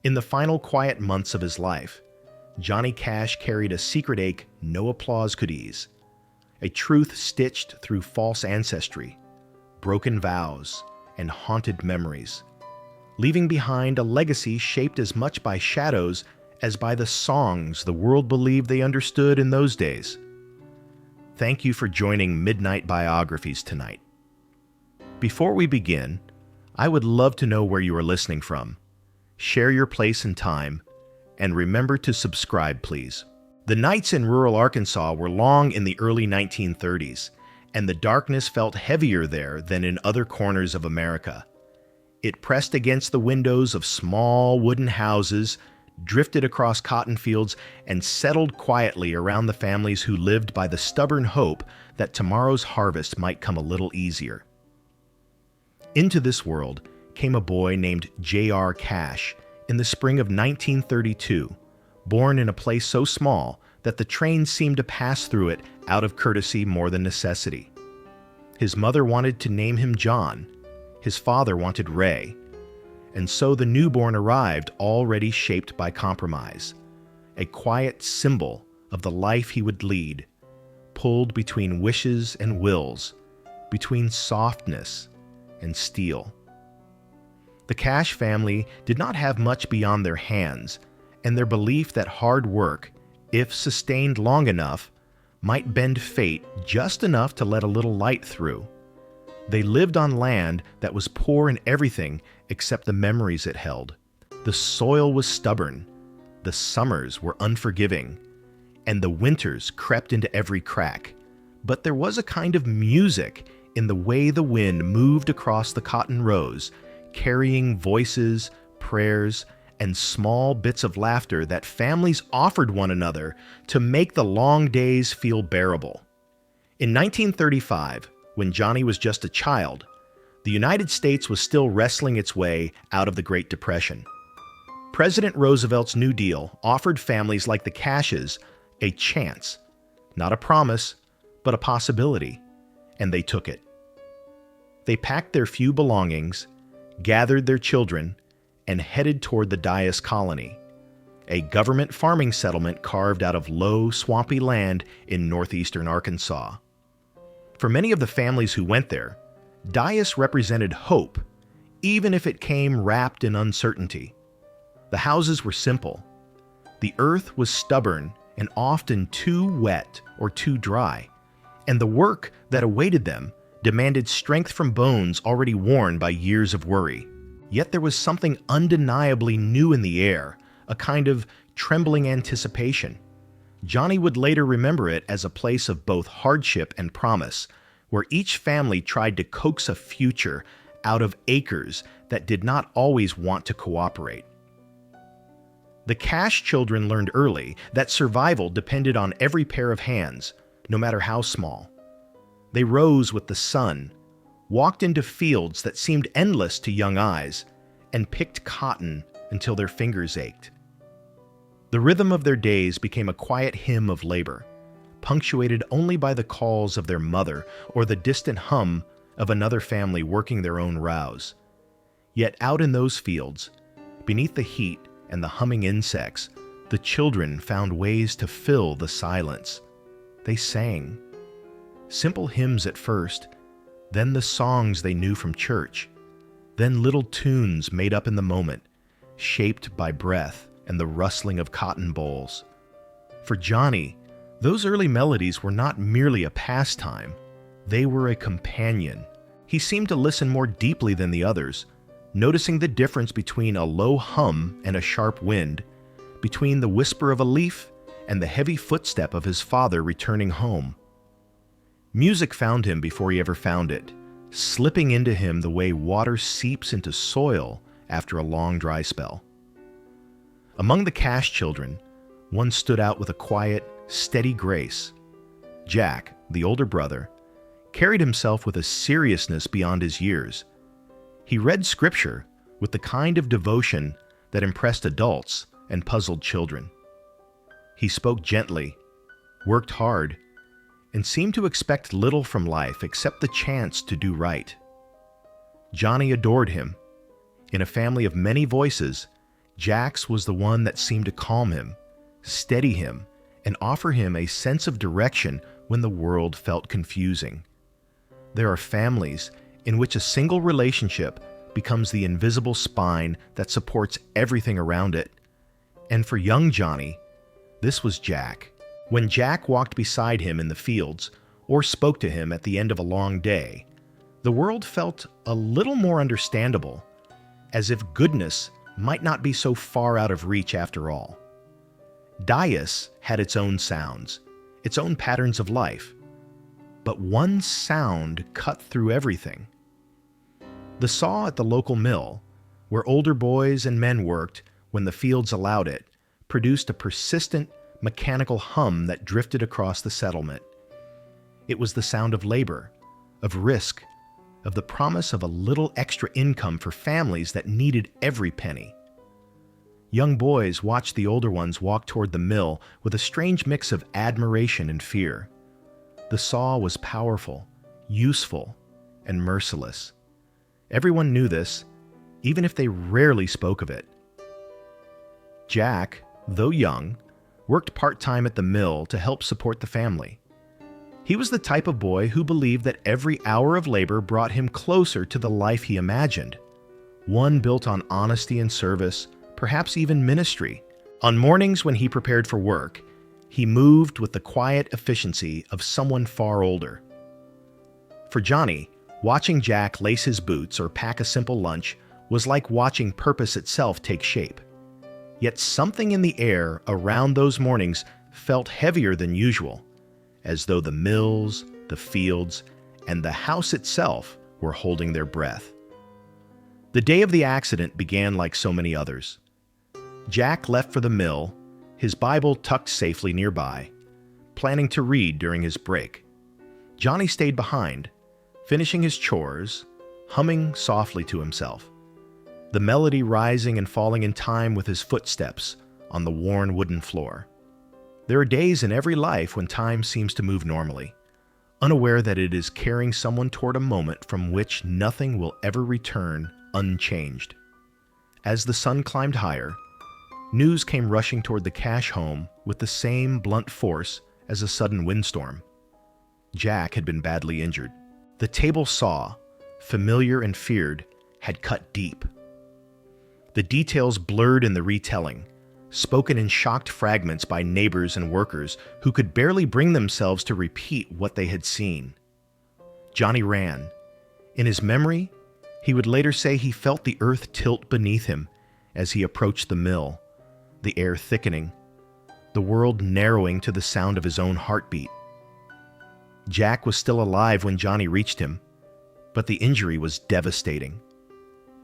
In the final quiet months of his life, Johnny Cash carried a secret ache no applause could ease, a truth stitched through false ancestry, broken vows, and haunted memories, leaving behind a legacy shaped as much by shadows as by the songs the world believed they understood in those days. Thank you for joining Midnight Biographies tonight. Before we begin, I would love to know where you are listening from. Share your place and time, and remember to subscribe, please. The nights in rural Arkansas were long in the early 1930s, and the darkness felt heavier there than in other corners of America. It pressed against the windows of small wooden houses, drifted across cotton fields, and settled quietly around the families who lived by the stubborn hope that tomorrow's harvest might come a little easier. Into this world came a boy named J.R. Cash in the spring of 1932, born in a place so small that the train seemed to pass through it out of courtesy more than necessity. His mother wanted to name him John, his father wanted Ray, and so the newborn arrived already shaped by compromise, a quiet symbol of the life he would lead, pulled between wishes and wills, between softness and steel. The Cash family did not have much beyond their hands, and their belief that hard work, if sustained long enough, might bend fate just enough to let a little light through. They lived on land that was poor in everything except the memories it held. The soil was stubborn, the summers were unforgiving, and the winters crept into every crack. But there was a kind of music in the way the wind moved across the cotton rows, carrying voices, prayers, and small bits of laughter that families offered one another to make the long days feel bearable. In 1935, when Johnny was just a child, the United States was still wrestling its way out of the Great Depression. President Roosevelt's New Deal offered families like the Cashes a chance, not a promise, but a possibility, and they took it. They packed their few belongings, gathered their children, and headed toward the Dyess colony, a government farming settlement carved out of low, swampy land in northeastern Arkansas. For many of the families who went there, Dyess represented hope, even if it came wrapped in uncertainty. The houses were simple. The earth was stubborn and often too wet or too dry, and the work that awaited them demanded strength from bones already worn by years of worry. Yet there was something undeniably new in the air, a kind of trembling anticipation. Johnny would later remember it as a place of both hardship and promise, where each family tried to coax a future out of acres that did not always want to cooperate. The Cash children learned early that survival depended on every pair of hands, no matter how small. They rose with the sun, walked into fields that seemed endless to young eyes, and picked cotton until their fingers ached. The rhythm of their days became a quiet hymn of labor, punctuated only by the calls of their mother or the distant hum of another family working their own rows. Yet out in those fields, beneath the heat and the humming insects, the children found ways to fill the silence. They sang. Simple hymns at first, then the songs they knew from church, then little tunes made up in the moment, shaped by breath and the rustling of cotton bolls. For Johnny, those early melodies were not merely a pastime, they were a companion. He seemed to listen more deeply than the others, noticing the difference between a low hum and a sharp wind, between the whisper of a leaf and the heavy footstep of his father returning home. Music found him before he ever found it, slipping into him the way water seeps into soil after a long dry spell. Among the Cash children, one stood out with a quiet, steady grace. Jack, the older brother, carried himself with a seriousness beyond his years. He read scripture with the kind of devotion that impressed adults and puzzled children. He spoke gently, worked hard, and seemed to expect little from life except the chance to do right. Johnny adored him. In a family of many voices, Jack's was the one that seemed to calm him, steady him, and offer him a sense of direction when the world felt confusing. There are families in which a single relationship becomes the invisible spine that supports everything around it. And for young Johnny, this was Jack. When Jack walked beside him in the fields or spoke to him at the end of a long day, the world felt a little more understandable, as if goodness might not be so far out of reach after all. Dyess had its own sounds, its own patterns of life, but one sound cut through everything. The saw at the local mill, where older boys and men worked when the fields allowed it, produced a persistent mechanical hum that drifted across the settlement. It was the sound of labor, of risk, of the promise of a little extra income for families that needed every penny. Young boys watched the older ones walk toward the mill with a strange mix of admiration and fear. The saw was powerful, useful, and merciless. Everyone knew this, even if they rarely spoke of it. Jack, though young, worked part-time at the mill to help support the family. He was the type of boy who believed that every hour of labor brought him closer to the life he imagined, one built on honesty and service, perhaps even ministry. On mornings when he prepared for work, he moved with the quiet efficiency of someone far older. For Johnny, watching Jack lace his boots or pack a simple lunch was like watching purpose itself take shape. Yet something in the air around those mornings felt heavier than usual, as though the mills, the fields, and the house itself were holding their breath. The day of the accident began like so many others. Jack left for the mill, his Bible tucked safely nearby, planning to read during his break. Johnny stayed behind, finishing his chores, humming softly to himself, the melody rising and falling in time with his footsteps on the worn wooden floor. There are days in every life when time seems to move normally, unaware that it is carrying someone toward a moment from which nothing will ever return unchanged. As the sun climbed higher, news came rushing toward the Cash home with the same blunt force as a sudden windstorm. Jack had been badly injured. The table saw, familiar and feared, had cut deep. The details blurred in the retelling, spoken in shocked fragments by neighbors and workers who could barely bring themselves to repeat what they had seen. Johnny ran. In his memory, he would later say he felt the earth tilt beneath him as he approached the mill, the air thickening, the world narrowing to the sound of his own heartbeat. Jack was still alive when Johnny reached him, but the injury was devastating.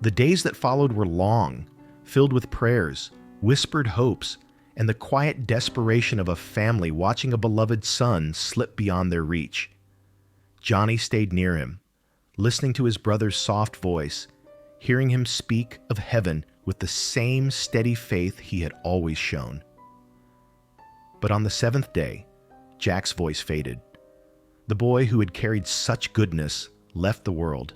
The days that followed were long, filled with prayers, whispered hopes, and the quiet desperation of a family watching a beloved son slip beyond their reach. Johnny stayed near him, listening to his brother's soft voice, hearing him speak of heaven with the same steady faith he had always shown. But on the seventh day, Jack's voice faded. The boy who had carried such goodness left the world,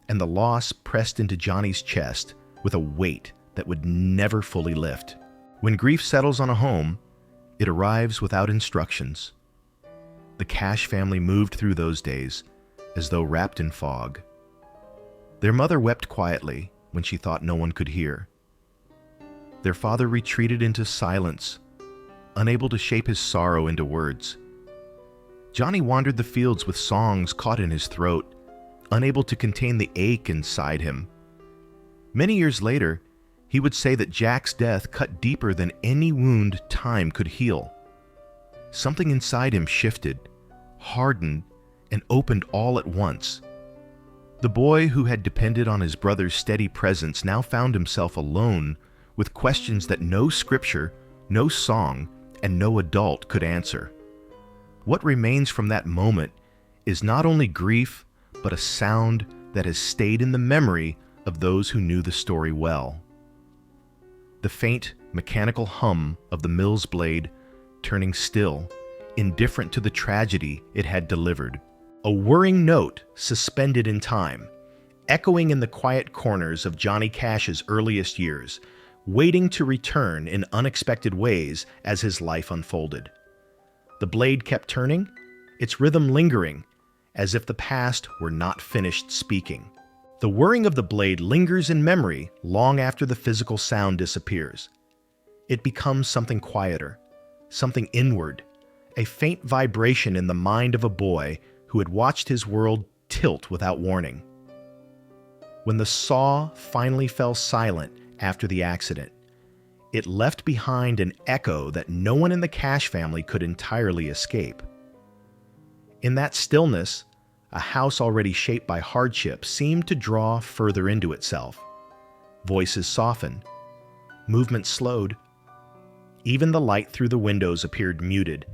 and the loss pressed into Johnny's chest with a weight that would never fully lift. When grief settles on a home, it arrives without instructions. The Cash family moved through those days as though wrapped in fog. Their mother wept quietly when she thought no one could hear. Their father retreated into silence, unable to shape his sorrow into words. Johnny wandered the fields with songs caught in his throat, unable to contain the ache inside him. Many years later, he would say that Jack's death cut deeper than any wound time could heal. Something inside him shifted, hardened, and opened all at once. The boy who had depended on his brother's steady presence now found himself alone with questions that no scripture, no song, and no adult could answer. What remains from that moment is not only grief, but a sound that has stayed in the memory of those who knew the story well. The faint, mechanical hum of the mill's blade turning still, indifferent to the tragedy it had delivered. A whirring note suspended in time, echoing in the quiet corners of Johnny Cash's earliest years, waiting to return in unexpected ways as his life unfolded. The blade kept turning, its rhythm lingering, as if the past were not finished speaking. The whirring of the blade lingers in memory long after the physical sound disappears. It becomes something quieter, something inward, a faint vibration in the mind of a boy who had watched his world tilt without warning. When the saw finally fell silent after the accident, it left behind an echo that no one in the Cash family could entirely escape. In that stillness, a house already shaped by hardship seemed to draw further into itself. Voices softened, movement slowed. Even the light through the windows appeared muted,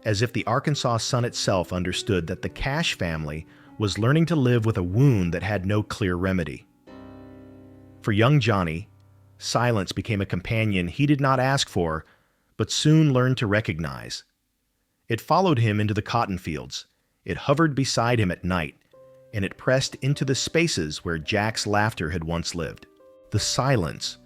as if the Arkansas sun itself understood that the Cash family was learning to live with a wound that had no clear remedy. For young Johnny, silence became a companion he did not ask for, but soon learned to recognize. It followed him into the cotton fields, it hovered beside him at night, and it pressed into the spaces where Jack's laughter had once lived. The silence,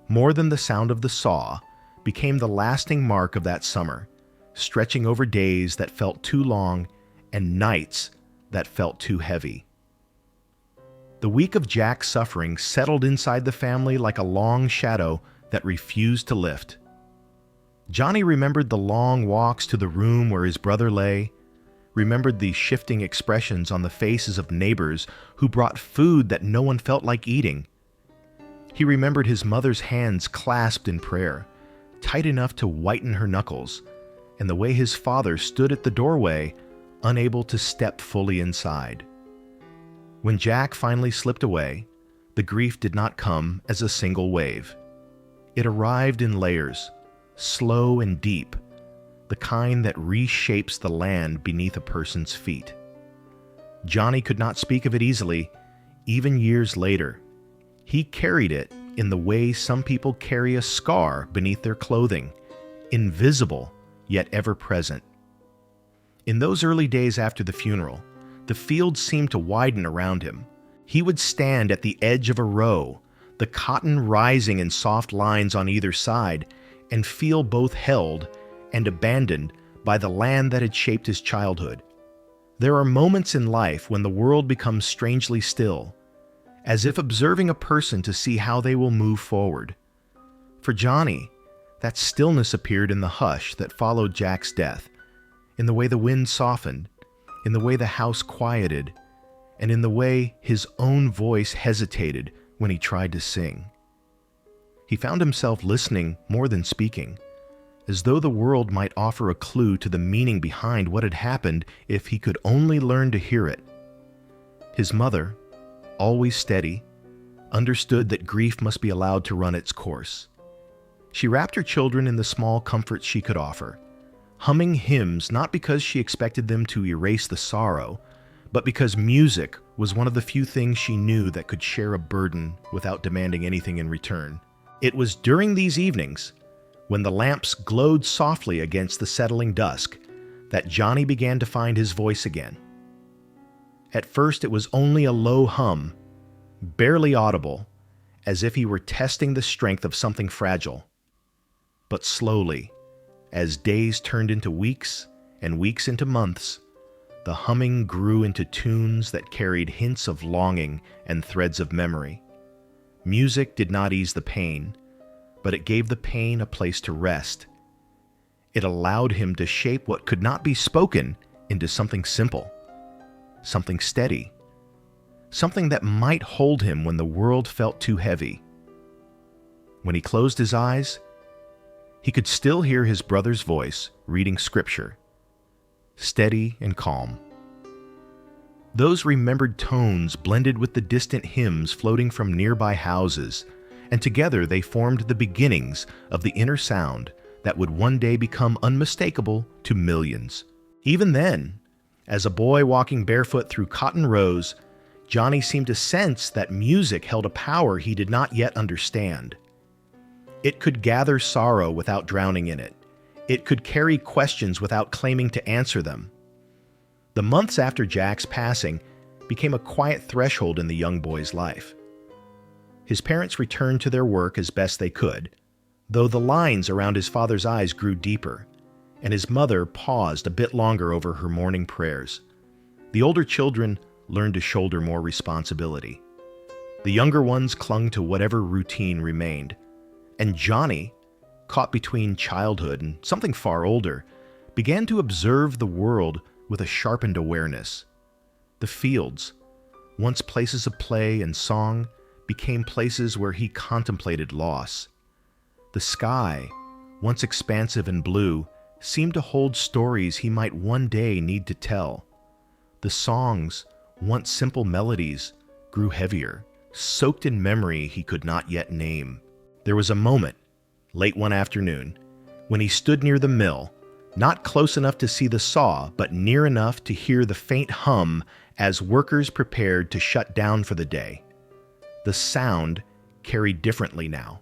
more than the sound of the saw, became the lasting mark of that summer, stretching over days that felt too long and nights that felt too heavy. The week of Jack's suffering settled inside the family like a long shadow that refused to lift. Johnny remembered the long walks to the room where his brother lay, remembered the shifting expressions on the faces of neighbors who brought food that no one felt like eating. He remembered his mother's hands clasped in prayer, tight enough to whiten her knuckles, and the way his father stood at the doorway, unable to step fully inside. When Jack finally slipped away, the grief did not come as a single wave. It arrived in layers, slow and deep, the kind that reshapes the land beneath a person's feet. Johnny could not speak of it easily, even years later. He carried it in the way some people carry a scar beneath their clothing, invisible yet ever present. In those early days after the funeral, the field seemed to widen around him. He would stand at the edge of a row, the cotton rising in soft lines on either side, and feel both held and abandoned by the land that had shaped his childhood. There are moments in life when the world becomes strangely still, as if observing a person to see how they will move forward. For Johnny, that stillness appeared in the hush that followed Jack's death, in the way the wind softened, in the way the house quieted, and in the way his own voice hesitated when he tried to sing. He found himself listening more than speaking, as though the world might offer a clue to the meaning behind what had happened if he could only learn to hear it. His mother, always steady, understood that grief must be allowed to run its course. She wrapped her children in the small comforts she could offer, humming hymns not because she expected them to erase the sorrow, but because music was one of the few things she knew that could share a burden without demanding anything in return. It was during these evenings, when the lamps glowed softly against the settling dusk, that Johnny began to find his voice again. At first it was only a low hum, barely audible, as if he were testing the strength of something fragile. But slowly, as days turned into weeks and weeks into months, the humming grew into tunes that carried hints of longing and threads of memory. Music did not ease the pain, but it gave the pain a place to rest. It allowed him to shape what could not be spoken into something simple, something steady, something that might hold him when the world felt too heavy. When he closed his eyes, he could still hear his brother's voice reading scripture, steady and calm. Those remembered tones blended with the distant hymns floating from nearby houses, and together they formed the beginnings of the inner sound that would one day become unmistakable to millions. Even then, as a boy walking barefoot through cotton rows, Johnny seemed to sense that music held a power he did not yet understand. It could gather sorrow without drowning in it. It could carry questions without claiming to answer them. The months after Jack's passing became a quiet threshold in the young boy's life. His parents returned to their work as best they could, though the lines around his father's eyes grew deeper, and his mother paused a bit longer over her morning prayers. The older children learned to shoulder more responsibility. The younger ones clung to whatever routine remained, and Johnny, caught between childhood and something far older, began to observe the world with a sharpened awareness. The fields, once places of play and song, became places where he contemplated loss. The sky, once expansive and blue, seemed to hold stories he might one day need to tell. The songs, once simple melodies, grew heavier, soaked in memory he could not yet name. There was a moment, late one afternoon, when he stood near the mill, not close enough to see the saw, but near enough to hear the faint hum as workers prepared to shut down for the day. The sound carried differently now.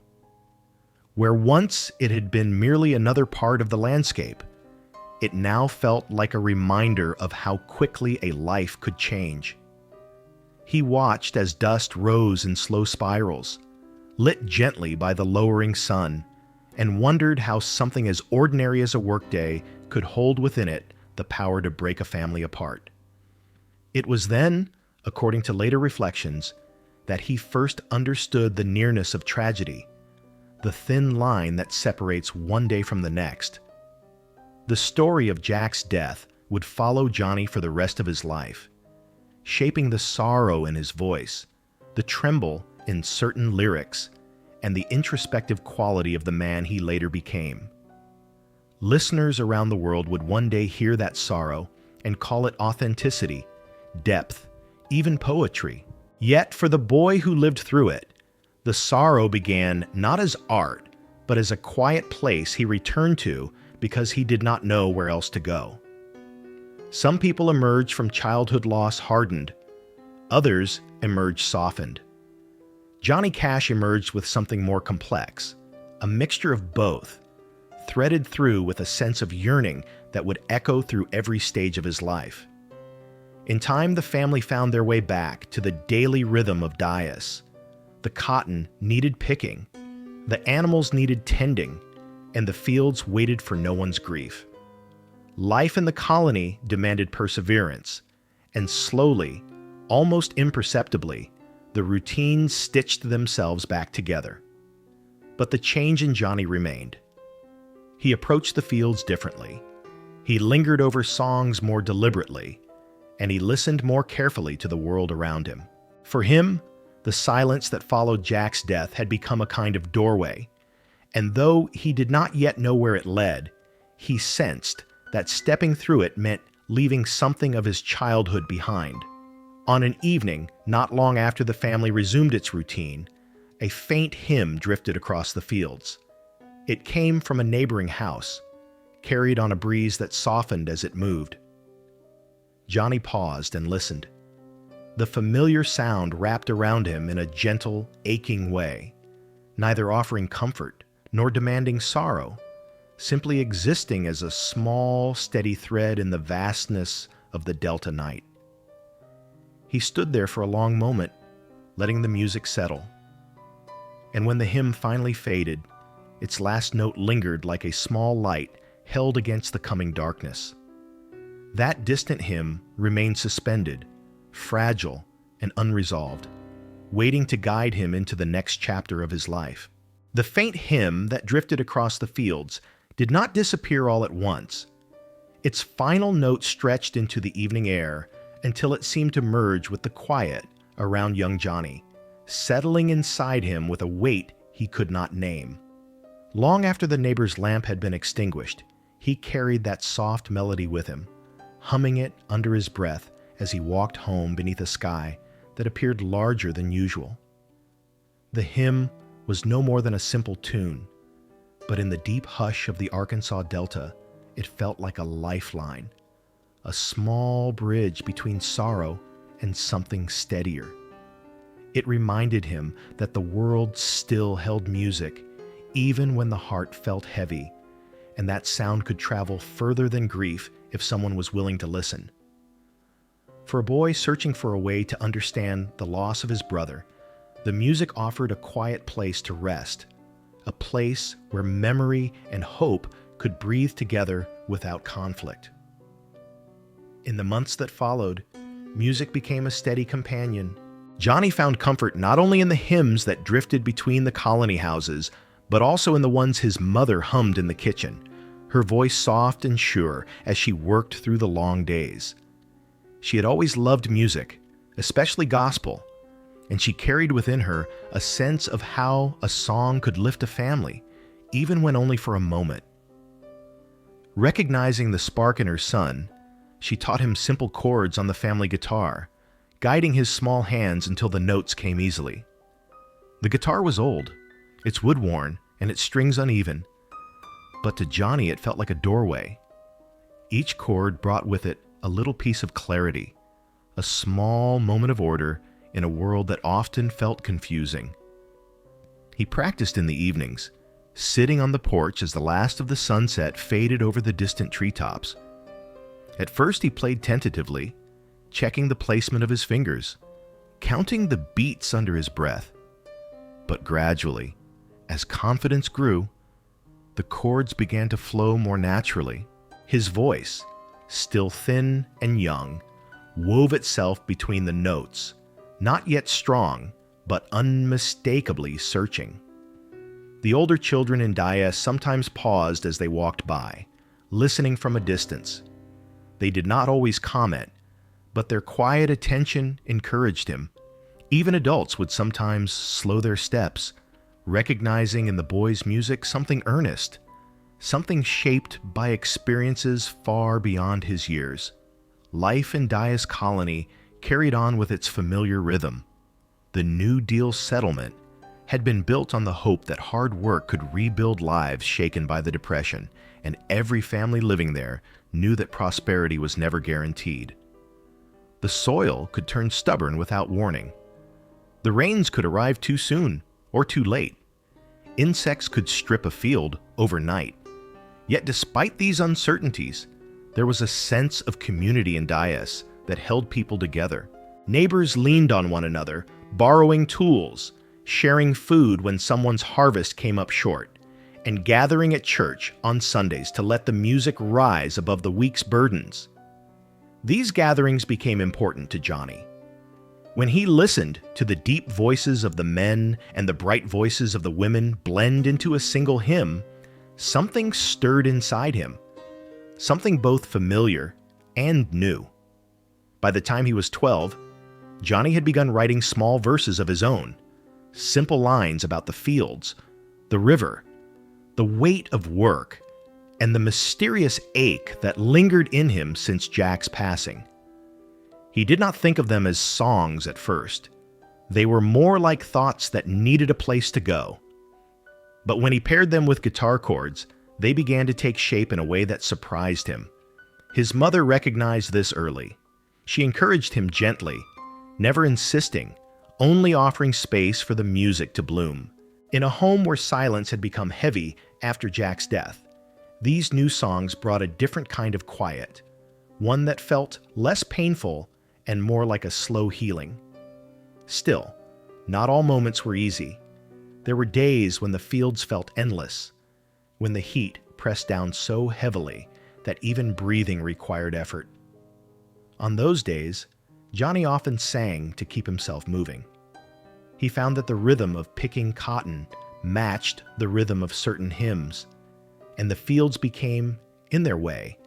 Where once it had been merely another part of the landscape, it now felt like a reminder of how quickly a life could change. He watched as dust rose in slow spirals, lit gently by the lowering sun, and wondered how something as ordinary as a workday could hold within it the power to break a family apart. It was then, according to later reflections, that he first understood the nearness of tragedy, the thin line that separates one day from the next. The story of Jack's death would follow Johnny for the rest of his life, shaping the sorrow in his voice, the tremble in certain lyrics, and the introspective quality of the man he later became. Listeners around the world would one day hear that sorrow and call it authenticity, depth, even poetry. Yet for the boy who lived through it, the sorrow began not as art, but as a quiet place he returned to because he did not know where else to go. Some people emerged from childhood loss hardened. Others emerged softened. Johnny Cash emerged with something more complex, a mixture of both, threaded through with a sense of yearning that would echo through every stage of his life. In time, the family found their way back to the daily rhythm of Dyess. The cotton needed picking, the animals needed tending, and the fields waited for no one's grief. Life in the colony demanded perseverance, and slowly, almost imperceptibly, the routines stitched themselves back together. But the change in Johnny remained. He approached the fields differently. He lingered over songs more deliberately, and he listened more carefully to the world around him. For him, the silence that followed Jack's death had become a kind of doorway, and though he did not yet know where it led, he sensed that stepping through it meant leaving something of his childhood behind. On an evening, not long after the family resumed its routine, a faint hymn drifted across the fields. It came from a neighboring house, carried on a breeze that softened as it moved. Johnny paused and listened. The familiar sound wrapped around him in a gentle, aching way, neither offering comfort nor demanding sorrow, simply existing as a small, steady thread in the vastness of the Delta night. He stood there for a long moment, letting the music settle. And when the hymn finally faded, its last note lingered like a small light held against the coming darkness. That distant hymn remained suspended, fragile and unresolved, waiting to guide him into the next chapter of his life. The faint hymn that drifted across the fields did not disappear all at once. Its final note stretched into the evening air until it seemed to merge with the quiet around young Johnny, settling inside him with a weight he could not name. Long after the neighbor's lamp had been extinguished, he carried that soft melody with him, humming it under his breath as he walked home beneath a sky that appeared larger than usual. The hymn was no more than a simple tune, but in the deep hush of the Arkansas Delta, it felt like a lifeline, a small bridge between sorrow and something steadier. It reminded him that the world still held music, even when the heart felt heavy, and that sound could travel further than grief if someone was willing to listen. For a boy searching for a way to understand the loss of his brother, The music offered a quiet place to rest, a place where memory and hope could breathe together without conflict. In the months that followed, music became a steady companion. Johnny found comfort not only in the hymns that drifted between the colony houses, but also in the ones his mother hummed in the kitchen, her voice soft and sure as she worked through the long days. She had always loved music, especially gospel, and she carried within her a sense of how a song could lift a family, even when only for a moment. Recognizing the spark in her son, she taught him simple chords on the family guitar, guiding his small hands until the notes came easily. The guitar was old, its wood worn, and its strings uneven, but to Johnny it felt like a doorway. Each chord brought with it a little piece of clarity, a small moment of order in a world that often felt confusing. He practiced in the evenings, sitting on the porch as the last of the sunset faded over the distant treetops. At first he played tentatively, checking the placement of his fingers, counting the beats under his breath. But gradually, as confidence grew, the chords began to flow more naturally. His voice, still thin and young, wove itself between the notes, not yet strong, but unmistakably searching. The older children in Dyess sometimes paused as they walked by, listening from a distance. They did not always comment, but their quiet attention encouraged him. Even adults would sometimes slow their steps, recognizing in the boy's music something earnest, something shaped by experiences far beyond his years. Life in Dyess Colony carried on with its familiar rhythm. The New Deal settlement had been built on the hope that hard work could rebuild lives shaken by the Depression, and every family living there knew that prosperity was never guaranteed. The soil could turn stubborn without warning. The rains could arrive too soon or too late. Insects could strip a field overnight. Yet despite these uncertainties, there was a sense of community in Dyess that held people together. Neighbors leaned on one another, borrowing tools, sharing food when someone's harvest came up short, and gathering at church on Sundays to let the music rise above the week's burdens. These gatherings became important to Johnny. When he listened to the deep voices of the men and the bright voices of the women blend into a single hymn, something stirred inside him, something both familiar and new. By the time he was 12, Johnny had begun writing small verses of his own, simple lines about the fields, the river, the weight of work, and the mysterious ache that lingered in him since Jack's passing. He did not think of them as songs at first. They were more like thoughts that needed a place to go. But when he paired them with guitar chords, they began to take shape in a way that surprised him. His mother recognized this early. She encouraged him gently, never insisting, only offering space for the music to bloom. In a home where silence had become heavy after Jack's death, these new songs brought a different kind of quiet, one that felt less painful and more like a slow healing. Still, not all moments were easy. There were days when the fields felt endless, when the heat pressed down so heavily that even breathing required effort. On those days, Johnny often sang to keep himself moving. He found that the rhythm of picking cotton matched the rhythm of certain hymns, and the fields became, in their way,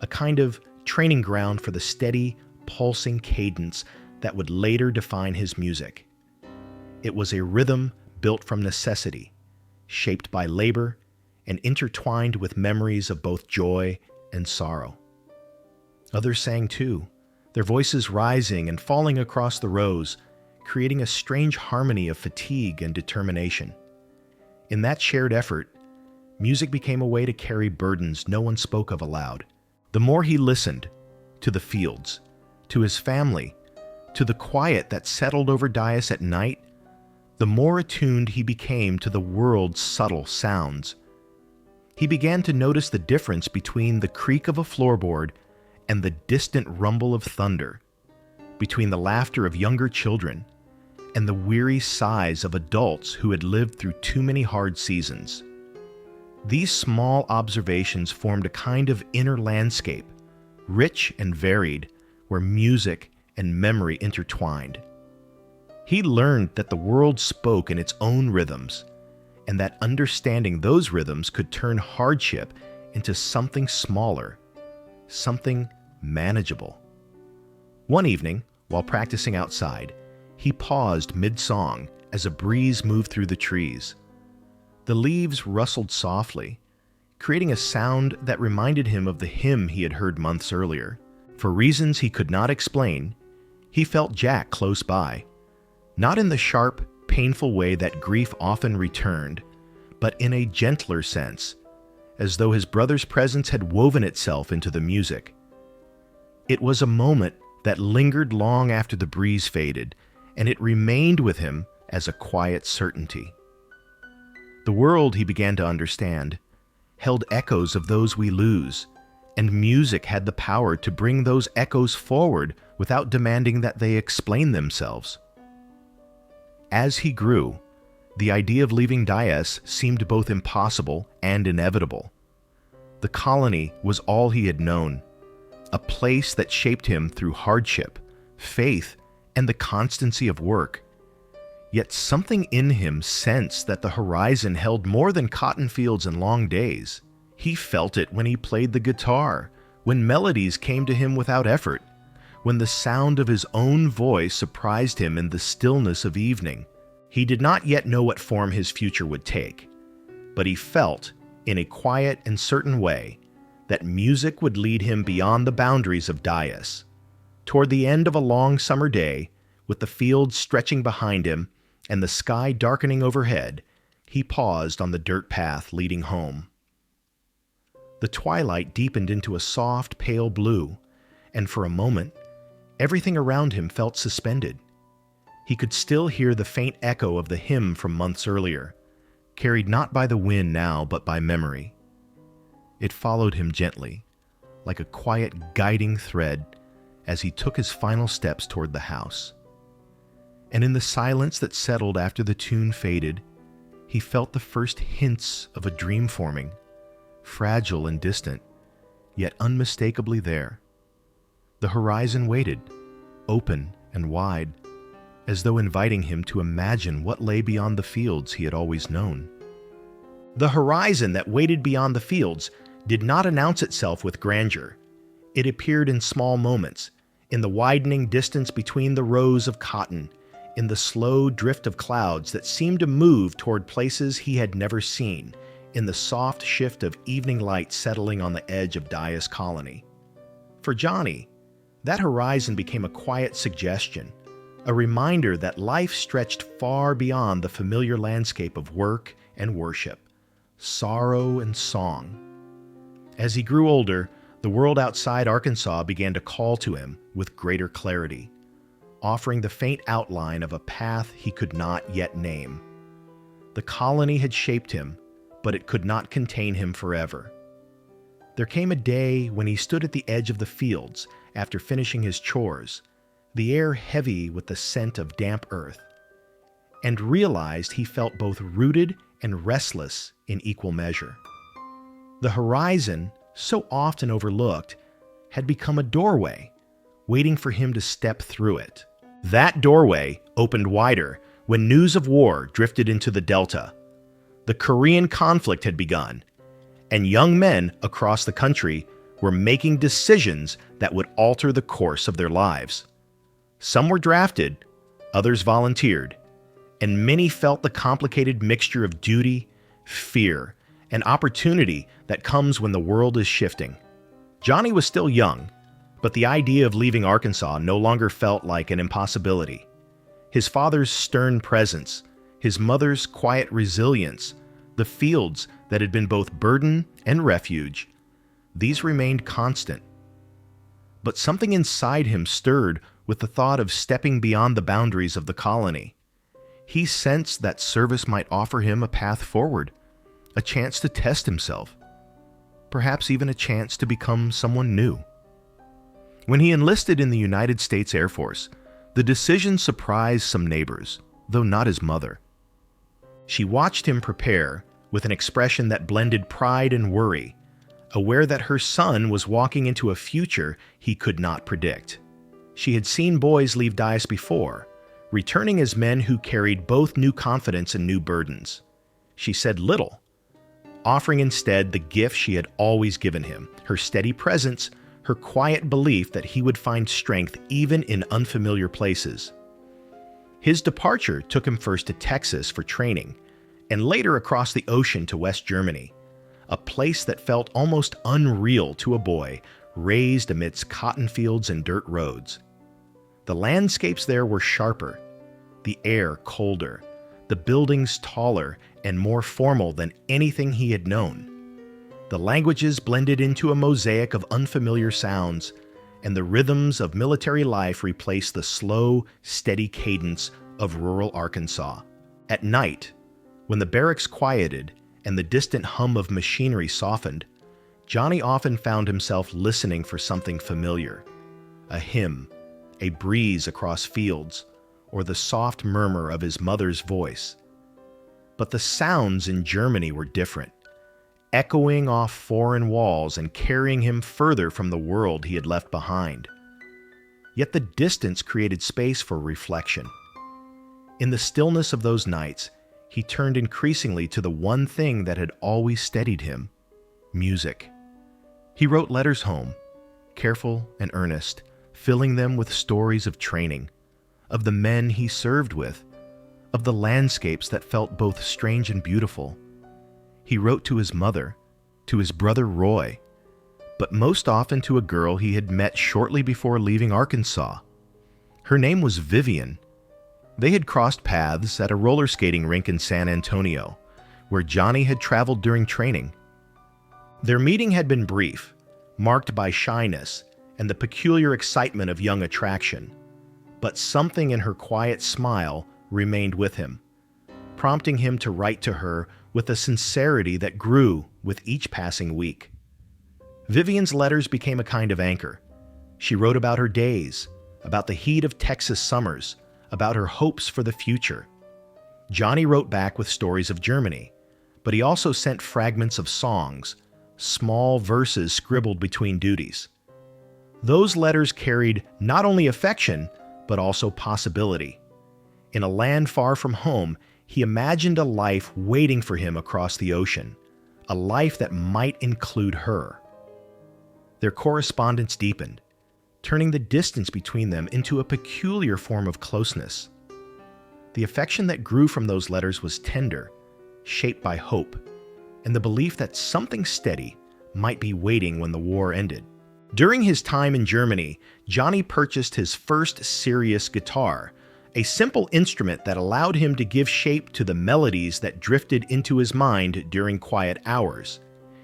a kind of training ground for the steady, pulsing cadence that would later define his music. It was a rhythm built from necessity, shaped by labor, and intertwined with memories of both joy and sorrow. Others sang too, their voices rising and falling across the rows, creating a strange harmony of fatigue and determination. In that shared effort, music became a way to carry burdens no one spoke of aloud. The more he listened to the fields, to his family, to the quiet that settled over Dyess at night, the more attuned he became to the world's subtle sounds. He began to notice the difference between the creak of a floorboard and the distant rumble of thunder, between the laughter of younger children and the weary sighs of adults who had lived through too many hard seasons. These small observations formed a kind of inner landscape, rich and varied, where music and memory intertwined. He learned that the world spoke in its own rhythms, and that understanding those rhythms could turn hardship into something smaller, something manageable. One evening, while practicing outside, he paused mid-song as a breeze moved through the trees. The leaves rustled softly, creating a sound that reminded him of the hymn he had heard months earlier. For reasons he could not explain, he felt Jack close by, not in the sharp, painful way that grief often returned, but in a gentler sense, as though his brother's presence had woven itself into the music. It was a moment that lingered long after the breeze faded, and it remained with him as a quiet certainty. The world, he began to understand, held echoes of those we lose, and music had the power to bring those echoes forward without demanding that they explain themselves. As he grew, the idea of leaving Dyess seemed both impossible and inevitable. The colony was all he had known, a place that shaped him through hardship, faith, and the constancy of work. Yet something in him sensed that the horizon held more than cotton fields and long days. He felt it when he played the guitar, when melodies came to him without effort, when the sound of his own voice surprised him in the stillness of evening. He did not yet know what form his future would take, but he felt, in a quiet and certain way, that music would lead him beyond the boundaries of Dyess. Toward the end of a long summer day, with the fields stretching behind him and the sky darkening overhead, he paused on the dirt path leading home. The twilight deepened into a soft, pale blue, and for a moment, everything around him felt suspended. He could still hear the faint echo of the hymn from months earlier, carried not by the wind now, but by memory. It followed him gently, like a quiet guiding thread, as he took his final steps toward the house. And in the silence that settled after the tune faded, he felt the first hints of a dream forming, fragile and distant, yet unmistakably there. The horizon waited, open and wide, as though inviting him to imagine what lay beyond the fields he had always known. The horizon that waited beyond the fields did not announce itself with grandeur. It appeared in small moments, in the widening distance between the rows of cotton, in the slow drift of clouds that seemed to move toward places he had never seen, in the soft shift of evening light settling on the edge of Dyess Colony. For Johnny, that horizon became a quiet suggestion, a reminder that life stretched far beyond the familiar landscape of work and worship, sorrow and song. As he grew older, the world outside Arkansas began to call to him with greater clarity, offering the faint outline of a path he could not yet name. The colony had shaped him, but it could not contain him forever. There came a day when he stood at the edge of the fields after finishing his chores, the air heavy with the scent of damp earth, and realized he felt both rooted and restless in equal measure. The horizon, so often overlooked, had become a doorway, waiting for him to step through it. That doorway opened wider when news of war drifted into the Delta. The Korean conflict had begun, and young men across the country were making decisions that would alter the course of their lives. Some were drafted, others volunteered, and many felt the complicated mixture of duty, fear, and opportunity that comes when the world is shifting. Johnny was still young, but the idea of leaving Arkansas no longer felt like an impossibility. His father's stern presence, his mother's quiet resilience, the fields that had been both burden and refuge, these remained constant. But something inside him stirred with the thought of stepping beyond the boundaries of the colony. He sensed that service might offer him a path forward, a chance to test himself, perhaps even a chance to become someone new. When he enlisted in the United States Air Force, the The decision surprised some neighbors, though not his mother. She watched him prepare with an expression that blended pride and worry, aware that her son was walking into a future he could not predict. She had seen boys leave Dyess before, returning as men who carried both new confidence and new burdens. She said little, offering instead the gift she had always given him, her steady presence, her quiet belief that he would find strength even in unfamiliar places. His departure took him first to Texas for training, and later across the ocean to West Germany, a place that felt almost unreal to a boy raised amidst cotton fields and dirt roads. The landscapes there were sharper, the air colder, the buildings taller and more formal than anything he had known. The languages blended into a mosaic of unfamiliar sounds, and the rhythms of military life replaced the slow, steady cadence of rural Arkansas. At night, when the barracks quieted and the distant hum of machinery softened, Johnny often found himself listening for something familiar, a hymn, a breeze across fields, or the soft murmur of his mother's voice. But the sounds in Germany were different, echoing off foreign walls and carrying him further from the world he had left behind. Yet the distance created space for reflection. In the stillness of those nights, he turned increasingly to the one thing that had always steadied him: music. He wrote letters home, careful and earnest, filling them with stories of training, of the men he served with, of the landscapes that felt both strange and beautiful. He wrote to his mother, to his brother Roy, but most often to a girl he had met shortly before leaving Arkansas. Her name was Vivian. They had crossed paths at a roller skating rink in San Antonio, where Johnny had traveled during training. Their meeting had been brief, marked by shyness and the peculiar excitement of young attraction, but something in her quiet smile remained with him, prompting him to write to her with a sincerity that grew with each passing week. Vivian's letters became a kind of anchor. She wrote about her days, about the heat of Texas summers, about her hopes for the future. Johnny wrote back with stories of Germany, but he also sent fragments of songs, small verses scribbled between duties. Those letters carried not only affection, but also possibility. In a land far from home, he imagined a life waiting for him across the ocean, a life that might include her. Their correspondence deepened, turning the distance between them into a peculiar form of closeness. The affection that grew from those letters was tender, shaped by hope, and the belief that something steady might be waiting when the war ended. During his time in Germany, Johnny purchased his first serious guitar, a simple instrument that allowed him to give shape to the melodies that drifted into his mind during quiet hours.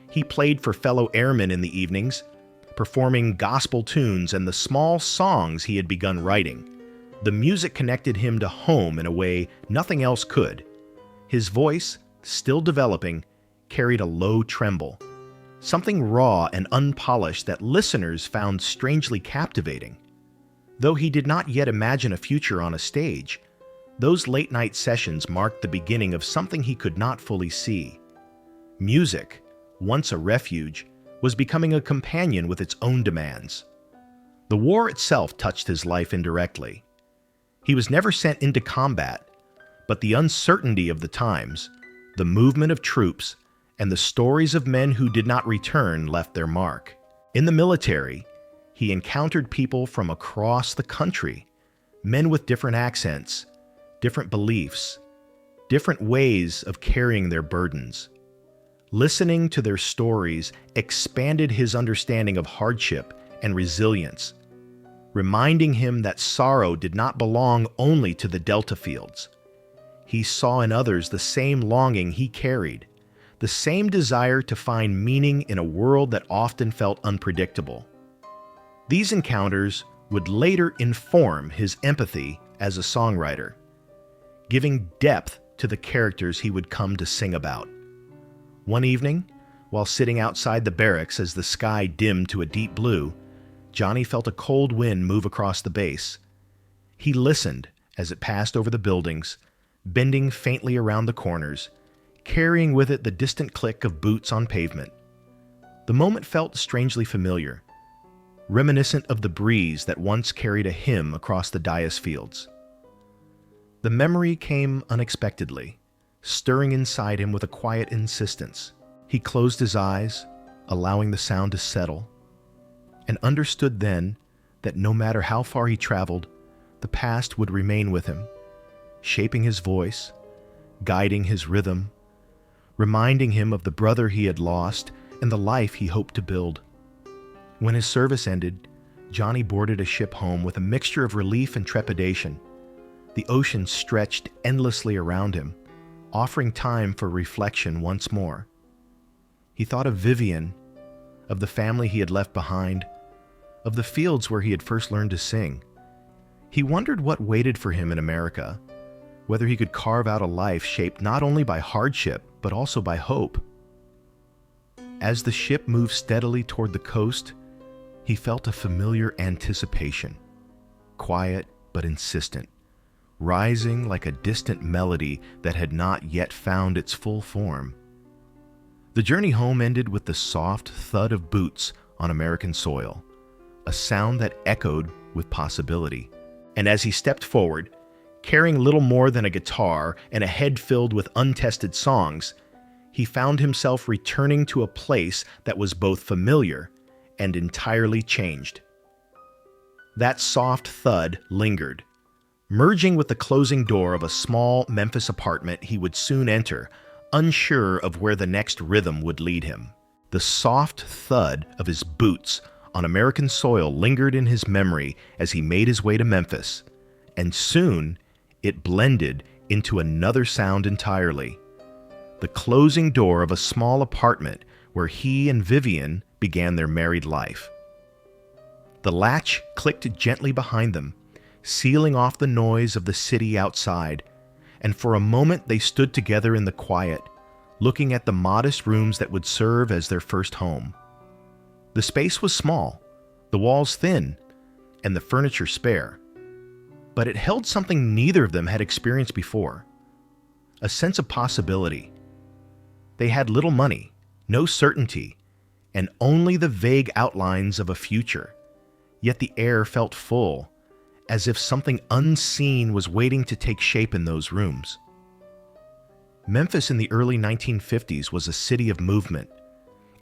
He played for fellow airmen in the evenings, performing gospel tunes and the small songs he had begun writing. The music connected him to home in a way nothing else could. His voice, still developing, carried a low tremble, something raw and unpolished that listeners found strangely captivating. Though he did not yet imagine a future on a stage, those late-night sessions marked the beginning of something he could not fully see. Music, once a refuge, was becoming a companion with its own demands. The war itself touched his life indirectly. He was never sent into combat, but the uncertainty of the times, the movement of troops, and the stories of men who did not return left their mark. In the military, he encountered people from across the country, men with different accents, different beliefs, different ways of carrying their burdens. Listening to their stories expanded his understanding of hardship and resilience, reminding him that sorrow did not belong only to the Delta fields. He saw in others the same longing he carried, the same desire to find meaning in a world that often felt unpredictable. These encounters would later inform his empathy as a songwriter, giving depth to the characters he would come to sing about. One evening, while sitting outside the barracks as the sky dimmed to a deep blue, Johnny felt a cold wind move across the base. He listened as it passed over the buildings, bending faintly around the corners, carrying with it the distant click of boots on pavement. The moment felt strangely familiar, reminiscent of the breeze that once carried a hymn across the Dyess fields. The memory came unexpectedly, stirring inside him with a quiet insistence. He closed his eyes, allowing the sound to settle, and understood then that no matter how far he traveled, the past would remain with him, shaping his voice, guiding his rhythm, reminding him of the brother he had lost and the life he hoped to build. When his service ended, Johnny boarded a ship home with a mixture of relief and trepidation. The ocean stretched endlessly around him, offering time for reflection once more. He thought of Vivian, of the family he had left behind, of the fields where he had first learned to sing. He wondered what waited for him in America, whether he could carve out a life shaped not only by hardship, but also by hope. As the ship moved steadily toward the coast, he felt a familiar anticipation, quiet but insistent, rising like a distant melody that had not yet found its full form. The journey home ended with the soft thud of boots on American soil, a sound that echoed with possibility. And as he stepped forward, carrying little more than a guitar and a head filled with untested songs, he found himself returning to a place that was both familiar and entirely changed. That soft thud lingered, merging with the closing door of a small Memphis apartment he would soon enter, unsure of where the next rhythm would lead him. The soft thud of his boots on American soil lingered in his memory as he made his way to Memphis, and soon it blended into another sound entirely: the closing door of a small apartment where he and Vivian began their married life. The latch clicked gently behind them, sealing off the noise of the city outside, and for a moment they stood together in the quiet, looking at the modest rooms that would serve as their first home. The space was small, the walls thin, and the furniture spare, but it held something neither of them had experienced before: a sense of possibility. They had little money, no certainty, and only the vague outlines of a future, yet the air felt full, as if something unseen was waiting to take shape in those rooms. Memphis in the early 1950s was a city of movement.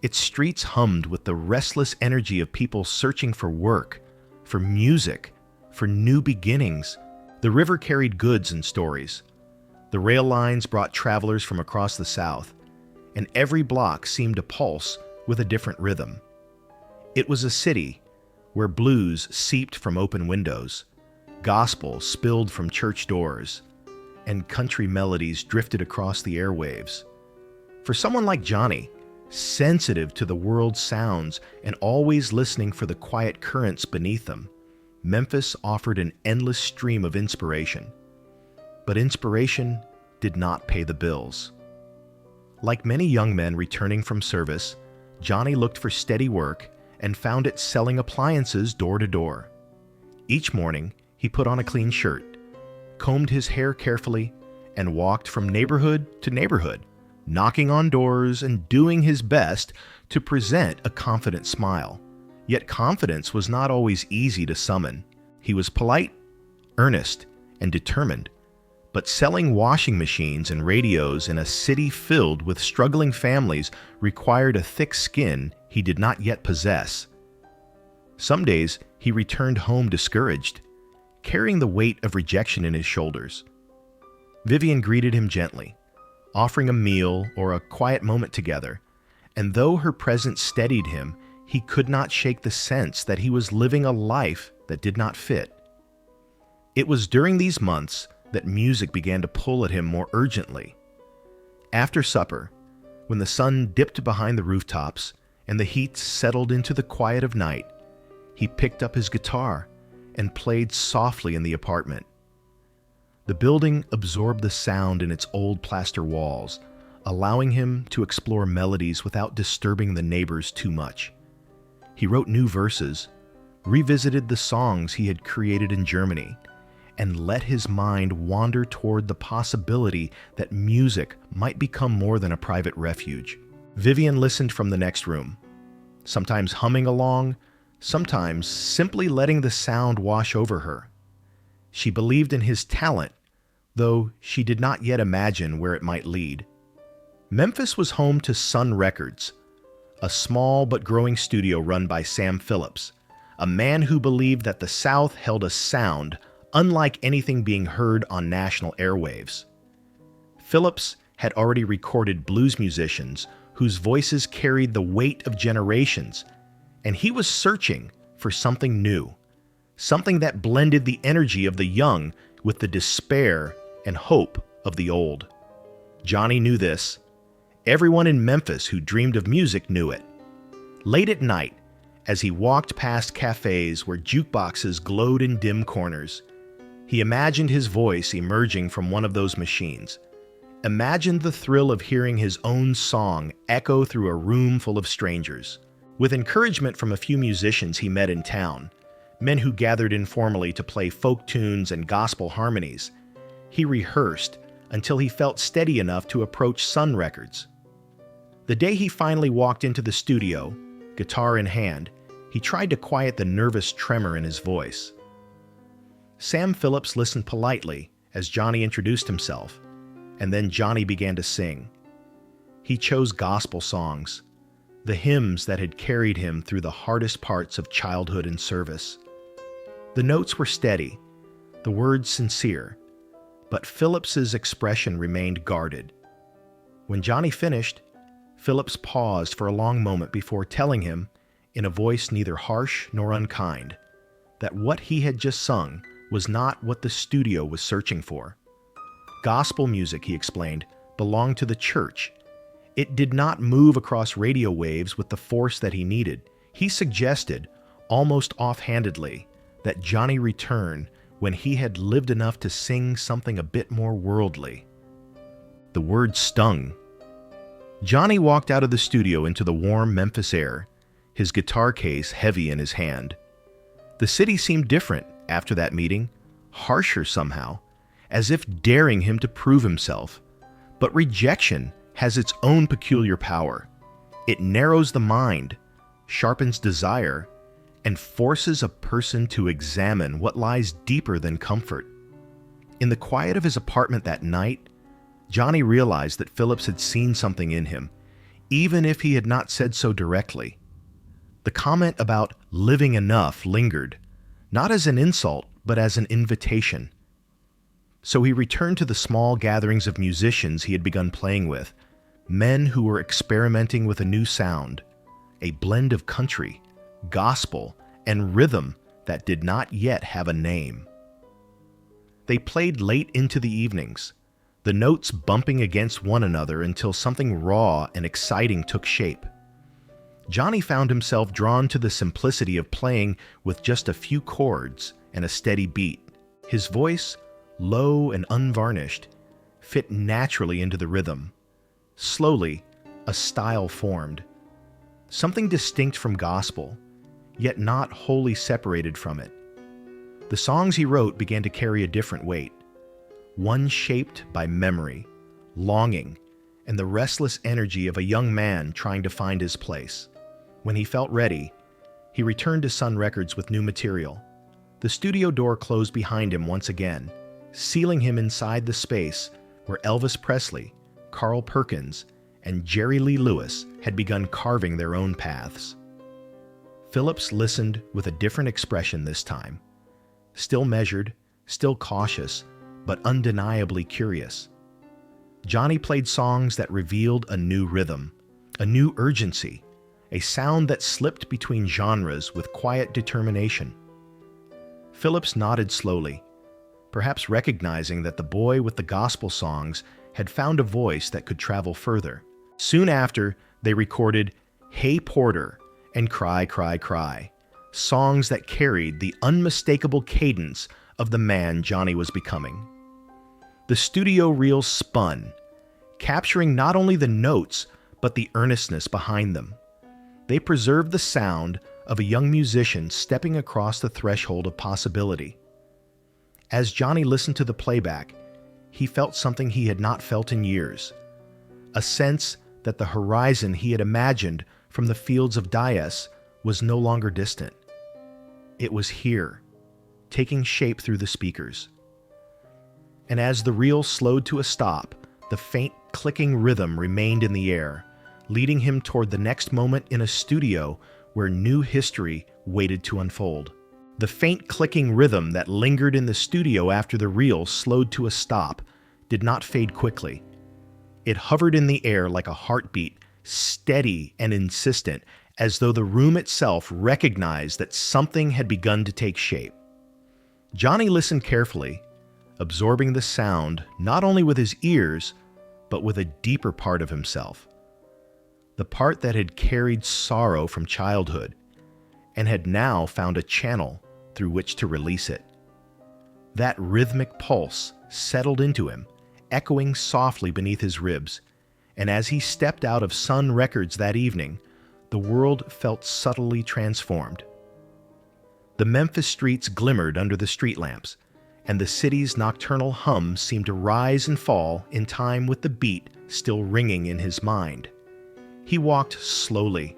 Its streets hummed with the restless energy of people searching for work, for music, for new beginnings. The river carried goods and stories. The rail lines brought travelers from across the South, and every block seemed to pulse with a different rhythm. It was a city where blues seeped from open windows, gospel spilled from church doors, and country melodies drifted across the airwaves. For someone like Johnny, sensitive to the world's sounds and always listening for the quiet currents beneath them, Memphis offered an endless stream of inspiration. But inspiration did not pay the bills. Like many young men returning from service, Johnny looked for steady work and found it selling appliances door to door. Each morning, he put on a clean shirt, combed his hair carefully, and walked from neighborhood to neighborhood, knocking on doors and doing his best to present a confident smile. Yet confidence was not always easy to summon. He was polite, earnest, and determined, but selling washing machines and radios in a city filled with struggling families required a thick skin he did not yet possess. Some days he returned home discouraged, carrying the weight of rejection in his shoulders. Vivian greeted him gently, offering a meal or a quiet moment together, and though her presence steadied him, he could not shake the sense that he was living a life that did not fit. It was during these months that music began to pull at him more urgently. After supper, when the sun dipped behind the rooftops and the heat settled into the quiet of night, he picked up his guitar and played softly in the apartment. The building absorbed the sound in its old plaster walls, allowing him to explore melodies without disturbing the neighbors too much. He wrote new verses, revisited the songs he had created in Germany, and let his mind wander toward the possibility that music might become more than a private refuge. Vivian listened from the next room, sometimes humming along, sometimes simply letting the sound wash over her. She believed in his talent, though she did not yet imagine where it might lead. Memphis was home to Sun Records, a small but growing studio run by Sam Phillips, a man who believed that the South held a sound unlike anything being heard on national airwaves. Phillips had already recorded blues musicians whose voices carried the weight of generations, and he was searching for something new, something that blended the energy of the young with the despair and hope of the old. Johnny knew this. Everyone in Memphis who dreamed of music knew it. Late at night, as he walked past cafes where jukeboxes glowed in dim corners, he imagined his voice emerging from one of those machines. Imagined the thrill of hearing his own song echo through a room full of strangers. With encouragement from a few musicians he met in town, men who gathered informally to play folk tunes and gospel harmonies, he rehearsed until he felt steady enough to approach Sun Records. The day he finally walked into the studio, guitar in hand, he tried to quiet the nervous tremor in his voice. Sam Phillips listened politely as Johnny introduced himself, and then Johnny began to sing. He chose gospel songs, the hymns that had carried him through the hardest parts of childhood and service. The notes were steady, the words sincere, but Phillips's expression remained guarded. When Johnny finished, Phillips paused for a long moment before telling him, in a voice neither harsh nor unkind, that what he had just sung was not what the studio was searching for. Gospel music, he explained, belonged to the church. It did not move across radio waves with the force that he needed. He suggested, almost offhandedly, that Johnny return when he had lived enough to sing something a bit more worldly. The word stung. Johnny walked out of the studio into the warm Memphis air, his guitar case heavy in his hand. The city seemed different after that meeting, harsher somehow, as if daring him to prove himself. But rejection has its own peculiar power. It narrows the mind, sharpens desire, and forces a person to examine what lies deeper than comfort. In the quiet of his apartment that night, Johnny realized that Phillips had seen something in him, even if he had not said so directly. The comment about living enough lingered, not as an insult, but as an invitation. So he returned to the small gatherings of musicians he had begun playing with, men who were experimenting with a new sound, a blend of country, gospel, and rhythm that did not yet have a name. They played late into the evenings, the notes bumping against one another until something raw and exciting took shape. Johnny found himself drawn to the simplicity of playing with just a few chords and a steady beat. His voice, low and unvarnished, fit naturally into the rhythm. Slowly, a style formed, something distinct from gospel, yet not wholly separated from it. The songs he wrote began to carry a different weight, one shaped by memory, longing, and the restless energy of a young man trying to find his place. When he felt ready, he returned to Sun Records with new material. The studio door closed behind him once again, sealing him inside the space where Elvis Presley, Carl Perkins, and Jerry Lee Lewis had begun carving their own paths. Phillips listened with a different expression this time, still measured, still cautious, but undeniably curious. Johnny played songs that revealed a new rhythm, a new urgency, a sound that slipped between genres with quiet determination. Phillips nodded slowly, perhaps recognizing that the boy with the gospel songs had found a voice that could travel further. Soon after, they recorded Hey Porter and Cry, Cry, Cry, songs that carried the unmistakable cadence of the man Johnny was becoming. The studio reel spun, capturing not only the notes, but the earnestness behind them. They preserved the sound of a young musician stepping across the threshold of possibility. As Johnny listened to the playback, he felt something he had not felt in years, a sense that the horizon he had imagined from the fields of Dyess was no longer distant. It was here, taking shape through the speakers. And as the reel slowed to a stop, the faint clicking rhythm remained in the air, leading him toward the next moment in a studio where new history waited to unfold. The faint clicking rhythm that lingered in the studio after the reel slowed to a stop did not fade quickly. It hovered in the air like a heartbeat, steady and insistent, as though the room itself recognized that something had begun to take shape. Johnny listened carefully, absorbing the sound not only with his ears, but with a deeper part of himself. The part that had carried sorrow from childhood and had now found a channel through which to release it. That rhythmic pulse settled into him, echoing softly beneath his ribs, and as he stepped out of Sun Records that evening, the world felt subtly transformed. The Memphis streets glimmered under the street lamps, and the city's nocturnal hum seemed to rise and fall in time with the beat still ringing in his mind. He walked slowly,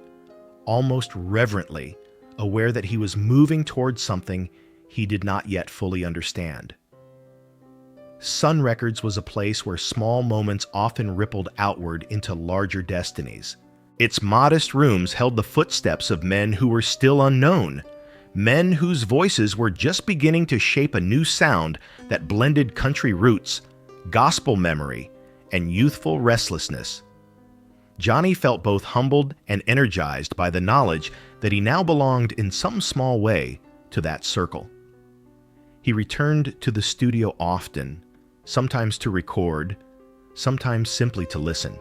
almost reverently, aware that he was moving towards something he did not yet fully understand. Sun Records was a place where small moments often rippled outward into larger destinies. Its modest rooms held the footsteps of men who were still unknown, men whose voices were just beginning to shape a new sound that blended country roots, gospel memory, and youthful restlessness. Johnny felt both humbled and energized by the knowledge that he now belonged in some small way to that circle. He returned to the studio often, sometimes to record, sometimes simply to listen.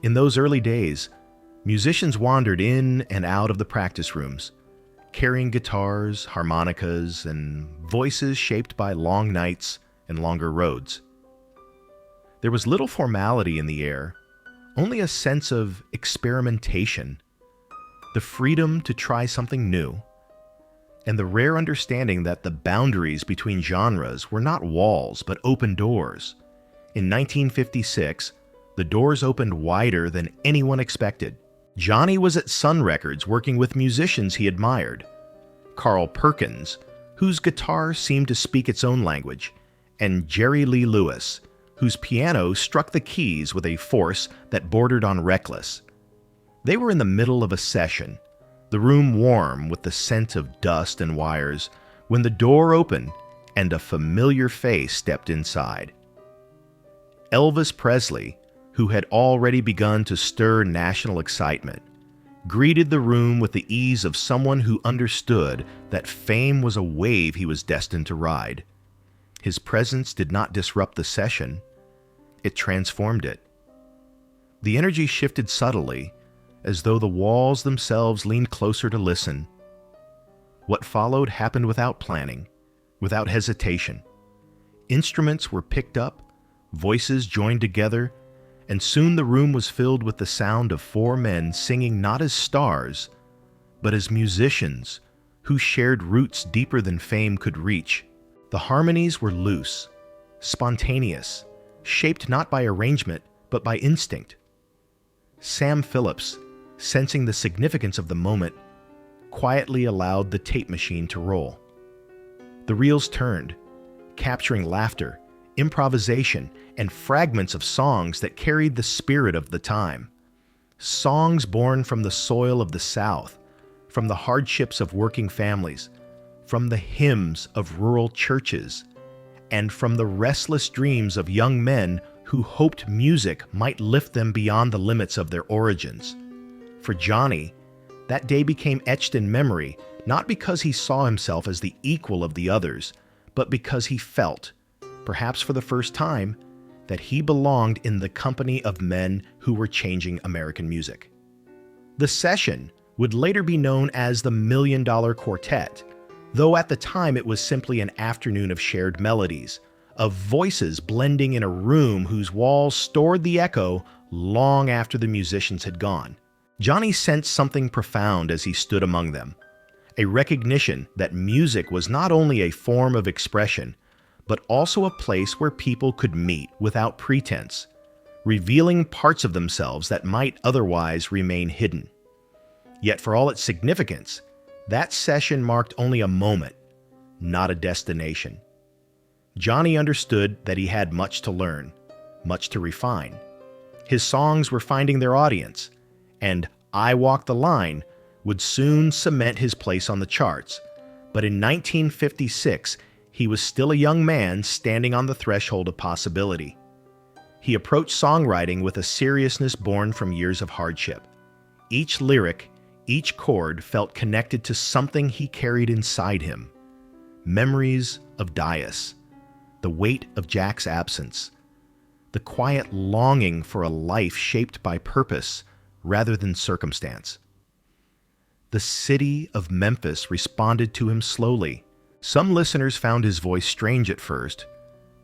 In those early days, musicians wandered in and out of the practice rooms, carrying guitars, harmonicas, and voices shaped by long nights and longer roads. There was little formality in the air, only a sense of experimentation, the freedom to try something new, and the rare understanding that the boundaries between genres were not walls but open doors. In 1956, the doors opened wider than anyone expected. Johnny was at Sun Records working with musicians he admired. Carl Perkins, whose guitar seemed to speak its own language, and Jerry Lee Lewis, whose piano struck the keys with a force that bordered on reckless. They were in the middle of a session, the room warm with the scent of dust and wires, when the door opened and a familiar face stepped inside. Elvis Presley, who had already begun to stir national excitement, greeted the room with the ease of someone who understood that fame was a wave he was destined to ride. His presence did not disrupt the session. It transformed it. The energy shifted subtly, as though the walls themselves leaned closer to listen. What followed happened without planning, without hesitation. Instruments were picked up, voices joined together, and soon the room was filled with the sound of four men singing not as stars, but as musicians who shared roots deeper than fame could reach. The harmonies were loose, spontaneous, shaped not by arrangement, but by instinct. Sam Phillips, sensing the significance of the moment, quietly allowed the tape machine to roll. The reels turned, capturing laughter, improvisation, and fragments of songs that carried the spirit of the time. Songs born from the soil of the South, from the hardships of working families, from the hymns of rural churches, and from the restless dreams of young men who hoped music might lift them beyond the limits of their origins. For Johnny, that day became etched in memory, not because he saw himself as the equal of the others, but because he felt, perhaps for the first time, that he belonged in the company of men who were changing American music. The session would later be known as the $1 Million Quartet, though at the time it was simply an afternoon of shared melodies, of voices blending in a room whose walls stored the echo long after the musicians had gone. Johnny sensed something profound as he stood among them, a recognition that music was not only a form of expression, but also a place where people could meet without pretense, revealing parts of themselves that might otherwise remain hidden. Yet for all its significance, that session marked only a moment, not a destination. Johnny understood that he had much to learn, much to refine. His songs were finding their audience, and "I Walk the Line" would soon cement his place on the charts. But in 1956, he was still a young man standing on the threshold of possibility. He approached songwriting with a seriousness born from years of hardship. Each lyric, each chord felt connected to something he carried inside him. Memories of Dyess, the weight of Jack's absence, the quiet longing for a life shaped by purpose rather than circumstance. The city of Memphis responded to him slowly. Some listeners found his voice strange at first,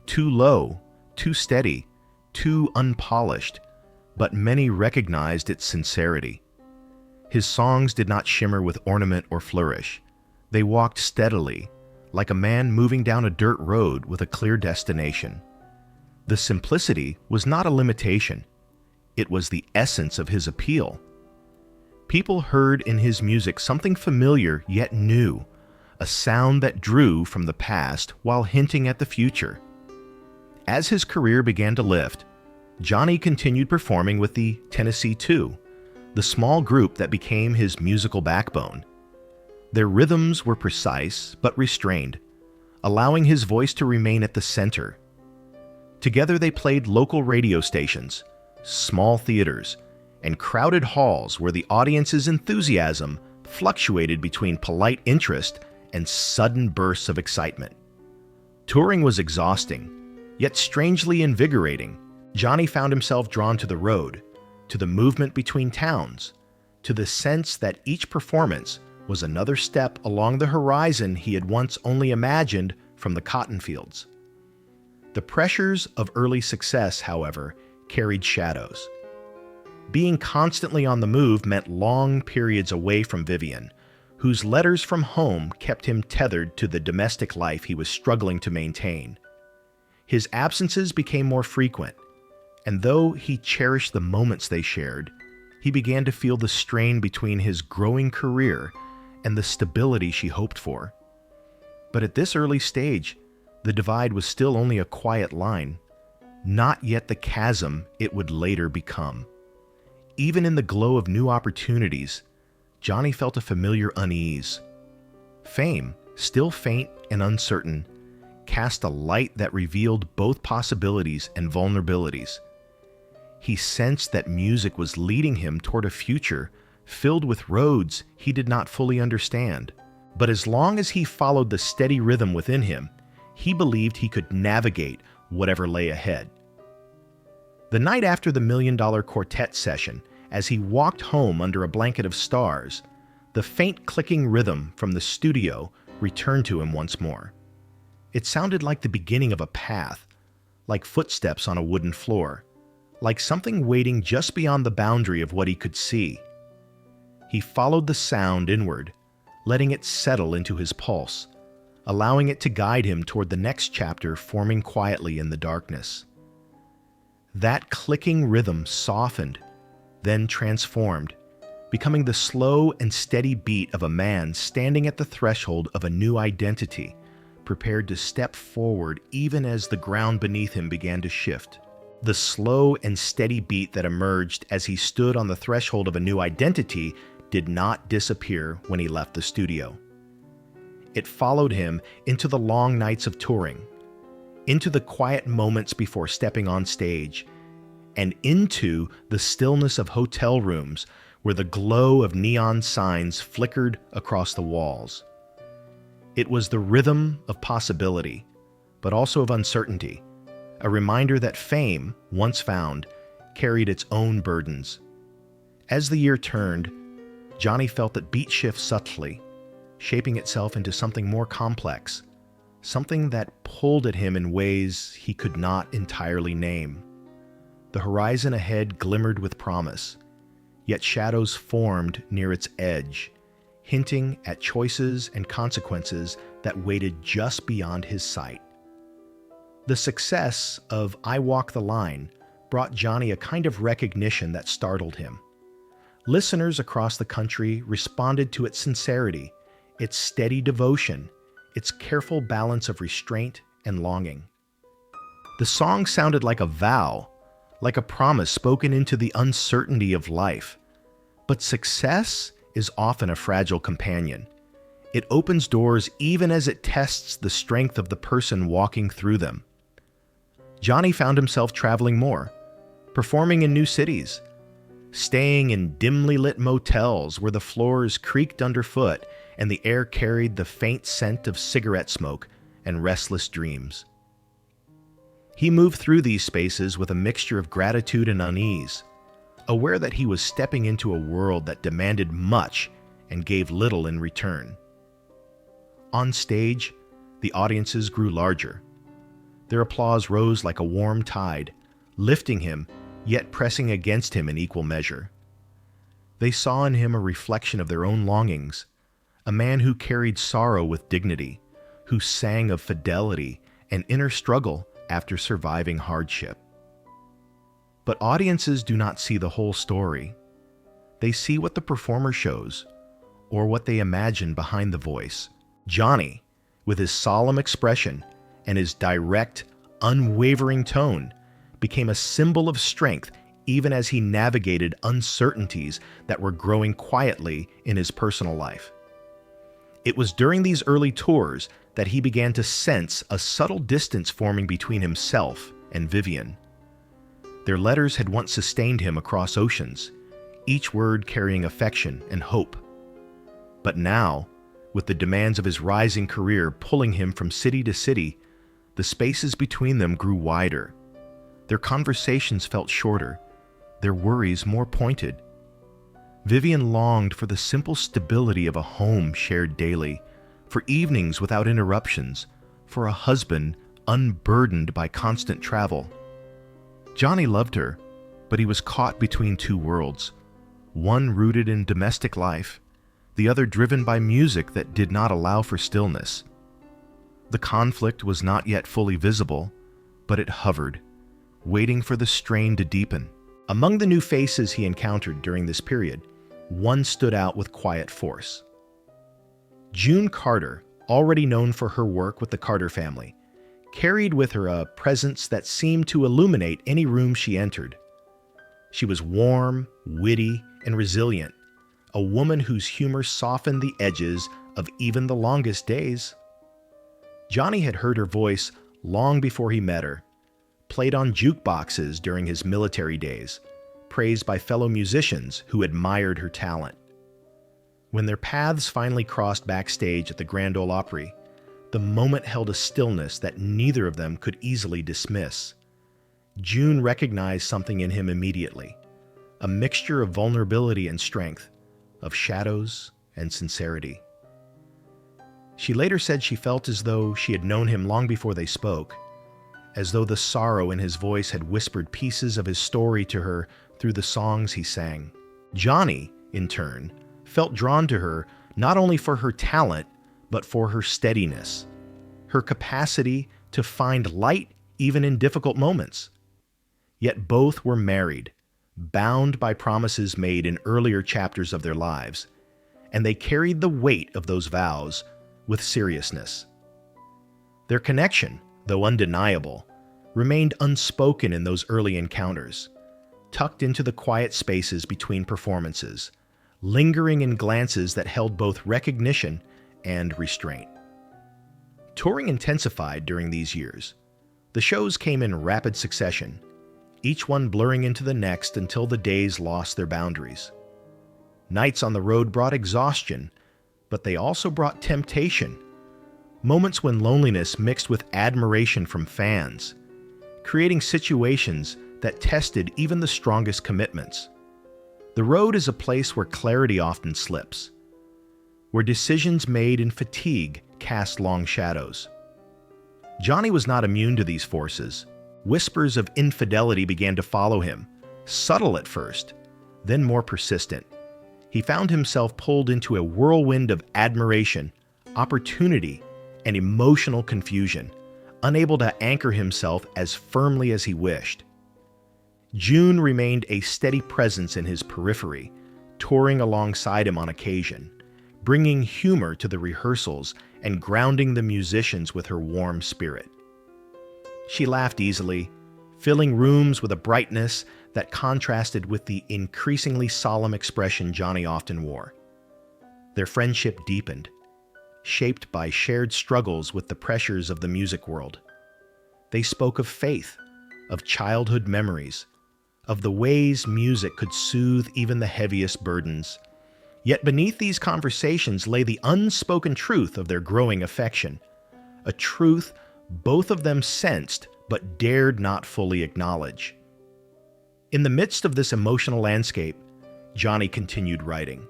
too low, too steady, too unpolished, but many recognized its sincerity. His songs did not shimmer with ornament or flourish. They walked steadily, like a man moving down a dirt road with a clear destination. The simplicity was not a limitation. It was the essence of his appeal. People heard in his music something familiar yet new, a sound that drew from the past while hinting at the future. As his career began to lift, Johnny continued performing with the Tennessee Two, the small group that became his musical backbone. Their rhythms were precise but restrained, allowing his voice to remain at the center. Together they played local radio stations, small theaters, and crowded halls where the audience's enthusiasm fluctuated between polite interest and sudden bursts of excitement. Touring was exhausting, yet strangely invigorating. Johnny found himself drawn to the road, to the movement between towns, to the sense that each performance was another step along the horizon he had once only imagined from the cotton fields. The pressures of early success, however, carried shadows. Being constantly on the move meant long periods away from Vivian, whose letters from home kept him tethered to the domestic life he was struggling to maintain. His absences became more frequent, and though he cherished the moments they shared, he began to feel the strain between his growing career and the stability she hoped for. But at this early stage, the divide was still only a quiet line, not yet the chasm it would later become. Even in the glow of new opportunities, Johnny felt a familiar unease. Fame, still faint and uncertain, cast a light that revealed both possibilities and vulnerabilities. He sensed that music was leading him toward a future filled with roads he did not fully understand. But as long as he followed the steady rhythm within him, he believed he could navigate whatever lay ahead. The night after the $1 Million Quartet session, as he walked home under a blanket of stars, the faint clicking rhythm from the studio returned to him once more. It sounded like the beginning of a path, like footsteps on a wooden floor, like something waiting just beyond the boundary of what he could see. He followed the sound inward, letting it settle into his pulse, allowing it to guide him toward the next chapter forming quietly in the darkness. That clicking rhythm softened, then transformed, becoming the slow and steady beat of a man standing at the threshold of a new identity, prepared to step forward even as the ground beneath him began to shift. The slow and steady beat that emerged as he stood on the threshold of a new identity did not disappear when he left the studio. It followed him into the long nights of touring, into the quiet moments before stepping on stage, and into the stillness of hotel rooms where the glow of neon signs flickered across the walls. It was the rhythm of possibility, but also of uncertainty, a reminder that fame, once found, carried its own burdens. As the year turned, Johnny felt that beat shift subtly, shaping itself into something more complex, something that pulled at him in ways he could not entirely name. The horizon ahead glimmered with promise, yet shadows formed near its edge, hinting at choices and consequences that waited just beyond his sight. The success of I Walk the Line brought Johnny a kind of recognition that startled him. Listeners across the country responded to its sincerity, its steady devotion, its careful balance of restraint and longing. The song sounded like a vow, like a promise spoken into the uncertainty of life. But success is often a fragile companion. It opens doors even as it tests the strength of the person walking through them. Johnny found himself traveling more, performing in new cities, staying in dimly lit motels where the floors creaked underfoot and the air carried the faint scent of cigarette smoke and restless dreams. He moved through these spaces with a mixture of gratitude and unease, aware that he was stepping into a world that demanded much and gave little in return. On stage, the audiences grew larger. Their applause rose like a warm tide, lifting him, yet pressing against him in equal measure. They saw in him a reflection of their own longings, a man who carried sorrow with dignity, who sang of fidelity and inner struggle after surviving hardship. But audiences do not see the whole story. They see what the performer shows, or what they imagine behind the voice. Johnny, with his solemn expression and his direct, unwavering tone, became a symbol of strength even as he navigated uncertainties that were growing quietly in his personal life. It was during these early tours that he began to sense a subtle distance forming between himself and Vivian. Their letters had once sustained him across oceans, each word carrying affection and hope. But now, with the demands of his rising career pulling him from city to city, the spaces between them grew wider. Their conversations felt shorter, their worries more pointed. Vivian longed for the simple stability of a home shared daily, for evenings without interruptions, for a husband unburdened by constant travel. Johnny loved her, but he was caught between two worlds, one rooted in domestic life, the other driven by music that did not allow for stillness. The conflict was not yet fully visible, but it hovered, waiting for the strain to deepen. Among the new faces he encountered during this period, one stood out with quiet force. June Carter, already known for her work with the Carter family, carried with her a presence that seemed to illuminate any room she entered. She was warm, witty, and resilient, a woman whose humor softened the edges of even the longest days. Johnny had heard her voice long before he met her, played on jukeboxes during his military days, praised by fellow musicians who admired her talent. When their paths finally crossed backstage at the Grand Ole Opry, the moment held a stillness that neither of them could easily dismiss. June recognized something in him immediately, a mixture of vulnerability and strength, of shadows and sincerity. She later said she felt as though she had known him long before they spoke, as though the sorrow in his voice had whispered pieces of his story to her through the songs he sang. Johnny, in turn, felt drawn to her not only for her talent, but for her steadiness, her capacity to find light even in difficult moments. Yet both were married, bound by promises made in earlier chapters of their lives, and they carried the weight of those vows with seriousness. Their connection, though undeniable, remained unspoken in those early encounters, tucked into the quiet spaces between performances, lingering in glances that held both recognition and restraint. Touring intensified during these years. The shows came in rapid succession, each one blurring into the next until the days lost their boundaries. Nights on the road brought exhaustion, but they also brought temptation, moments when loneliness mixed with admiration from fans, creating situations that tested even the strongest commitments. The road is a place where clarity often slips, where decisions made in fatigue cast long shadows. Johnny was not immune to these forces. Whispers of infidelity began to follow him, subtle at first, then more persistent. he found himself pulled into a whirlwind of admiration, opportunity, and emotional confusion, unable to anchor himself as firmly as he wished. June remained a steady presence in his periphery, touring alongside him on occasion, bringing humor to the rehearsals and grounding the musicians with her warm spirit. She laughed easily, filling rooms with a brightness that contrasted with the increasingly solemn expression Johnny often wore. Their friendship deepened, shaped by shared struggles with the pressures of the music world. They spoke of faith, of childhood memories, of the ways music could soothe even the heaviest burdens. Yet beneath these conversations lay the unspoken truth of their growing affection, a truth both of them sensed but dared not fully acknowledge. In the midst of this emotional landscape, Johnny continued writing.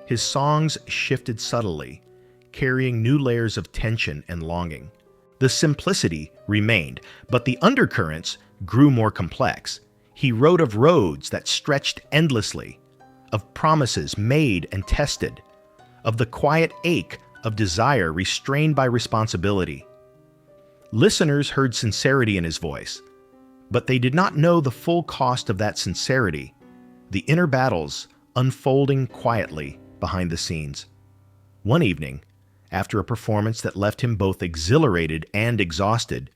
His songs shifted subtly, carrying new layers of tension and longing. The simplicity remained, but the undercurrents grew more complex. He wrote of roads that stretched endlessly, of promises made and tested, of the quiet ache of desire restrained by responsibility. Listeners heard sincerity in his voice, but they did not know the full cost of that sincerity, the inner battles unfolding quietly behind the scenes. One evening, after a performance that left him both exhilarated and exhausted,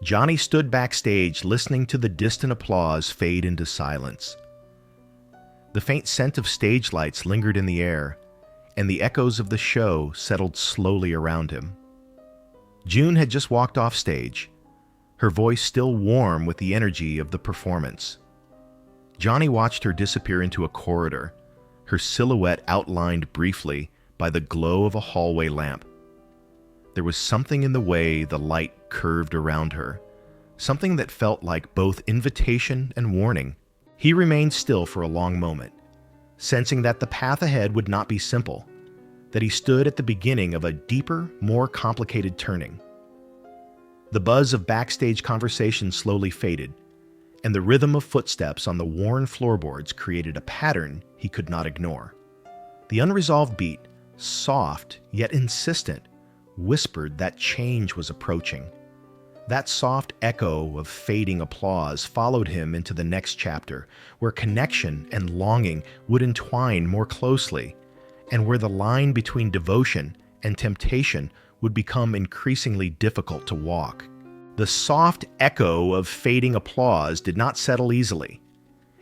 Johnny stood backstage listening to the distant applause fade into silence. The faint scent of stage lights lingered in the air, and the echoes of the show settled slowly around him. June had just walked off stage, her voice still warm with the energy of the performance. Johnny watched her disappear into a corridor, her silhouette outlined briefly by the glow of a hallway lamp. There was something in the way the light curved around her, something that felt like both invitation and warning. He remained still for a long moment, sensing that the path ahead would not be simple, that he stood at the beginning of a deeper, more complicated turning. The buzz of backstage conversation slowly faded, and the rhythm of footsteps on the worn floorboards created a pattern he could not ignore. The unresolved beat, soft yet insistent, whispered that change was approaching. That soft echo of fading applause followed him into the next chapter, where connection and longing would entwine more closely, and where the line between devotion and temptation would become increasingly difficult to walk. The soft echo of fading applause did not settle easily.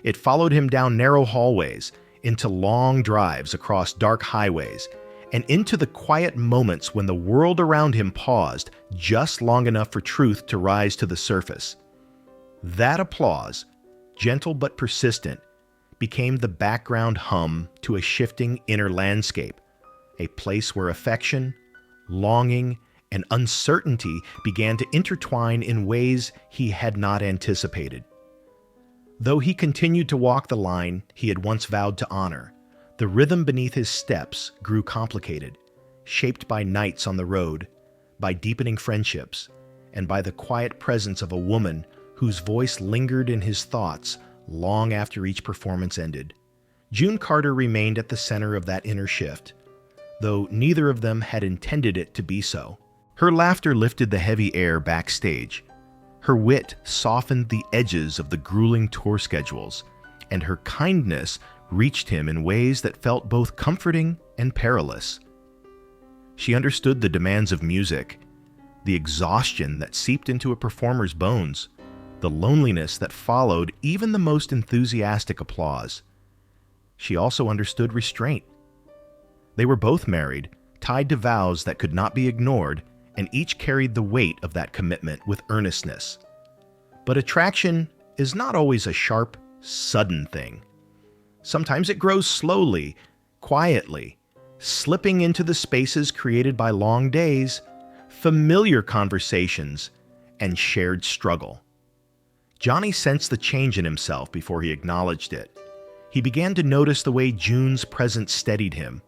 It followed him down narrow hallways, into long drives across dark highways, and into the quiet moments when the world around him paused just long enough for truth to rise to the surface. That applause, gentle but persistent, became the background hum to a shifting inner landscape, a place where affection, longing, and uncertainty began to intertwine in ways he had not anticipated. Though he continued to walk the line he had once vowed to honor, the rhythm beneath his steps grew complicated, shaped by nights on the road, by deepening friendships, and by the quiet presence of a woman whose voice lingered in his thoughts long after each performance ended. June Carter remained at the center of that inner shift, though neither of them had intended it to be so. Her laughter lifted the heavy air backstage. Her wit softened the edges of the grueling tour schedules, and her kindness reached him in ways that felt both comforting and perilous. She understood the demands of music, the exhaustion that seeped into a performer's bones, the loneliness that followed even the most enthusiastic applause. She also understood restraint. They were both married, tied to vows that could not be ignored, and each carried the weight of that commitment with earnestness. But attraction is not always a sharp, sudden thing. Sometimes it grows slowly, quietly, slipping into the spaces created by long days, familiar conversations, and shared struggle. Johnny sensed the change in himself before he acknowledged it. He began to notice the way June's presence steadied him,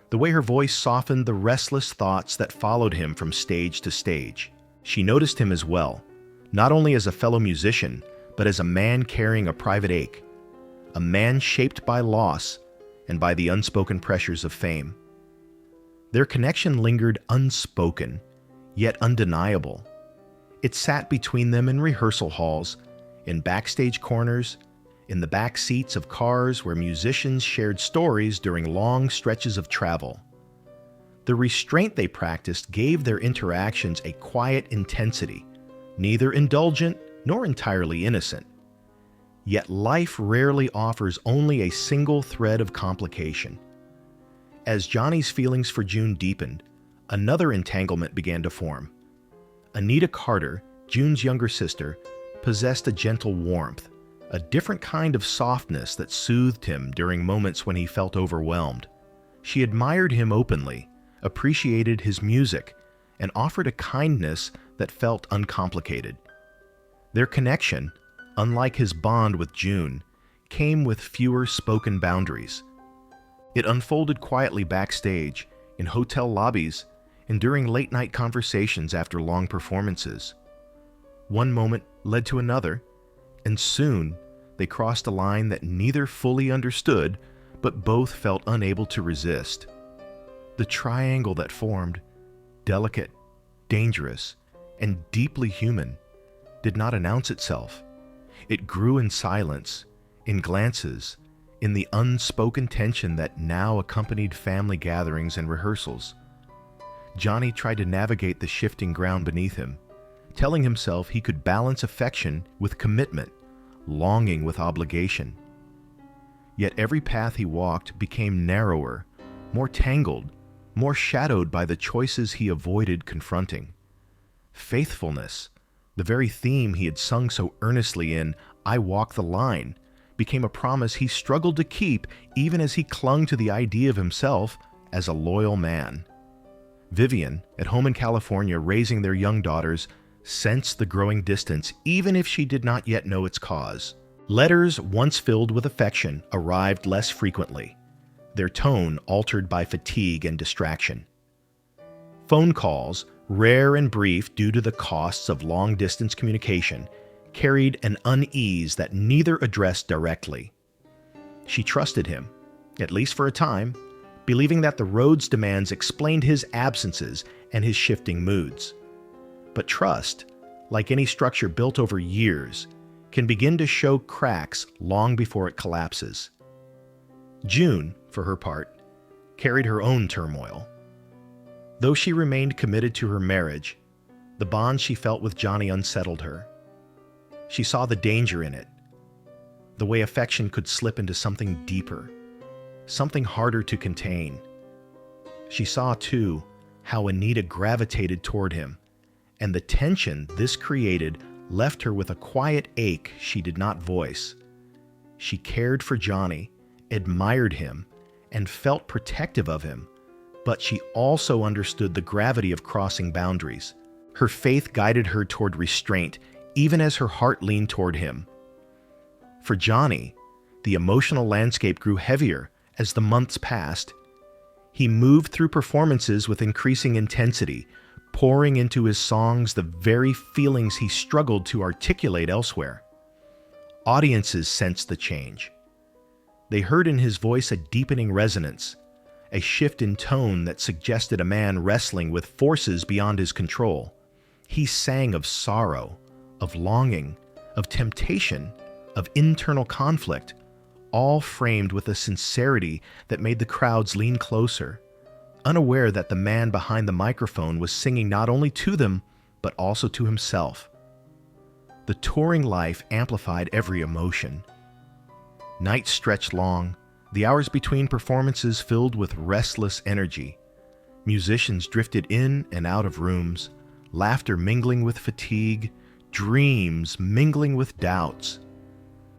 the way her voice softened the restless thoughts that followed him from stage to stage. She noticed him as well, not only as a fellow musician, but as a man carrying a private ache, a man shaped by loss, and by the unspoken pressures of fame. Their connection lingered unspoken, yet undeniable. It sat between them in rehearsal halls, in backstage corners, in the back seats of cars where musicians shared stories during long stretches of travel. The restraint they practiced gave their interactions a quiet intensity, neither indulgent nor entirely innocent. Yet life rarely offers only a single thread of complication. As Johnny's feelings for June deepened, another entanglement began to form. Anita Carter, June's younger sister, possessed a gentle warmth, a different kind of softness that soothed him during moments when he felt overwhelmed. She admired him openly, appreciated his music, and offered a kindness that felt uncomplicated. Their connection, unlike his bond with June, came with fewer spoken boundaries. It unfolded quietly backstage, in hotel lobbies, and during late-night conversations after long performances. One moment led to another, and soon they crossed a line that neither fully understood, but both felt unable to resist. The triangle that formed, delicate, dangerous, and deeply human, did not announce itself. It grew in silence, in glances, in the unspoken tension that now accompanied family gatherings and rehearsals. Johnny tried to navigate the shifting ground beneath him, telling himself he could balance affection with commitment, longing with obligation. Yet every path he walked became narrower, more tangled, more shadowed by the choices he avoided confronting. Faithfulness, the very theme he had sung so earnestly in "I Walk the Line," became a promise he struggled to keep even as he clung to the idea of himself as a loyal man. Vivian, at home in California raising their young daughters, sensed the growing distance even if she did not yet know its cause. Letters once filled with affection arrived less frequently, their tone altered by fatigue and distraction. Phone calls, rare and brief due to the costs of long-distance communication, carried an unease that neither addressed directly. She trusted him, at least for a time, believing that the road's demands explained his absences and his shifting moods. But trust, like any structure built over years, can begin to show cracks long before it collapses. June, for her part, carried her own turmoil. Though she remained committed to her marriage, the bond she felt with Johnny unsettled her. She saw the danger in it, the way affection could slip into something deeper, something harder to contain. She saw, too, how Anita gravitated toward him, and the tension this created left her with a quiet ache she did not voice. She cared for Johnny, admired him, and felt protective of him, but she also understood the gravity of crossing boundaries. Her faith guided her toward restraint, even as her heart leaned toward him. For Johnny, the emotional landscape grew heavier as the months passed. He moved through performances with increasing intensity, pouring into his songs the very feelings he struggled to articulate elsewhere. Audiences sensed the change. They heard in his voice a deepening resonance, a shift in tone that suggested a man wrestling with forces beyond his control. He sang of sorrow, of longing, of temptation, of internal conflict, all framed with a sincerity that made the crowds lean closer, unaware that the man behind the microphone was singing not only to them, but also to himself. The touring life amplified every emotion. Nights stretched long, the hours between performances filled with restless energy. Musicians drifted in and out of rooms, laughter mingling with fatigue, dreams mingling with doubts.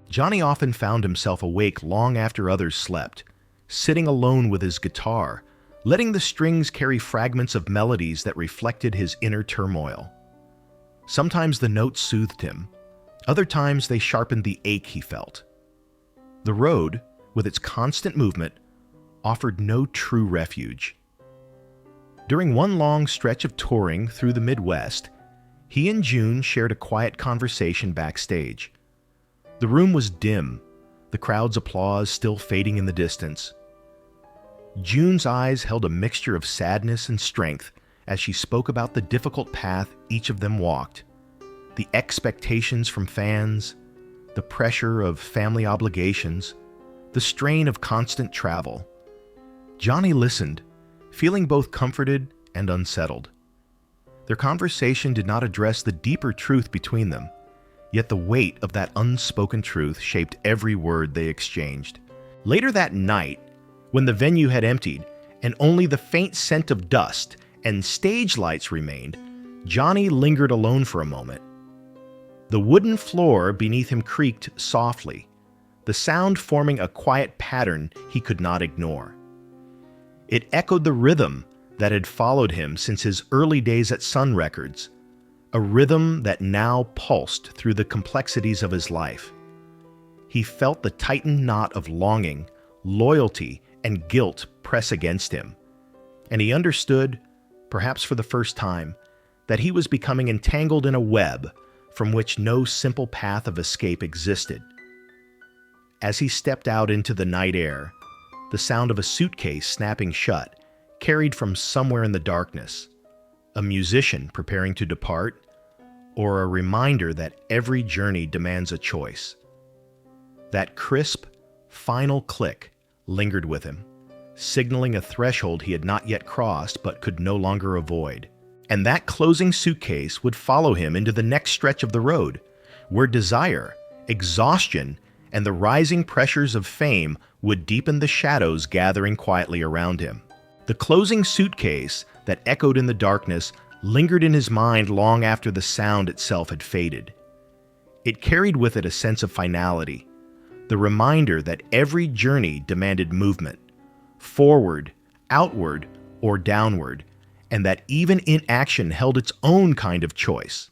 Johnny often found himself awake long after others slept, sitting alone with his guitar, letting the strings carry fragments of melodies that reflected his inner turmoil. Sometimes the notes soothed him, other times they sharpened the ache he felt. The road, with its constant movement, offered no true refuge. During one long stretch of touring through the Midwest, he and June shared a quiet conversation backstage. The room was dim, the crowd's applause still fading in the distance. June's eyes held a mixture of sadness and strength as she spoke about the difficult path each of them walked, the expectations from fans, the pressure of family obligations, the strain of constant travel. Johnny listened, feeling both comforted and unsettled. Their conversation did not address the deeper truth between them, yet the weight of that unspoken truth shaped every word they exchanged. Later that night, when the venue had emptied and only the faint scent of dust and stage lights remained, Johnny lingered alone for a moment. The wooden floor beneath him creaked softly, the sound forming a quiet pattern he could not ignore. It echoed the rhythm that had followed him since his early days at Sun Records, a rhythm that now pulsed through the complexities of his life. He felt the tightened knot of longing, loyalty, and guilt press against him, and he understood, perhaps for the first time, that he was becoming entangled in a web from which no simple path of escape existed. As he stepped out into the night air, the sound of a suitcase snapping shut carried from somewhere in the darkness, a musician preparing to depart, or a reminder that every journey demands a choice. That crisp, final click lingered with him, signaling a threshold he had not yet crossed but could no longer avoid. And that closing suitcase would follow him into the next stretch of the road, where desire, exhaustion, and the rising pressures of fame would deepen the shadows gathering quietly around him. The closing suitcase that echoed in the darkness lingered in his mind long after the sound itself had faded. It carried with it a sense of finality, the reminder that every journey demanded movement, forward, outward, or downward, and that even inaction held its own kind of choice.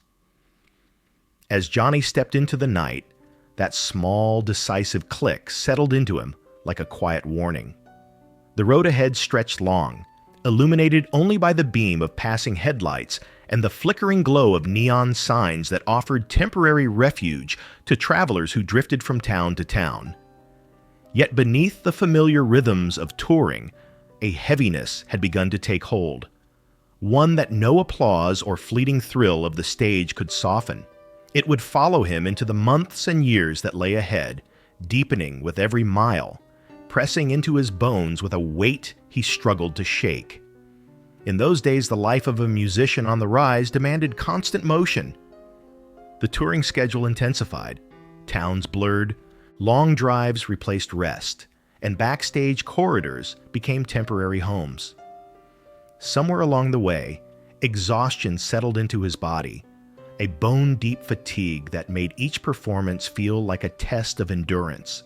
As Johnny stepped into the night, that small, decisive click settled into him like a quiet warning. The road ahead stretched long, illuminated only by the beam of passing headlights and the flickering glow of neon signs that offered temporary refuge to travelers who drifted from town to town. Yet beneath the familiar rhythms of touring, a heaviness had begun to take hold, one that no applause or fleeting thrill of the stage could soften. It would follow him into the months and years that lay ahead, deepening with every mile, pressing into his bones with a weight he struggled to shake. In those days, the life of a musician on the rise demanded constant motion. The touring schedule intensified, towns blurred, long drives replaced rest, and backstage corridors became temporary homes. Somewhere along the way, exhaustion settled into his body, a bone-deep fatigue that made each performance feel like a test of endurance.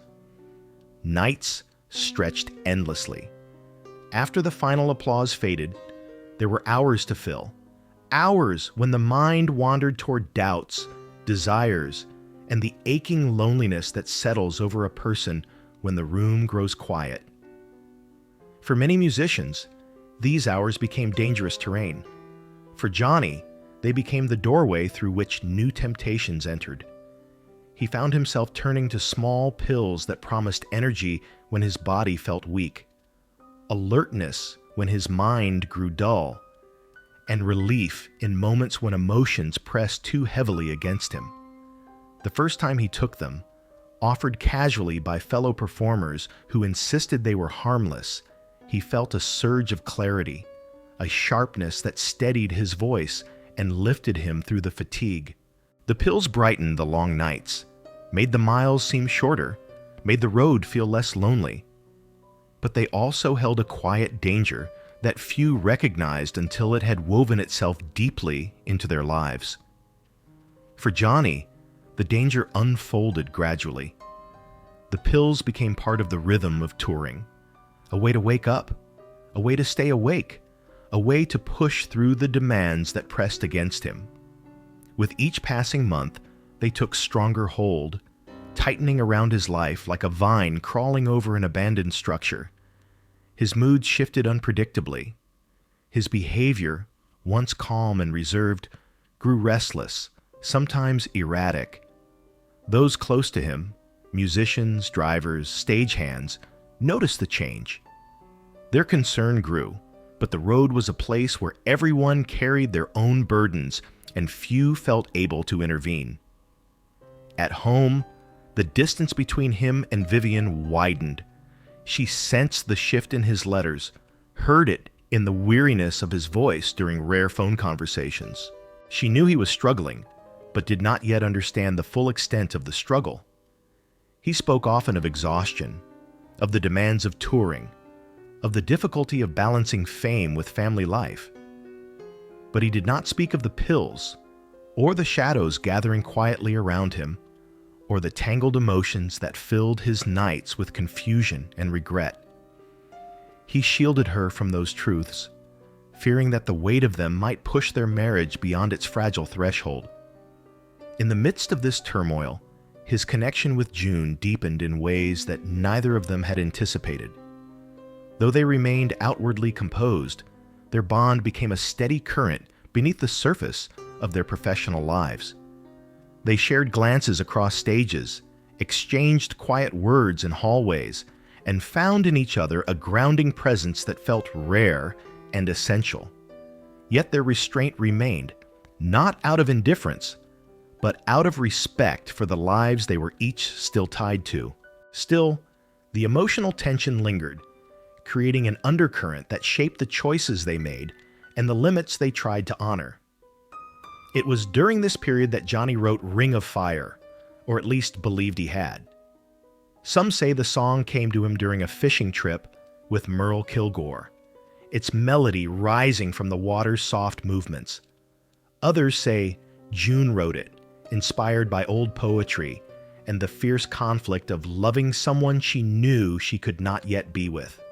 Nights stretched endlessly. After the final applause faded, there were hours to fill, hours when the mind wandered toward doubts, desires, and the aching loneliness that settles over a person when the room grows quiet. For many musicians, these hours became dangerous terrain. For Johnny, they became the doorway through which new temptations entered. He found himself turning to small pills that promised energy when his body felt weak, alertness when his mind grew dull, and relief in moments when emotions pressed too heavily against him. The first time he took them, offered casually by fellow performers who insisted they were harmless, he felt a surge of clarity, a sharpness that steadied his voice and lifted him through the fatigue. The pills brightened the long nights, made the miles seem shorter, made the road feel less lonely. But they also held a quiet danger that few recognized until it had woven itself deeply into their lives. For Johnny, the danger unfolded gradually. The pills became part of the rhythm of touring, a way to wake up, a way to stay awake, a way to push through the demands that pressed against him. With each passing month, they took stronger hold, tightening around his life like a vine crawling over an abandoned structure. His mood shifted unpredictably. His behavior, once calm and reserved, grew restless, sometimes erratic. Those close to him, musicians, drivers, stagehands, noticed the change. Their concern grew, but the road was a place where everyone carried their own burdens and few felt able to intervene. At home, the distance between him and Vivian widened. She sensed the shift in his letters, heard it in the weariness of his voice during rare phone conversations. She knew he was struggling, but did not yet understand the full extent of the struggle. He spoke often of exhaustion, of the demands of touring, of the difficulty of balancing fame with family life. But he did not speak of the pills, or the shadows gathering quietly around him, or the tangled emotions that filled his nights with confusion and regret. He shielded her from those truths, fearing that the weight of them might push their marriage beyond its fragile threshold. In the midst of this turmoil, his connection with June deepened in ways that neither of them had anticipated. Though they remained outwardly composed, their bond became a steady current beneath the surface of their professional lives. They shared glances across stages, exchanged quiet words in hallways, and found in each other a grounding presence that felt rare and essential. Yet their restraint remained, not out of indifference, but out of respect for the lives they were each still tied to. Still, the emotional tension lingered, creating an undercurrent that shaped the choices they made and the limits they tried to honor. It was during this period that Johnny wrote Ring of Fire, or at least believed he had. Some say the song came to him during a fishing trip with Merle Kilgore, its melody rising from the water's soft movements. Others say June wrote it, inspired by old poetry and the fierce conflict of loving someone she knew she could not yet be with.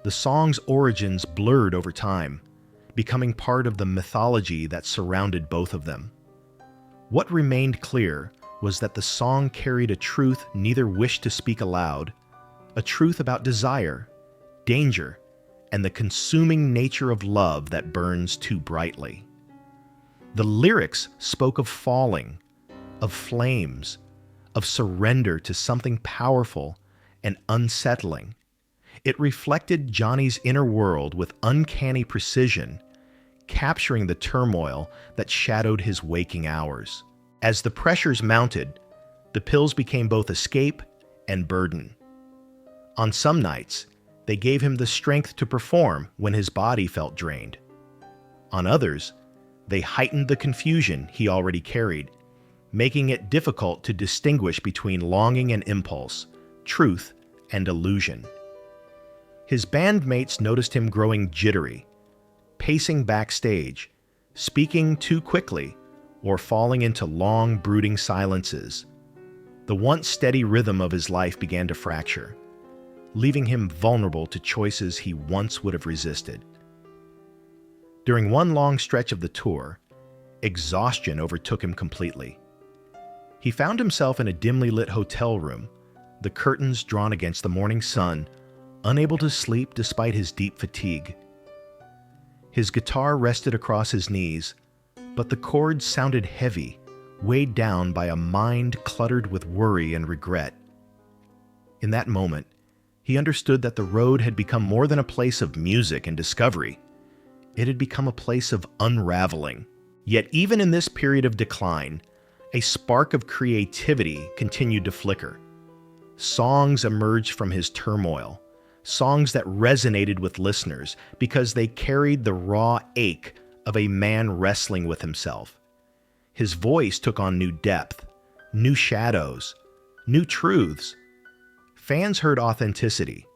The song's origins blurred over time, becoming part of the mythology that surrounded both of them. What remained clear was that the song carried a truth neither wished to speak aloud, a truth about desire, danger, and the consuming nature of love that burns too brightly. The lyrics spoke of falling, of flames, of surrender to something powerful and unsettling. It reflected Johnny's inner world with uncanny precision, capturing the turmoil that shadowed his waking hours. As the pressures mounted, the pills became both escape and burden. On some nights, they gave him the strength to perform when his body felt drained. On others, they heightened the confusion he already carried, making it difficult to distinguish between longing and impulse, truth and illusion. His bandmates noticed him growing jittery, pacing backstage, speaking too quickly, or falling into long, brooding silences. The once steady rhythm of his life began to fracture, leaving him vulnerable to choices he once would have resisted. During one long stretch of the tour, exhaustion overtook him completely. He found himself in a dimly lit hotel room, the curtains drawn against the morning sun, unable to sleep despite his deep fatigue. His guitar rested across his knees, but the chords sounded heavy, weighed down by a mind cluttered with worry and regret. In that moment, he understood that the road had become more than a place of music and discovery. It had become a place of unraveling. Yet even in this period of decline, a spark of creativity continued to flicker. Songs emerged from his turmoil, songs that resonated with listeners because they carried the raw ache of a man wrestling with himself. His voice took on new depth, new shadows, new truths. Fans heard authenticity,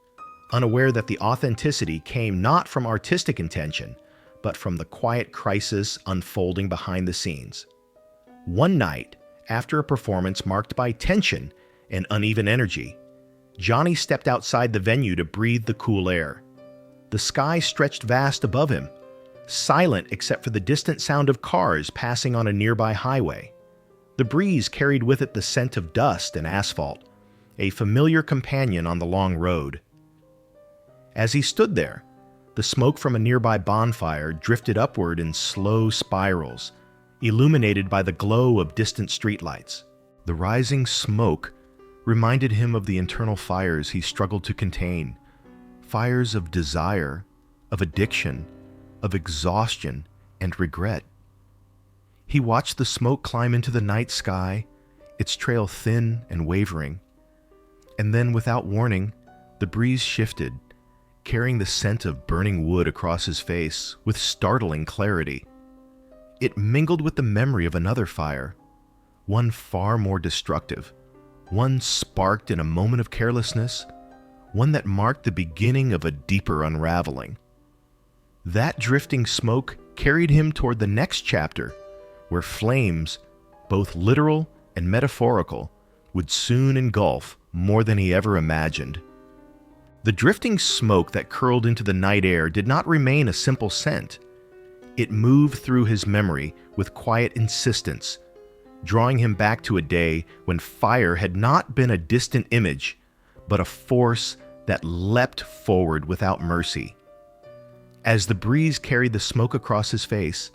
unaware that the authenticity came not from artistic intention, but from the quiet crisis unfolding behind the scenes. One night, after a performance marked by tension and uneven energy, Johnny stepped outside the venue to breathe the cool air. The sky stretched vast above him, silent except for the distant sound of cars passing on a nearby highway. The breeze carried with it the scent of dust and asphalt, a familiar companion on the long road. As he stood there, the smoke from a nearby bonfire drifted upward in slow spirals, illuminated by the glow of distant streetlights. The rising smoke reminded him of the internal fires he struggled to contain, fires of desire, of addiction, of exhaustion and regret. He watched the smoke climb into the night sky, its trail thin and wavering. And then, without warning, the breeze shifted, carrying the scent of burning wood across his face with startling clarity. It mingled with the memory of another fire, one far more destructive, one sparked in a moment of carelessness, one that marked the beginning of a deeper unraveling. That drifting smoke carried him toward the next chapter, where flames, both literal and metaphorical, would soon engulf more than he ever imagined. The drifting smoke that curled into the night air did not remain a simple scent. It moved through his memory with quiet insistence, drawing him back to a day when fire had not been a distant image, but a force that leapt forward without mercy. As the breeze carried the smoke across his face,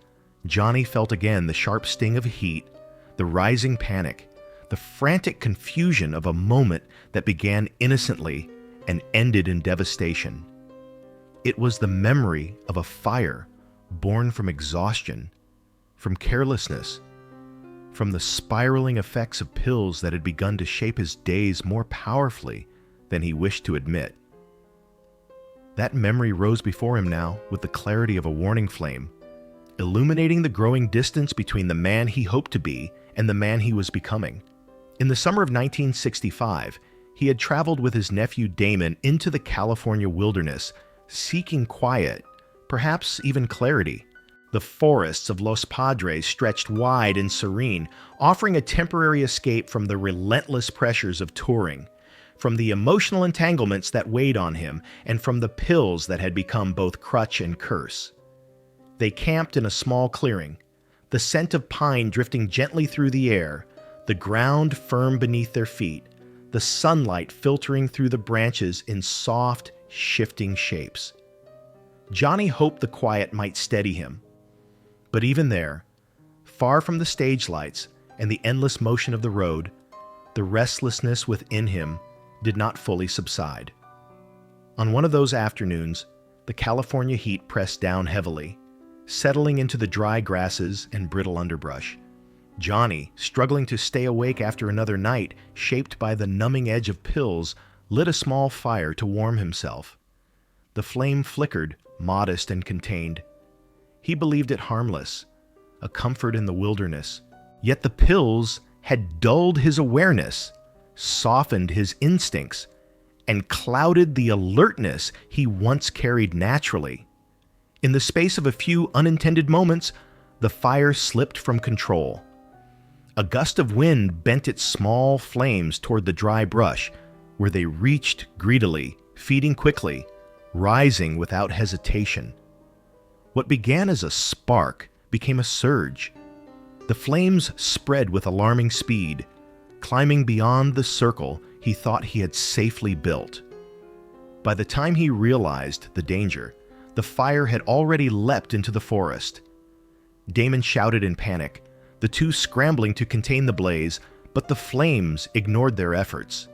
Johnny felt again the sharp sting of heat, the rising panic, the frantic confusion of a moment that began innocently and ended in devastation. It was the memory of a fire born from exhaustion, from carelessness, from the spiraling effects of pills that had begun to shape his days more powerfully than he wished to admit. That memory rose before him now with the clarity of a warning flame, illuminating the growing distance between the man he hoped to be and the man he was becoming. In the summer of 1965, he had traveled with his nephew Damon into the California wilderness, seeking quiet, perhaps even clarity. The forests of Los Padres stretched wide and serene, offering a temporary escape from the relentless pressures of touring, from the emotional entanglements that weighed on him, and from the pills that had become both crutch and curse. They camped in a small clearing, the scent of pine drifting gently through the air, the ground firm beneath their feet, the sunlight filtering through the branches in soft, shifting shapes. Johnny hoped the quiet might steady him. But even there, far from the stage lights and the endless motion of the road, the restlessness within him did not fully subside. On one of those afternoons, the California heat pressed down heavily, settling into the dry grasses and brittle underbrush. Johnny, struggling to stay awake after another night shaped by the numbing edge of pills, lit a small fire to warm himself. The flame flickered, modest and contained. He believed it harmless, a comfort in the wilderness. Yet the pills had dulled his awareness, softened his instincts, and clouded the alertness he once carried naturally. In the space of a few unintended moments, the fire slipped from control. A gust of wind bent its small flames toward the dry brush, where they reached greedily, feeding quickly, rising without hesitation. What began as a spark became a surge. The flames spread with alarming speed, climbing beyond the circle he thought he had safely built. By the time he realized the danger, the fire had already leapt into the forest. Damon shouted in panic, the two scrambling to contain the blaze, but the flames ignored their efforts.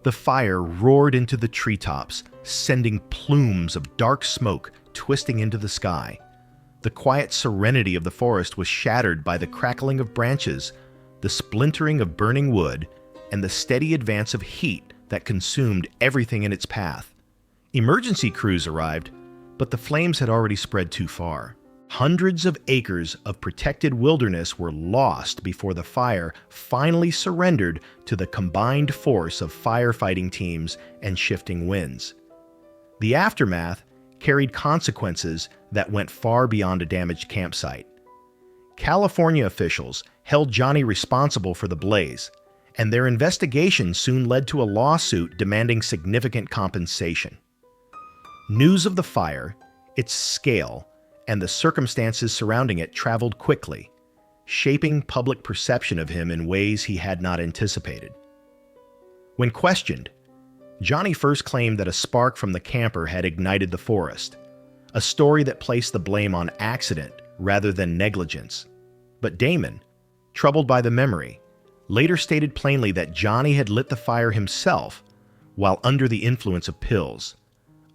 The fire roared into the treetops, sending plumes of dark smoke twisting into the sky. The quiet serenity of the forest was shattered by the crackling of branches, the splintering of burning wood, and the steady advance of heat that consumed everything in its path. Emergency crews arrived, but the flames had already spread too far. Hundreds of acres of protected wilderness were lost before the fire finally surrendered to the combined force of firefighting teams and shifting winds. The aftermath carried consequences that went far beyond a damaged campsite. California officials held Johnny responsible for the blaze, and their investigation soon led to a lawsuit demanding significant compensation. News of the fire, its scale, and the circumstances surrounding it traveled quickly, shaping public perception of him in ways he had not anticipated. When questioned, Johnny first claimed that a spark from the camper had ignited the forest, a story that placed the blame on accident rather than negligence. But Damon, troubled by the memory, later stated plainly that Johnny had lit the fire himself while under the influence of pills,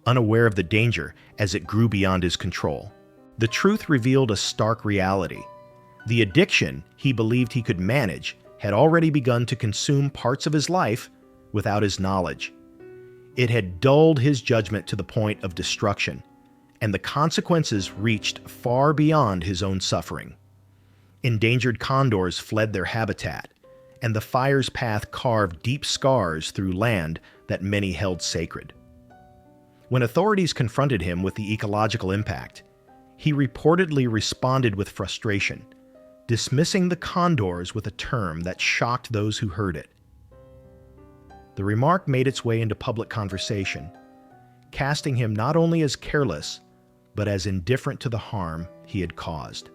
unaware of the danger as it grew beyond his control. The truth revealed a stark reality. The addiction he believed he could manage had already begun to consume parts of his life without his knowledge. It had dulled his judgment to the point of destruction, and the consequences reached far beyond his own suffering. Endangered condors fled their habitat, and the fire's path carved deep scars through land that many held sacred. When authorities confronted him with the ecological impact, he reportedly responded with frustration, dismissing the condors with a term that shocked those who heard it. The remark made its way into public conversation, casting him not only as careless, but as indifferent to the harm he had caused.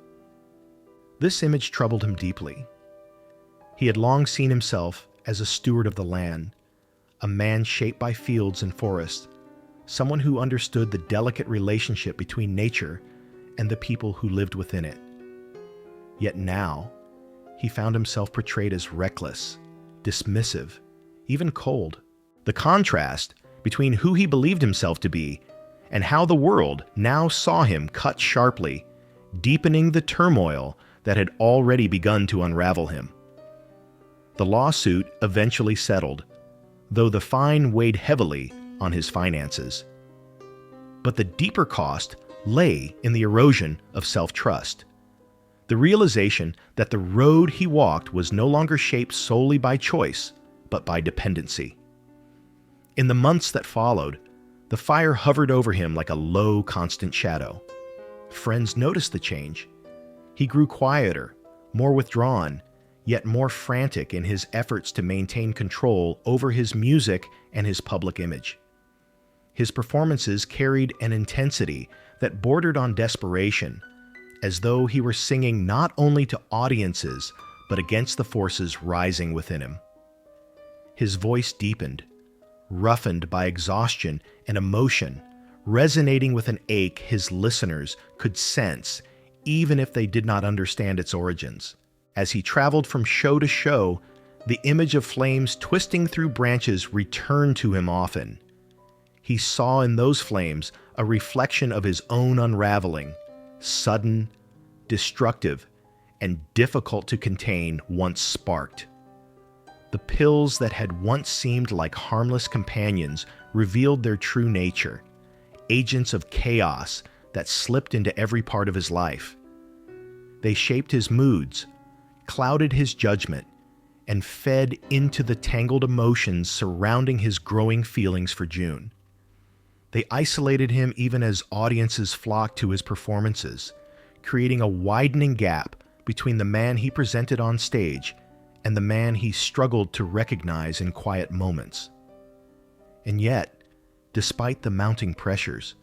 This image troubled him deeply. He had long seen himself as a steward of the land, a man shaped by fields and forests, someone who understood the delicate relationship between nature and the people who lived within it. Yet now, he found himself portrayed as reckless, dismissive, even cold. The contrast between who he believed himself to be and how the world now saw him cut sharply, deepening the turmoil that had already begun to unravel him. The lawsuit eventually settled, though the fine weighed heavily on his finances. But the deeper cost lay in the erosion of self-trust. The realization that the road he walked was no longer shaped solely by choice, but by dependency. In the months that followed, the fire hovered over him like a low, constant shadow. Friends noticed the change. He grew quieter, more withdrawn, yet more frantic in his efforts to maintain control over his music and his public image. His performances carried an intensity that bordered on desperation, as though he were singing not only to audiences, but against the forces rising within him. His voice deepened, roughened by exhaustion and emotion, resonating with an ache his listeners could sense, even if they did not understand its origins. As he traveled from show to show, the image of flames twisting through branches returned to him often. He saw in those flames a reflection of his own unraveling, sudden, destructive, and difficult to contain once sparked. The pills that had once seemed like harmless companions revealed their true nature, agents of chaos that slipped into every part of his life. They shaped his moods, clouded his judgment, and fed into the tangled emotions surrounding his growing feelings for June. They isolated him even as audiences flocked to his performances, creating a widening gap between the man he presented on stage and the man he struggled to recognize in quiet moments. And yet, despite the mounting pressures,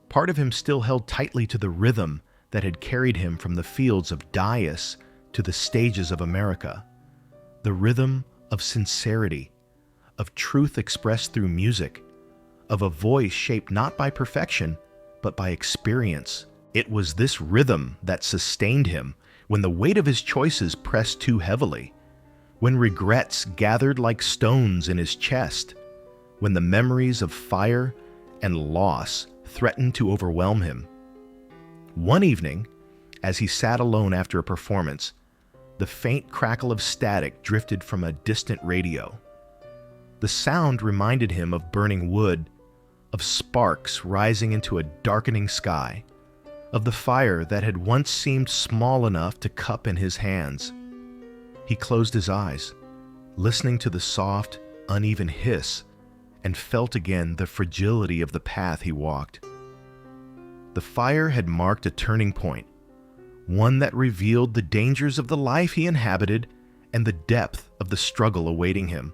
part of him still held tightly to the rhythm that had carried him from the fields of Dyess to the stages of America, the rhythm of sincerity, of truth expressed through music, of a voice shaped not by perfection, but by experience. It was this rhythm that sustained him when the weight of his choices pressed too heavily, when regrets gathered like stones in his chest, when the memories of fire and loss threatened to overwhelm him. One evening, as he sat alone after a performance, the faint crackle of static drifted from a distant radio. The sound reminded him of burning wood, of sparks rising into a darkening sky, of the fire that had once seemed small enough to cup in his hands. He closed his eyes, listening to the soft, uneven hiss, and felt again the fragility of the path he walked. The fire had marked a turning point, one that revealed the dangers of the life he inhabited and the depth of the struggle awaiting him.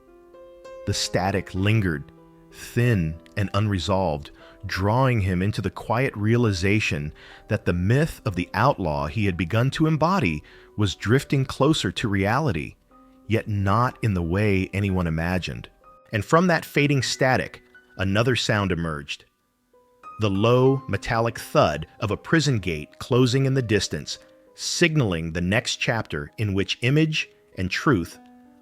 The static lingered, thin and unresolved, drawing him into the quiet realization that the myth of the outlaw he had begun to embody was drifting closer to reality, yet not in the way anyone imagined. And from that fading static, another sound emerged. The low, metallic thud of a prison gate closing in the distance, signaling the next chapter in which image and truth,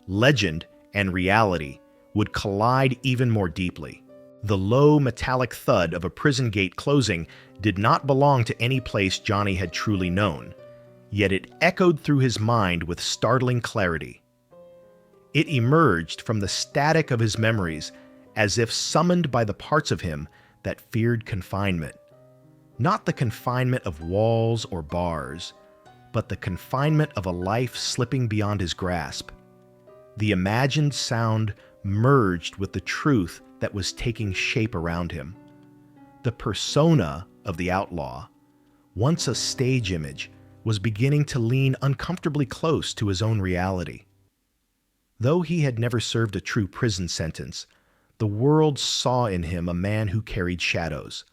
legend and reality would collide even more deeply. The low metallic thud of a prison gate closing did not belong to any place Johnny had truly known, yet it echoed through his mind with startling clarity. It emerged from the static of his memories as if summoned by the parts of him that feared confinement. Not the confinement of walls or bars, but the confinement of a life slipping beyond his grasp. The imagined sound merged with the truth that was taking shape around him. The persona of the outlaw, once a stage image, was beginning to lean uncomfortably close to his own reality. Though he had never served a true prison sentence, the world saw in him a man who carried shadows,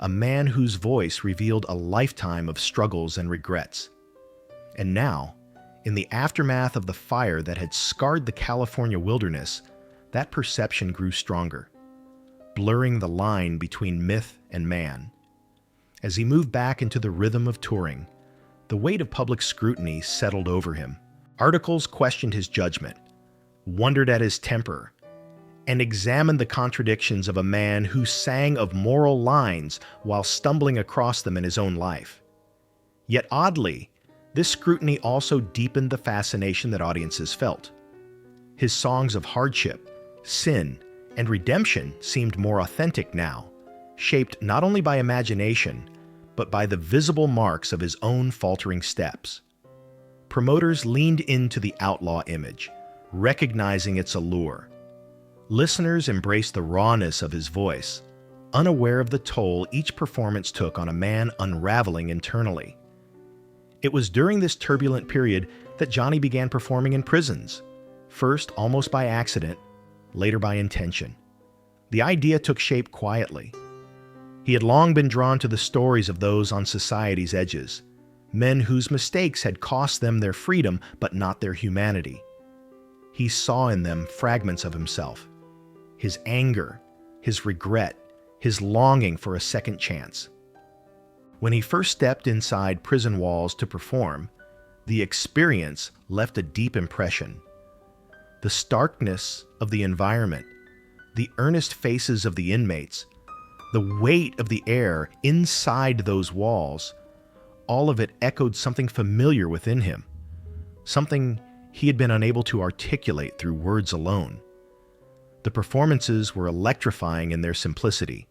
a man whose voice revealed a lifetime of struggles and regrets. And now, in the aftermath of the fire that had scarred the California wilderness, that perception grew stronger, blurring the line between myth and man. As he moved back into the rhythm of touring, the weight of public scrutiny settled over him. Articles questioned his judgment, wondered at his temper, and examined the contradictions of a man who sang of moral lines while stumbling across them in his own life. Yet oddly, this scrutiny also deepened the fascination that audiences felt. His songs of hardship, sin, and redemption seemed more authentic now, shaped not only by imagination, but by the visible marks of his own faltering steps. Promoters leaned into the outlaw image, recognizing its allure. Listeners embraced the rawness of his voice, unaware of the toll each performance took on a man unraveling internally. It was during this turbulent period that Johnny began performing in prisons, first almost by accident, later by intention. The idea took shape quietly. He had long been drawn to the stories of those on society's edges, men whose mistakes had cost them their freedom but not their humanity. He saw in them fragments of himself, his anger, his regret, his longing for a second chance. When he first stepped inside prison walls to perform, the experience left a deep impression. The starkness of the environment, the earnest faces of the inmates, the weight of the air inside those walls, all of it echoed something familiar within him, something he had been unable to articulate through words alone. The performances were electrifying in their simplicity.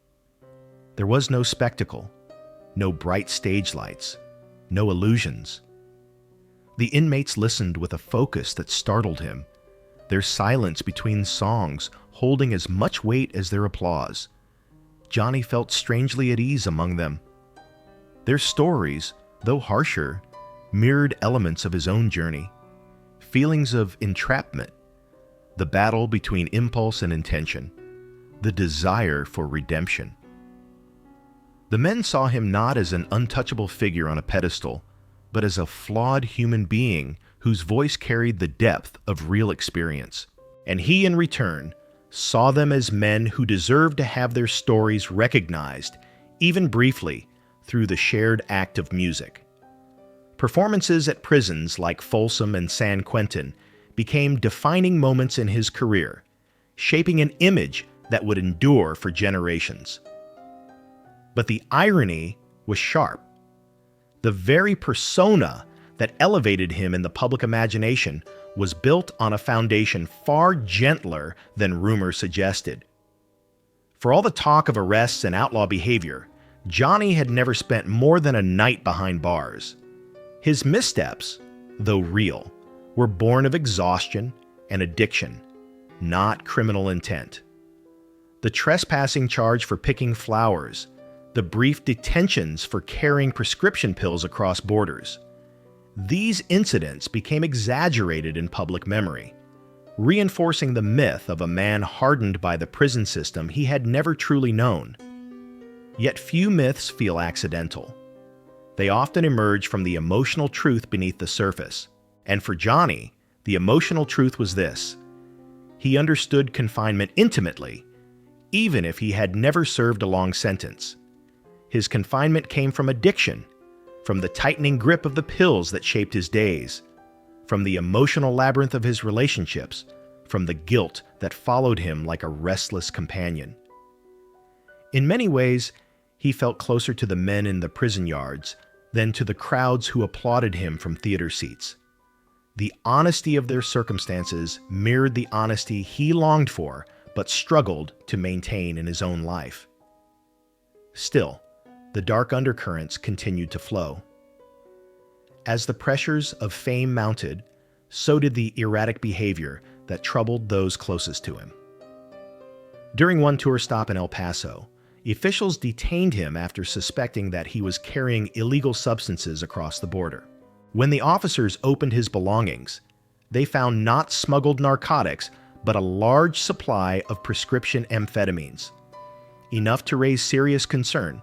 There was no spectacle, no bright stage lights, no illusions. The inmates listened with a focus that startled him, their silence between songs holding as much weight as their applause. Johnny felt strangely at ease among them. Their stories, though harsher, mirrored elements of his own journey, feelings of entrapment, the battle between impulse and intention, the desire for redemption. The men saw him not as an untouchable figure on a pedestal, but as a flawed human being whose voice carried the depth of real experience. And he, in return, saw them as men who deserved to have their stories recognized, even briefly, through the shared act of music. Performances at prisons like Folsom and San Quentin became defining moments in his career, shaping an image that would endure for generations. But the irony was sharp. The very persona that elevated him in the public imagination was built on a foundation far gentler than rumor suggested. For all the talk of arrests and outlaw behavior, Johnny had never spent more than a night behind bars. His missteps, though real, were born of exhaustion and addiction, not criminal intent. The trespassing charge for picking flowers, the brief detentions for carrying prescription pills across borders. These incidents became exaggerated in public memory, reinforcing the myth of a man hardened by the prison system he had never truly known. Yet few myths feel accidental. They often emerge from the emotional truth beneath the surface. And for Johnny, the emotional truth was this: he understood confinement intimately, even if he had never served a long sentence. His confinement came from addiction, from the tightening grip of the pills that shaped his days, from the emotional labyrinth of his relationships, from the guilt that followed him like a restless companion. In many ways, he felt closer to the men in the prison yards than to the crowds who applauded him from theater seats. The honesty of their circumstances mirrored the honesty he longed for but struggled to maintain in his own life. Still, the dark undercurrents continued to flow. As the pressures of fame mounted, so did the erratic behavior that troubled those closest to him. During one tour stop in El Paso, officials detained him after suspecting that he was carrying illegal substances across the border. When the officers opened his belongings, they found not smuggled narcotics, but a large supply of prescription amphetamines, enough to raise serious concern,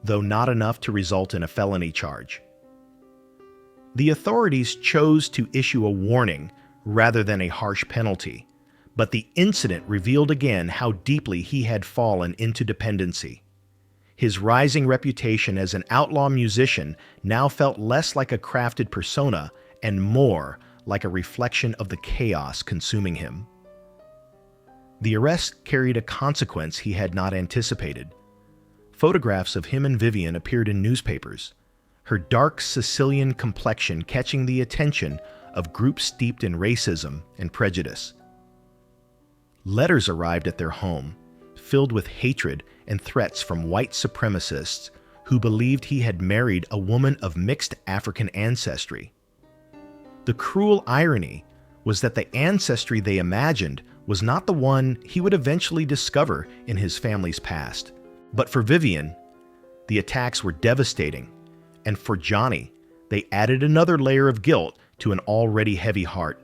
though not enough to result in a felony charge. The authorities chose to issue a warning rather than a harsh penalty, but the incident revealed again how deeply he had fallen into dependency. His rising reputation as an outlaw musician now felt less like a crafted persona and more like a reflection of the chaos consuming him. The arrest carried a consequence he had not anticipated. Photographs of him and Vivian appeared in newspapers, her dark Sicilian complexion catching the attention of groups steeped in racism and prejudice. Letters arrived at their home, filled with hatred and threats from white supremacists who believed he had married a woman of mixed African ancestry. The cruel irony was that the ancestry they imagined was not the one he would eventually discover in his family's past. But for Vivian, the attacks were devastating, and for Johnny, they added another layer of guilt to an already heavy heart.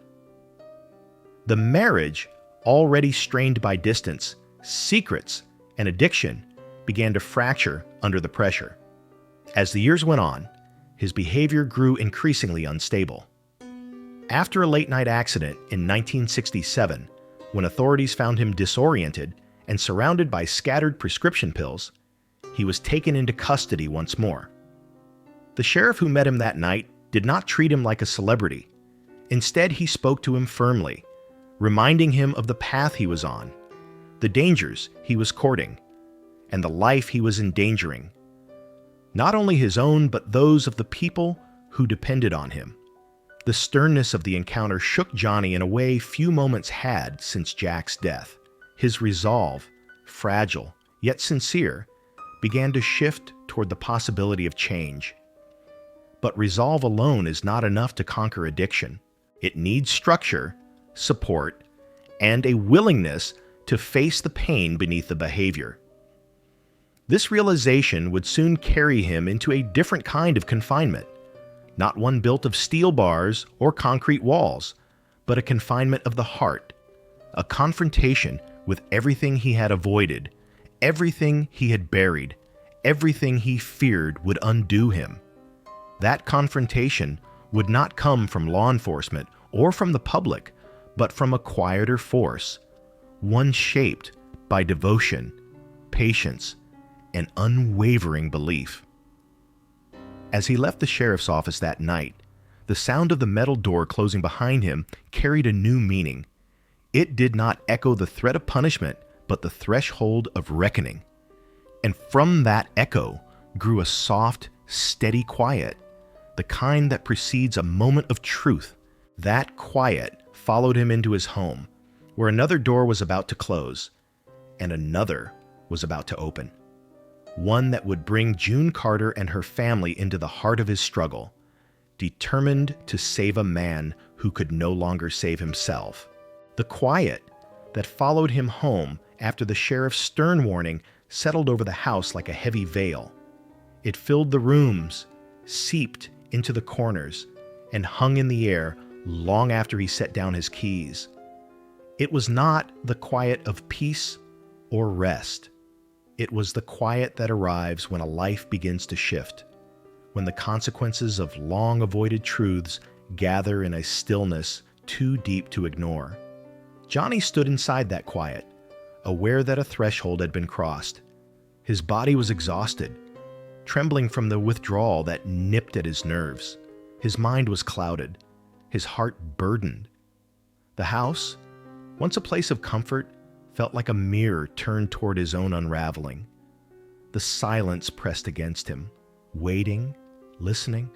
The marriage, already strained by distance, secrets, and addiction, began to fracture under the pressure. As the years went on, his behavior grew increasingly unstable. After a late-night accident in 1967, when authorities found him disoriented and surrounded by scattered prescription pills, he was taken into custody once more. The sheriff who met him that night did not treat him like a celebrity. Instead, he spoke to him firmly, reminding him of the path he was on, the dangers he was courting, and the life he was endangering. Not only his own, but those of the people who depended on him. The sternness of the encounter shook Johnny in a way few moments had since Jack's death. His resolve, fragile yet sincere, began to shift toward the possibility of change. But resolve alone is not enough to conquer addiction. It needs structure, support, and a willingness to face the pain beneath the behavior. This realization would soon carry him into a different kind of confinement, not one built of steel bars or concrete walls, but a confinement of the heart, a confrontation with everything he had avoided, everything he had buried, everything he feared would undo him. That confrontation would not come from law enforcement or from the public, but from a quieter force, one shaped by devotion, patience, and unwavering belief. As he left the sheriff's office that night, the sound of the metal door closing behind him carried a new meaning. It did not echo the threat of punishment, but the threshold of reckoning. And from that echo grew a soft, steady quiet, the kind that precedes a moment of truth. That quiet followed him into his home, where another door was about to close, and another was about to open. One that would bring June Carter and her family into the heart of his struggle, determined to save a man who could no longer save himself. The quiet that followed him home after the sheriff's stern warning settled over the house like a heavy veil. It filled the rooms, seeped into the corners, and hung in the air long after he set down his keys. It was not the quiet of peace or rest. It was the quiet that arrives when a life begins to shift, when the consequences of long-avoided truths gather in a stillness too deep to ignore. Johnny stood inside that quiet, aware that a threshold had been crossed. His body was exhausted, trembling from the withdrawal that nipped at his nerves. His mind was clouded, his heart burdened. The house, once a place of comfort, felt like a mirror turned toward his own unraveling. The silence pressed against him, waiting, listening.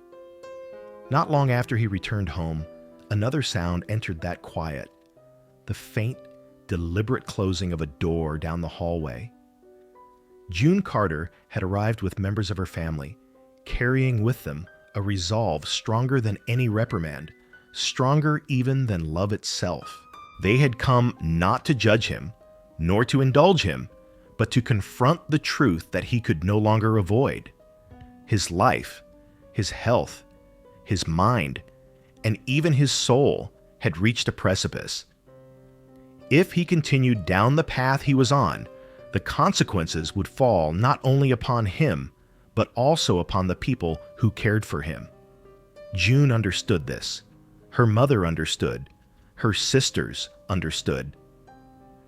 Not long after he returned home, another sound entered that quiet, the faint, deliberate closing of a door down the hallway. June Carter had arrived with members of her family, carrying with them a resolve stronger than any reprimand, stronger even than love itself. They had come not to judge him, nor to indulge him, but to confront the truth that he could no longer avoid. His life, his health, his mind, and even his soul had reached a precipice. If he continued down the path he was on, the consequences would fall not only upon him, but also upon the people who cared for him. June understood this. Her mother understood. Her sisters understood.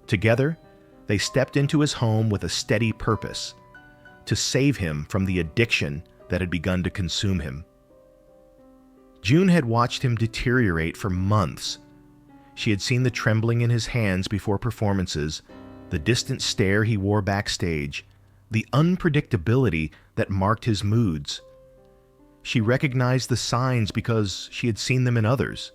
Together, they stepped into his home with a steady purpose, to save him from the addiction that had begun to consume him. June had watched him deteriorate for months. She had seen the trembling in his hands before performances, the distant stare he wore backstage, the unpredictability that marked his moods. She recognized the signs because she had seen them in others.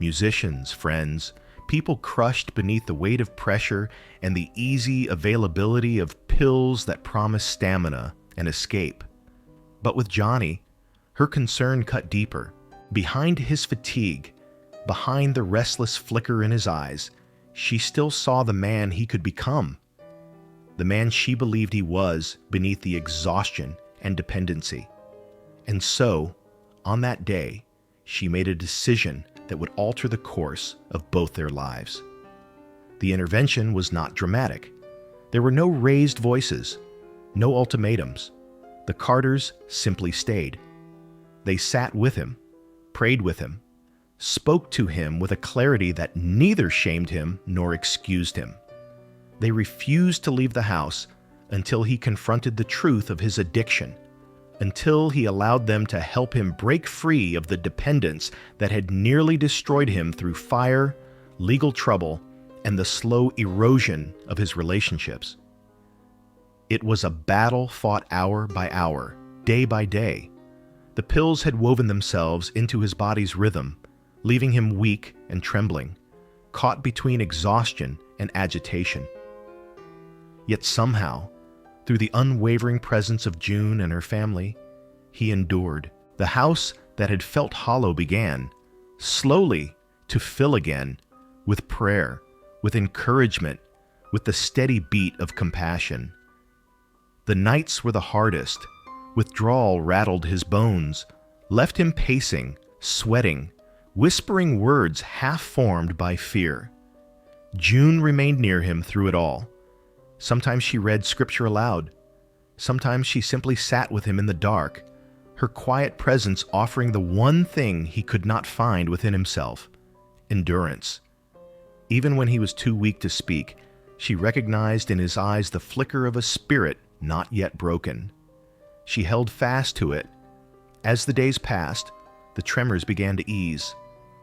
Musicians, friends, people crushed beneath the weight of pressure and the easy availability of pills that promised stamina and escape. But with Johnny, her concern cut deeper. Behind his fatigue, behind the restless flicker in his eyes, she still saw the man he could become, the man she believed he was beneath the exhaustion and dependency. And so, on that day, she made a decision that would alter the course of both their lives. The intervention was not dramatic. There were no raised voices, no ultimatums. The Carters simply stayed. They sat with him, prayed with him, spoke to him with a clarity that neither shamed him nor excused him. They refused to leave the house until he confronted the truth of his addiction, until he allowed them to help him break free of the dependence that had nearly destroyed him through fire, legal trouble, and the slow erosion of his relationships. It was a battle fought hour by hour, day by day. The pills had woven themselves into his body's rhythm, leaving him weak and trembling, caught between exhaustion and agitation. Yet somehow, through the unwavering presence of June and her family, he endured. The house that had felt hollow began, slowly, to fill again, with prayer, with encouragement, with the steady beat of compassion. The nights were the hardest. Withdrawal rattled his bones, left him pacing, sweating, whispering words half-formed by fear. June remained near him through it all. Sometimes she read scripture aloud. Sometimes she simply sat with him in the dark, her quiet presence offering the one thing he could not find within himself: endurance. Even when he was too weak to speak, she recognized in his eyes the flicker of a spirit not yet broken. She held fast to it. As the days passed, the tremors began to ease.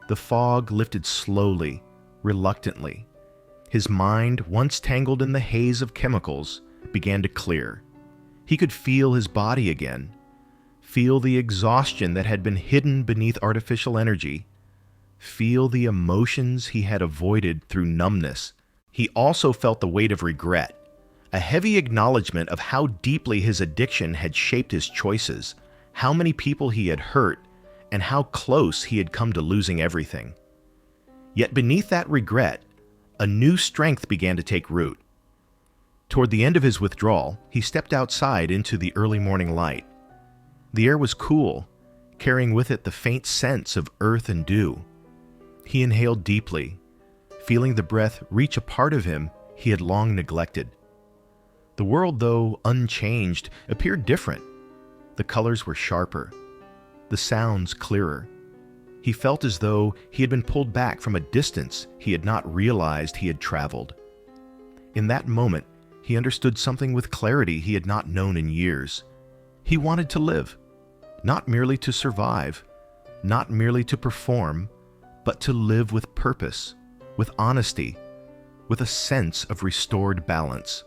The fog lifted slowly, reluctantly. His mind, once tangled in the haze of chemicals, began to clear. He could feel his body again, feel the exhaustion that had been hidden beneath artificial energy, feel the emotions he had avoided through numbness. He also felt the weight of regret, a heavy acknowledgement of how deeply his addiction had shaped his choices, how many people he had hurt, and how close he had come to losing everything. Yet beneath that regret, a new strength began to take root. Toward the end of his withdrawal, he stepped outside into the early morning light. The air was cool, carrying with it the faint sense of earth and dew. He inhaled deeply, feeling the breath reach a part of him he had long neglected. The world, though unchanged, appeared different. The colors were sharper, the sounds clearer. He felt as though he had been pulled back from a distance he had not realized he had traveled. In that moment, he understood something with clarity he had not known in years. He wanted to live, not merely to survive, not merely to perform, but to live with purpose, with honesty, with a sense of restored balance.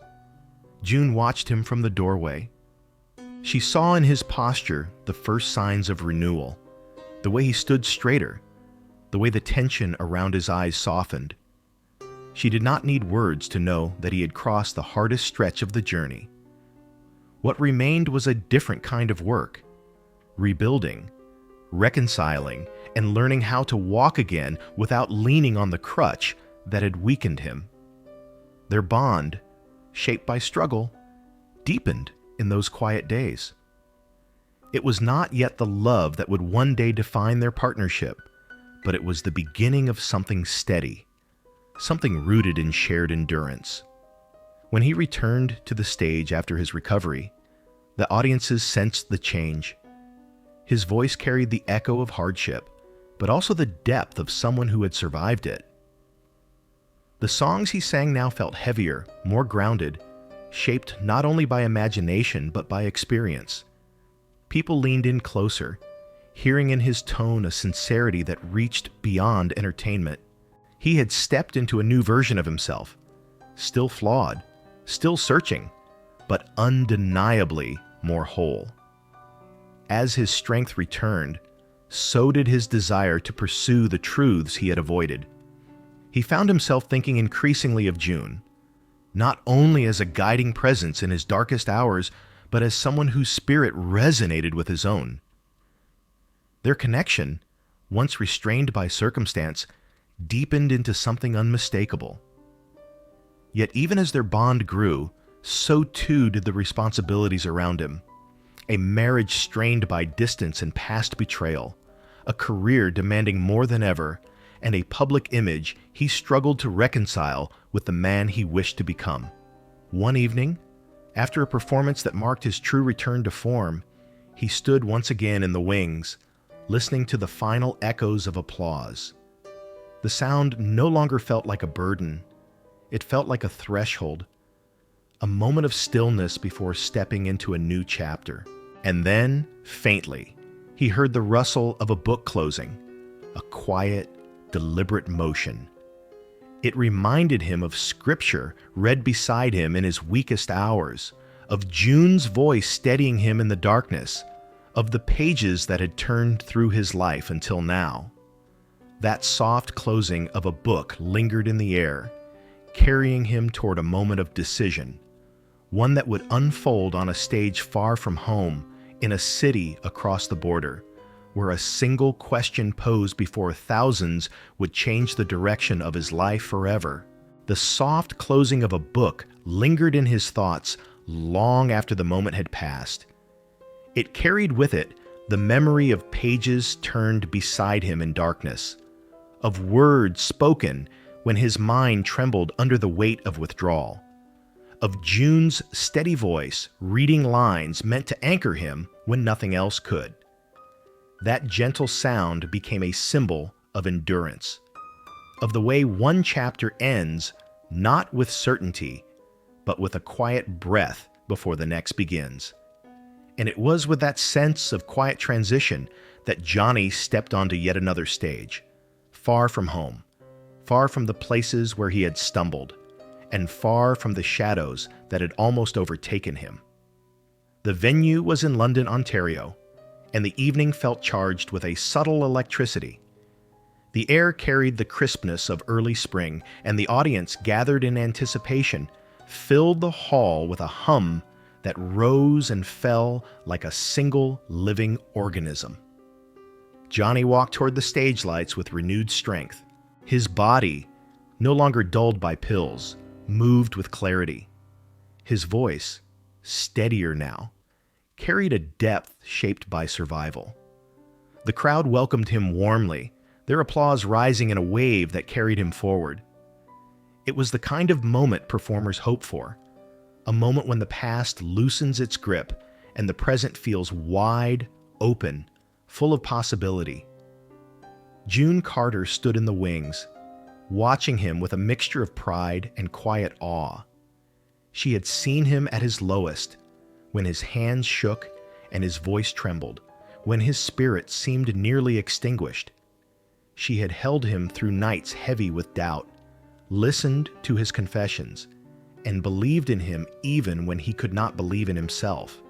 June watched him from the doorway, She saw in his posture the first signs of renewal, the way he stood straighter, the way the tension around his eyes softened. She did not need words to know that he had crossed the hardest stretch of the journey. What remained was a different kind of work, rebuilding, reconciling, and learning how to walk again without leaning on the crutch that had weakened him. Their bond, shaped by struggle, deepened in those quiet days. It was not yet the love that would one day define their partnership, but it was the beginning of something steady, something rooted in shared endurance. When he returned to the stage after his recovery, the audiences sensed the change. His voice carried the echo of hardship, but also the depth of someone who had survived it. The songs he sang now felt heavier, more grounded, shaped not only by imagination but by experience. People leaned in closer, hearing in his tone a sincerity that reached beyond entertainment. He had stepped into a new version of himself, still flawed, still searching, but undeniably more whole. As his strength returned, so did his desire to pursue the truths he had avoided. He found himself thinking increasingly of June, not only as a guiding presence in his darkest hours, but as someone whose spirit resonated with his own. Their connection, once restrained by circumstance, deepened into something unmistakable. Yet even as their bond grew, so too did the responsibilities around him. A marriage strained by distance and past betrayal, a career demanding more than ever, and a public image he struggled to reconcile with the man he wished to become. One evening, after a performance that marked his true return to form, he stood once again in the wings, listening to the final echoes of applause. The sound no longer felt like a burden. It felt like a threshold, a moment of stillness before stepping into a new chapter. And then, faintly, he heard the rustle of a book closing, a quiet, deliberate motion. It reminded him of scripture read beside him in his weakest hours, of June's voice steadying him in the darkness, of the pages that had turned through his life until now. That soft closing of a book lingered in the air, carrying him toward a moment of decision, one that would unfold on a stage far from home, in a city across the border, where a single question posed before thousands would change the direction of his life forever. The soft closing of a book lingered in his thoughts long after the moment had passed. It carried with it the memory of pages turned beside him in darkness, of words spoken when his mind trembled under the weight of withdrawal, of June's steady voice reading lines meant to anchor him when nothing else could. That gentle sound became a symbol of endurance, of the way one chapter ends not with certainty, but with a quiet breath before the next begins. And it was with that sense of quiet transition that Johnny stepped onto yet another stage, far from home, far from the places where he had stumbled, and far from the shadows that had almost overtaken him. The venue was in London, Ontario, and the evening felt charged with a subtle electricity. The air carried the crispness of early spring, and the audience, gathered in anticipation, filled the hall with a hum that rose and fell like a single living organism. Johnny walked toward the stage lights with renewed strength. His body, no longer dulled by pills, moved with clarity. His voice, steadier now, carried a depth shaped by survival. The crowd welcomed him warmly, their applause rising in a wave that carried him forward. It was the kind of moment performers hope for, a moment when the past loosens its grip and the present feels wide, open, full of possibility. June Carter stood in the wings, watching him with a mixture of pride and quiet awe. She had seen him at his lowest, when his hands shook and his voice trembled, when his spirit seemed nearly extinguished. She had held him through nights heavy with doubt, listened to his confessions, and believed in him even when he could not believe in himself.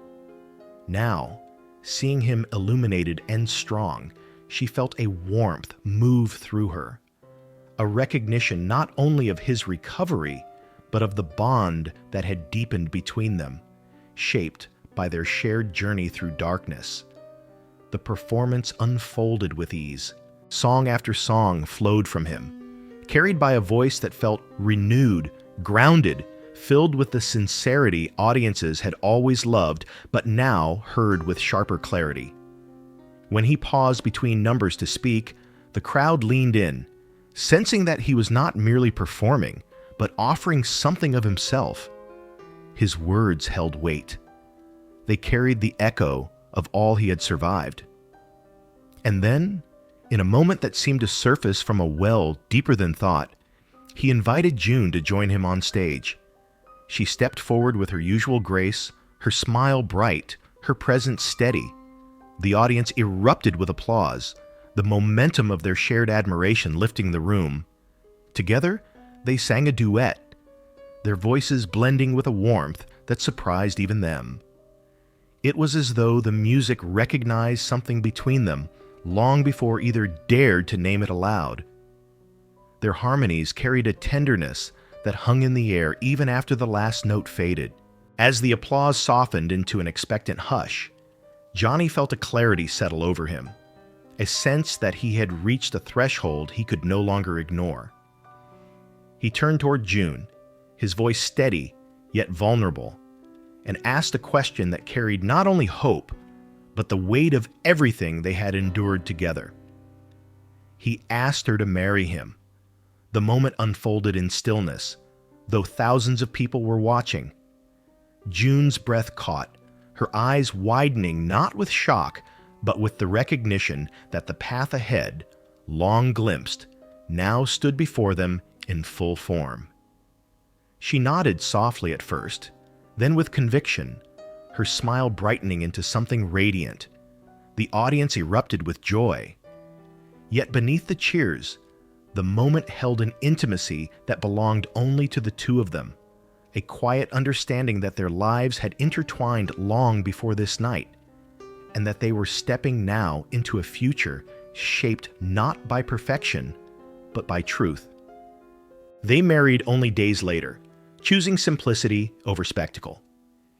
Now, seeing him illuminated and strong, she felt a warmth move through her, a recognition not only of his recovery, but of the bond that had deepened between them, shaped by their shared journey through darkness. The performance unfolded with ease. Song after song flowed from him, carried by a voice that felt renewed, grounded, filled with the sincerity audiences had always loved, but now heard with sharper clarity. When he paused between numbers to speak, the crowd leaned in, sensing that he was not merely performing, but offering something of himself. His words held weight. They carried the echo of all he had survived. And then, in a moment that seemed to surface from a well deeper than thought, he invited June to join him on stage. She stepped forward with her usual grace, her smile bright, her presence steady. The audience erupted with applause, the momentum of their shared admiration lifting the room. Together, they sang a duet, their voices blending with a warmth that surprised even them. It was as though the music recognized something between them long before either dared to name it aloud. Their harmonies carried a tenderness that hung in the air even after the last note faded. As the applause softened into an expectant hush, Johnny felt a clarity settle over him, a sense that he had reached a threshold he could no longer ignore. He turned toward June, his voice steady yet vulnerable, and asked a question that carried not only hope, but the weight of everything they had endured together. He asked her to marry him. The moment unfolded in stillness, though thousands of people were watching. June's breath caught, her eyes widening not with shock, but with the recognition that the path ahead, long glimpsed, now stood before them in full form. She nodded softly at first, then with conviction, her smile brightening into something radiant. The audience erupted with joy. Yet beneath the cheers, the moment held an intimacy that belonged only to the two of them, a quiet understanding that their lives had intertwined long before this night, and that they were stepping now into a future shaped not by perfection, but by truth. They married only days later, choosing simplicity over spectacle.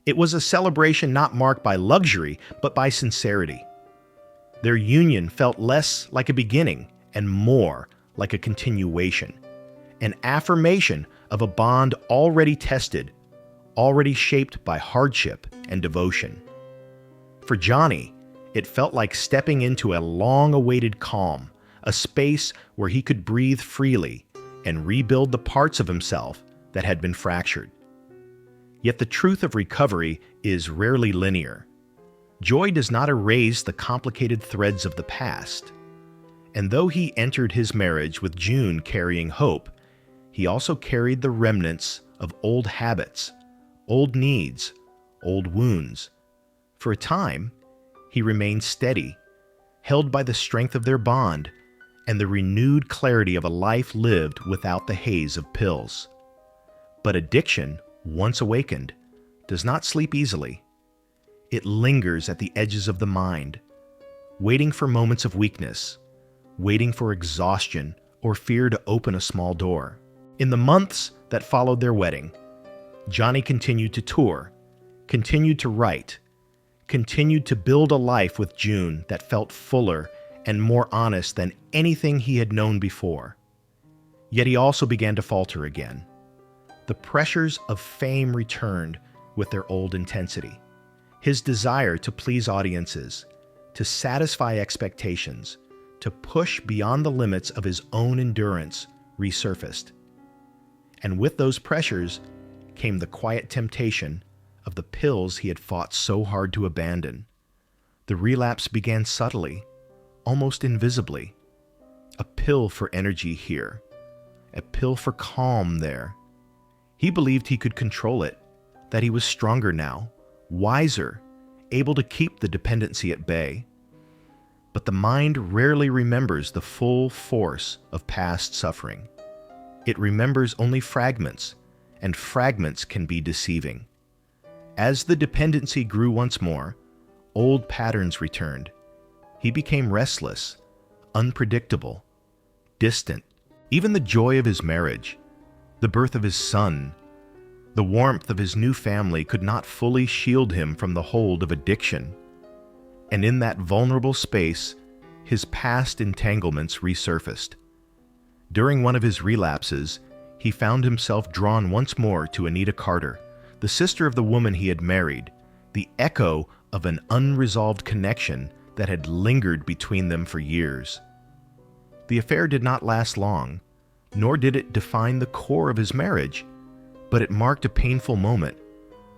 It was a celebration not marked by luxury, but by sincerity. Their union felt less like a beginning and more like a continuation, an affirmation of a bond already tested, already shaped by hardship and devotion. For Johnny, it felt like stepping into a long-awaited calm, a space where he could breathe freely and rebuild the parts of himself that had been fractured. Yet the truth of recovery is rarely linear. Joy does not erase the complicated threads of the past. And though he entered his marriage with June carrying hope, he also carried the remnants of old habits, old needs, old wounds. For a time, he remained steady, held by the strength of their bond and the renewed clarity of a life lived without the haze of pills. But addiction, once awakened, does not sleep easily. It lingers at the edges of the mind, waiting for moments of weakness, waiting for exhaustion or fear to open a small door. In the months that followed their wedding, Johnny continued to tour, continued to write, continued to build a life with June that felt fuller and more honest than anything he had known before. Yet he also began to falter again. The pressures of fame returned with their old intensity. His desire to please audiences, to satisfy expectations, to push beyond the limits of his own endurance resurfaced. And with those pressures came the quiet temptation of the pills he had fought so hard to abandon. The relapse began subtly, almost invisibly. A pill for energy here, a pill for calm there. He believed he could control it, that he was stronger now, wiser, able to keep the dependency at bay. But the mind rarely remembers the full force of past suffering. It remembers only fragments, and fragments can be deceiving. As the dependency grew once more, old patterns returned. He became restless, unpredictable, distant. Even the joy of his marriage, the birth of his son, the warmth of his new family could not fully shield him from the hold of addiction. And in that vulnerable space, his past entanglements resurfaced. During one of his relapses, he found himself drawn once more to Anita Carter, the sister of the woman he had married, the echo of an unresolved connection that had lingered between them for years. The affair did not last long, nor did it define the core of his marriage, but it marked a painful moment,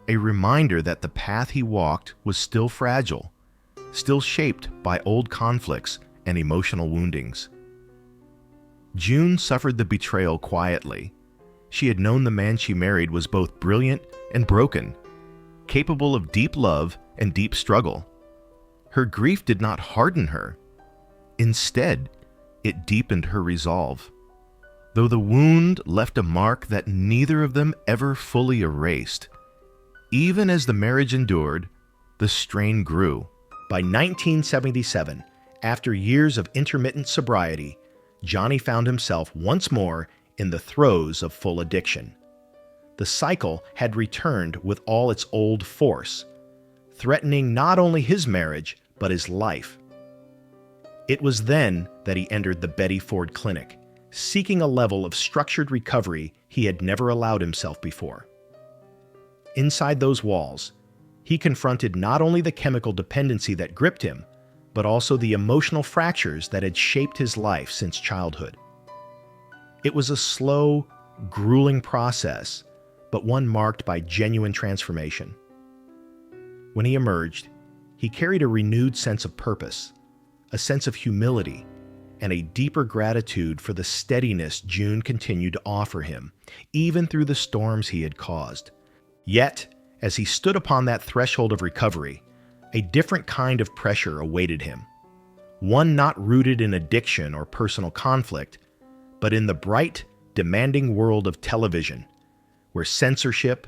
a reminder that the path he walked was still fragile, still shaped by old conflicts and emotional woundings. June suffered the betrayal quietly. She had known the man she married was both brilliant and broken, capable of deep love and deep struggle. Her grief did not harden her. Instead, it deepened her resolve. Though the wound left a mark that neither of them ever fully erased. Even as the marriage endured, the strain grew. By 1977, after years of intermittent sobriety, Johnny found himself once more in the throes of full addiction. The cycle had returned with all its old force, threatening not only his marriage, but his life. It was then that he entered the Betty Ford Clinic, seeking a level of structured recovery he had never allowed himself before. Inside those walls, he confronted not only the chemical dependency that gripped him, but also the emotional fractures that had shaped his life since childhood. It was a slow, grueling process, but one marked by genuine transformation. When he emerged, he carried a renewed sense of purpose, a sense of humility, and a deeper gratitude for the steadiness June continued to offer him, even through the storms he had caused. Yet, as he stood upon that threshold of recovery, a different kind of pressure awaited him. One not rooted in addiction or personal conflict, but in the bright, demanding world of television, where censorship,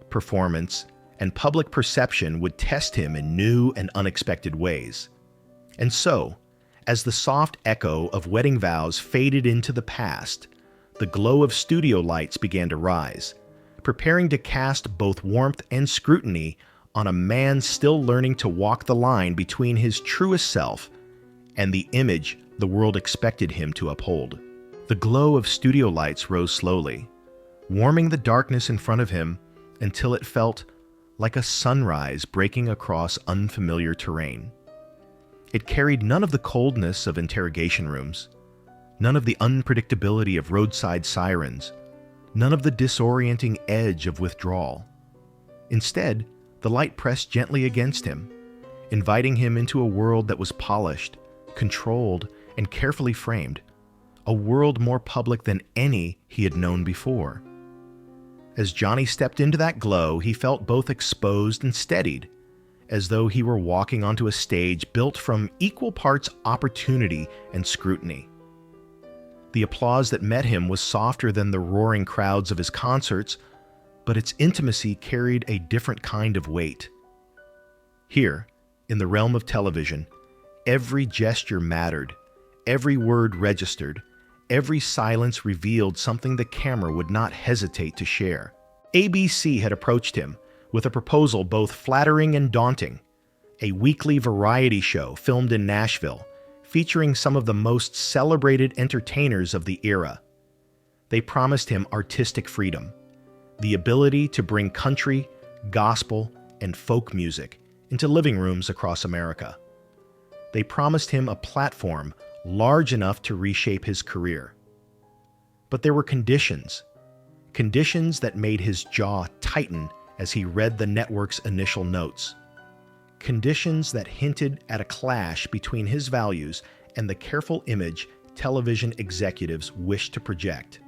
performance, and public perception would test him in new and unexpected ways. And so, as the soft echo of wedding vows faded into the past, the glow of studio lights began to rise, preparing to cast both warmth and scrutiny on a man still learning to walk the line between his truest self and the image the world expected him to uphold. The glow of studio lights rose slowly, warming the darkness in front of him until it felt like a sunrise breaking across unfamiliar terrain. It carried none of the coldness of interrogation rooms, none of the unpredictability of roadside sirens, none of the disorienting edge of withdrawal. Instead, the light pressed gently against him, inviting him into a world that was polished, controlled, and carefully framed, a world more public than any he had known before. As Johnny stepped into that glow, he felt both exposed and steadied, as though he were walking onto a stage built from equal parts opportunity and scrutiny. The applause that met him was softer than the roaring crowds of his concerts, but its intimacy carried a different kind of weight. Here, in the realm of television, every gesture mattered, every word registered, every silence revealed something the camera would not hesitate to share. ABC had approached him with a proposal both flattering and daunting, a weekly variety show filmed in Nashville, featuring some of the most celebrated entertainers of the era. They promised him artistic freedom, the ability to bring country, gospel, and folk music into living rooms across America. They promised him a platform large enough to reshape his career. But there were conditions that made his jaw tighten as he read the network's initial notes. Conditions that hinted at a clash between his values and the careful image television executives wished to project.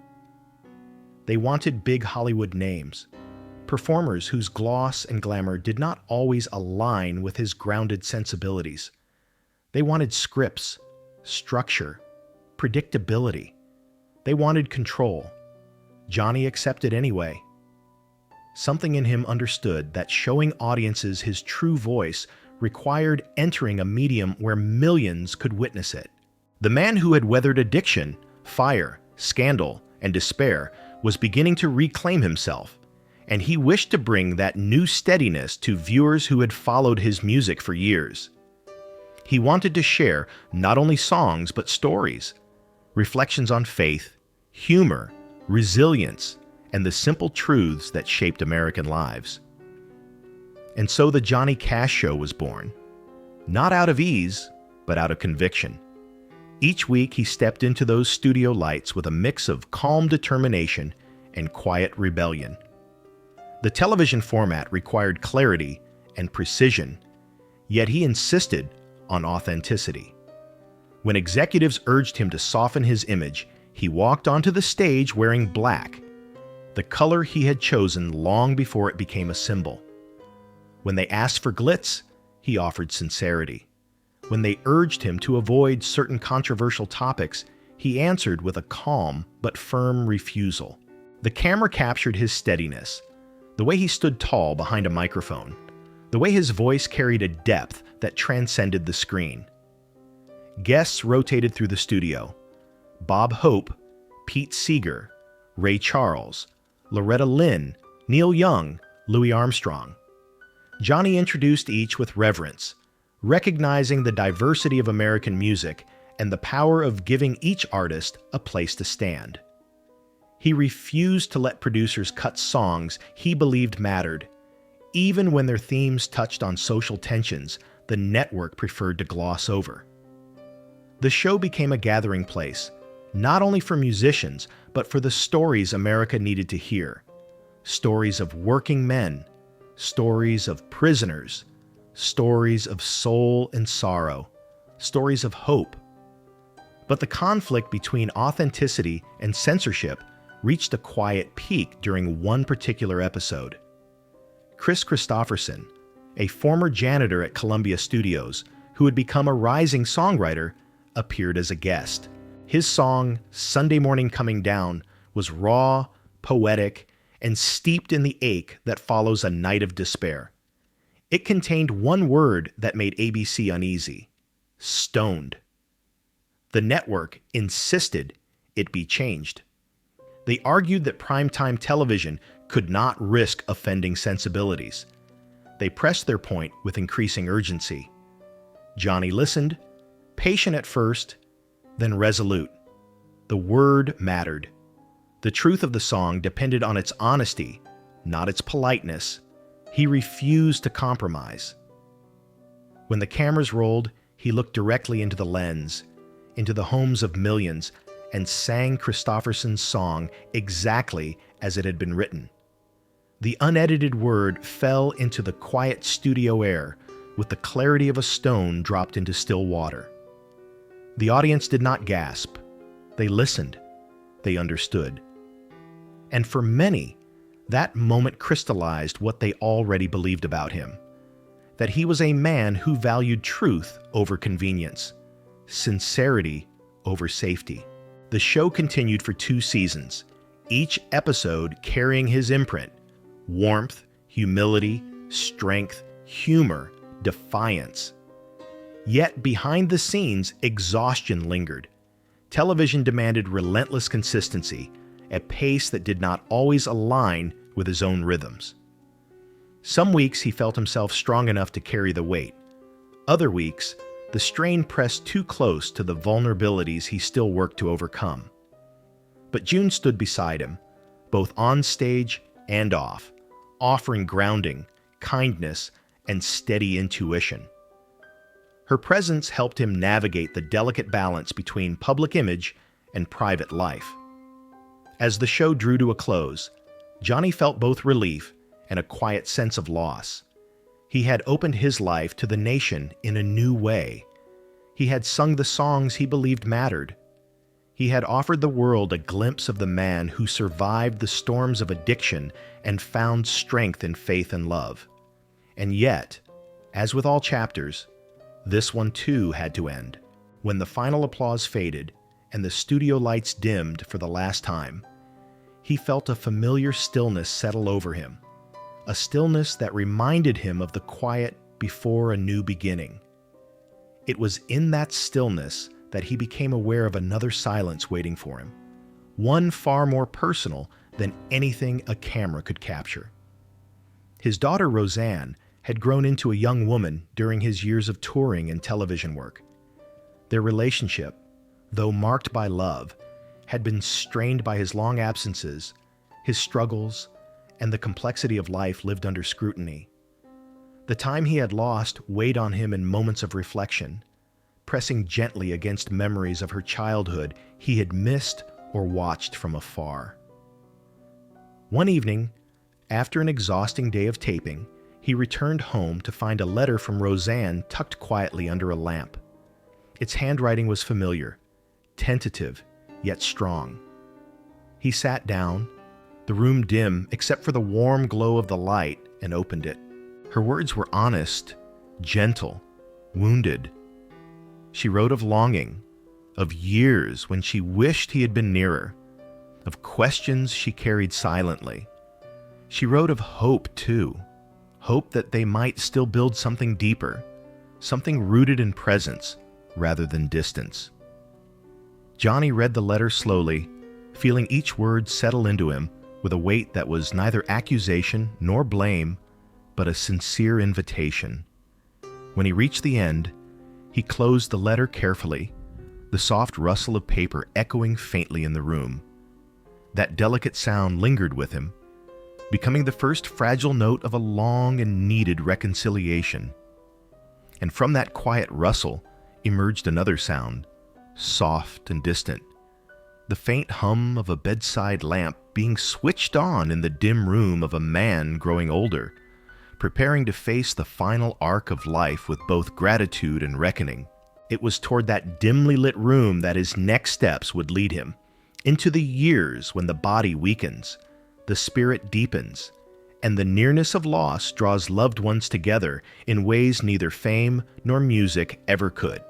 They wanted big Hollywood names, performers whose gloss and glamour did not always align with his grounded sensibilities. They wanted scripts, structure, predictability. They wanted control. Johnny accepted anyway. Something in him understood that showing audiences his true voice required entering a medium where millions could witness it. The man who had weathered addiction, fire, scandal, and despair was beginning to reclaim himself, and he wished to bring that new steadiness to viewers who had followed his music for years. He wanted to share not only songs but stories, reflections on faith, humor, resilience, and the simple truths that shaped American lives. And so the Johnny Cash Show was born, not out of ease, but out of conviction. Each week he stepped into those studio lights with a mix of calm determination and quiet rebellion. The television format required clarity and precision, yet he insisted on authenticity. When executives urged him to soften his image, he walked onto the stage wearing black, the color he had chosen long before it became a symbol. When they asked for glitz, he offered sincerity. When they urged him to avoid certain controversial topics, he answered with a calm but firm refusal. The camera captured his steadiness, the way he stood tall behind a microphone, the way his voice carried a depth that transcended the screen. Guests rotated through the studio. Bob Hope, Pete Seeger, Ray Charles, Loretta Lynn, Neil Young, Louis Armstrong. Johnny introduced each with reverence, recognizing the diversity of American music and the power of giving each artist a place to stand. He refused to let producers cut songs he believed mattered. Even when their themes touched on social tensions, the network preferred to gloss over. The show became a gathering place, not only for musicians, but for the stories America needed to hear. Stories of working men, stories of prisoners, stories of soul and sorrow, stories of hope. But the conflict between authenticity and censorship reached a quiet peak during one particular episode. Chris Christopherson, a former janitor at Columbia Studios who had become a rising songwriter, appeared as a guest. His song, Sunday Morning Coming Down, was raw, poetic, and steeped in the ache that follows a night of despair. It contained one word that made ABC uneasy: stoned. The network insisted it be changed. They argued that primetime television could not risk offending sensibilities. They pressed their point with increasing urgency. Johnny listened, patient at first, then resolute. The word mattered. The truth of the song depended on its honesty, not its politeness. He refused to compromise. When the cameras rolled, he looked directly into the lens, into the homes of millions, and sang Christopherson's song exactly as it had been written. The unedited word fell into the quiet studio air with the clarity of a stone dropped into still water. The audience did not gasp. They listened. They understood. And for many, that moment crystallized what they already believed about him: that he was a man who valued truth over convenience, sincerity over safety. The show continued for 2 seasons, each episode carrying his imprint: warmth, humility, strength, humor, defiance. Yet behind the scenes, exhaustion lingered. Television demanded relentless consistency, a pace that did not always align with his own rhythms. Some weeks he felt himself strong enough to carry the weight. Other weeks, the strain pressed too close to the vulnerabilities he still worked to overcome. But June stood beside him, both on stage and off, offering grounding, kindness, and steady intuition. Her presence helped him navigate the delicate balance between public image and private life. As the show drew to a close, Johnny felt both relief and a quiet sense of loss. He had opened his life to the nation in a new way. He had sung the songs he believed mattered. He had offered the world a glimpse of the man who survived the storms of addiction and found strength in faith and love. And yet, as with all chapters, this one too had to end. When the final applause faded and the studio lights dimmed for the last time, he felt a familiar stillness settle over him, a stillness that reminded him of the quiet, before a new beginning. It was in that stillness that he became aware of another silence waiting for him, one far more personal than anything a camera could capture. His daughter Roseanne had grown into a young woman during his years of touring and television work. Their relationship, though marked by love, had been strained by his long absences, his struggles, and the complexity of life lived under scrutiny. The time he had lost weighed on him in moments of reflection, pressing gently against memories of her childhood he had missed or watched from afar. One evening, after an exhausting day of taping, he returned home to find a letter from Roseanne tucked quietly under a lamp. Its handwriting was familiar, tentative, yet strong. He sat down, the room dim except for the warm glow of the light, and opened it. Her words were honest, gentle, wounded. She wrote of longing, of years when she wished he had been nearer, of questions she carried silently. She wrote of hope, too, hope that they might still build something deeper, something rooted in presence rather than distance. Johnny read the letter slowly, feeling each word settle into him with a weight that was neither accusation nor blame, but a sincere invitation. When he reached the end, he closed the letter carefully, the soft rustle of paper echoing faintly in the room. That delicate sound lingered with him, becoming the first fragile note of a long and needed reconciliation. And from that quiet rustle emerged another sound, soft and distant, the faint hum of a bedside lamp being switched on in the dim room of a man growing older, preparing to face the final arc of life with both gratitude and reckoning. It was toward that dimly lit room that his next steps would lead him, into the years when the body weakens, the spirit deepens, and the nearness of loss draws loved ones together in ways neither fame nor music ever could.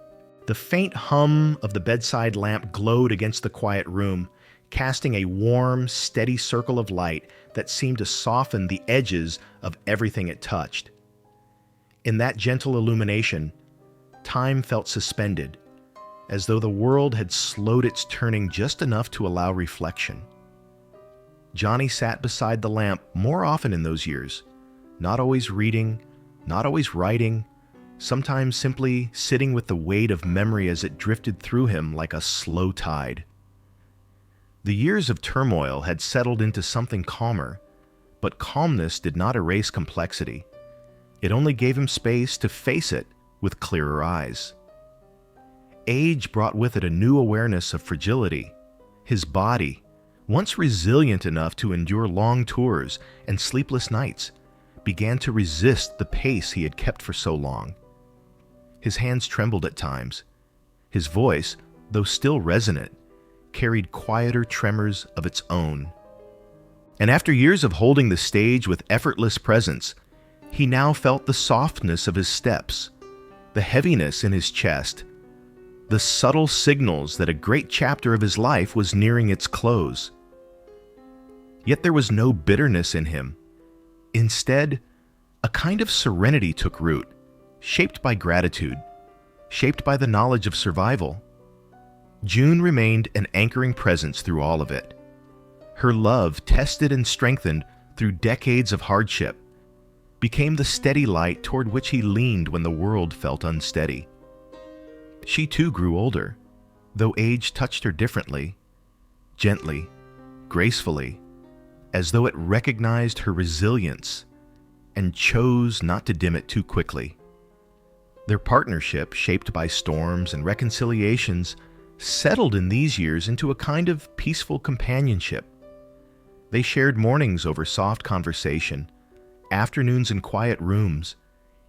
The faint hum of the bedside lamp glowed against the quiet room, casting a warm, steady circle of light that seemed to soften the edges of everything it touched. In that gentle illumination, time felt suspended, as though the world had slowed its turning just enough to allow reflection. Johnny sat beside the lamp more often in those years, not always reading, not always writing, sometimes simply sitting with the weight of memory as it drifted through him like a slow tide. The years of turmoil had settled into something calmer, but calmness did not erase complexity. It only gave him space to face it with clearer eyes. Age brought with it a new awareness of fragility. His body, once resilient enough to endure long tours and sleepless nights, began to resist the pace he had kept for so long. His hands trembled at times. His voice, though still resonant, carried quieter tremors of its own. And after years of holding the stage with effortless presence, he now felt the softness of his steps, the heaviness in his chest, the subtle signals that a great chapter of his life was nearing its close. Yet there was no bitterness in him. Instead, a kind of serenity took root, shaped by gratitude, shaped by the knowledge of survival. June remained an anchoring presence through all of it. Her love, tested and strengthened through decades of hardship, became the steady light toward which he leaned when the world felt unsteady. She too grew older, though age touched her differently, gently, gracefully, as though it recognized her resilience and chose not to dim it too quickly. Their partnership, shaped by storms and reconciliations, settled in these years into a kind of peaceful companionship. They shared mornings over soft conversation, afternoons in quiet rooms,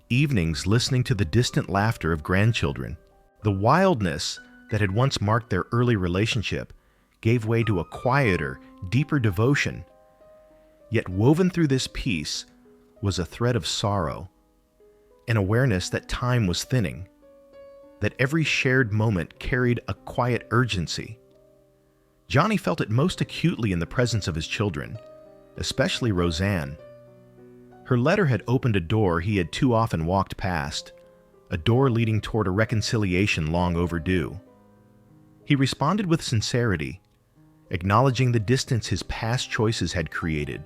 evenings listening to the distant laughter of grandchildren. The wildness that had once marked their early relationship gave way to a quieter, deeper devotion. Yet woven through this peace was a thread of sorrow, an awareness that time was thinning, that every shared moment carried a quiet urgency. Johnny felt it most acutely in the presence of his children, especially Roseanne. Her letter had opened a door he had too often walked past, a door leading toward a reconciliation long overdue. He responded with sincerity, acknowledging the distance his past choices had created,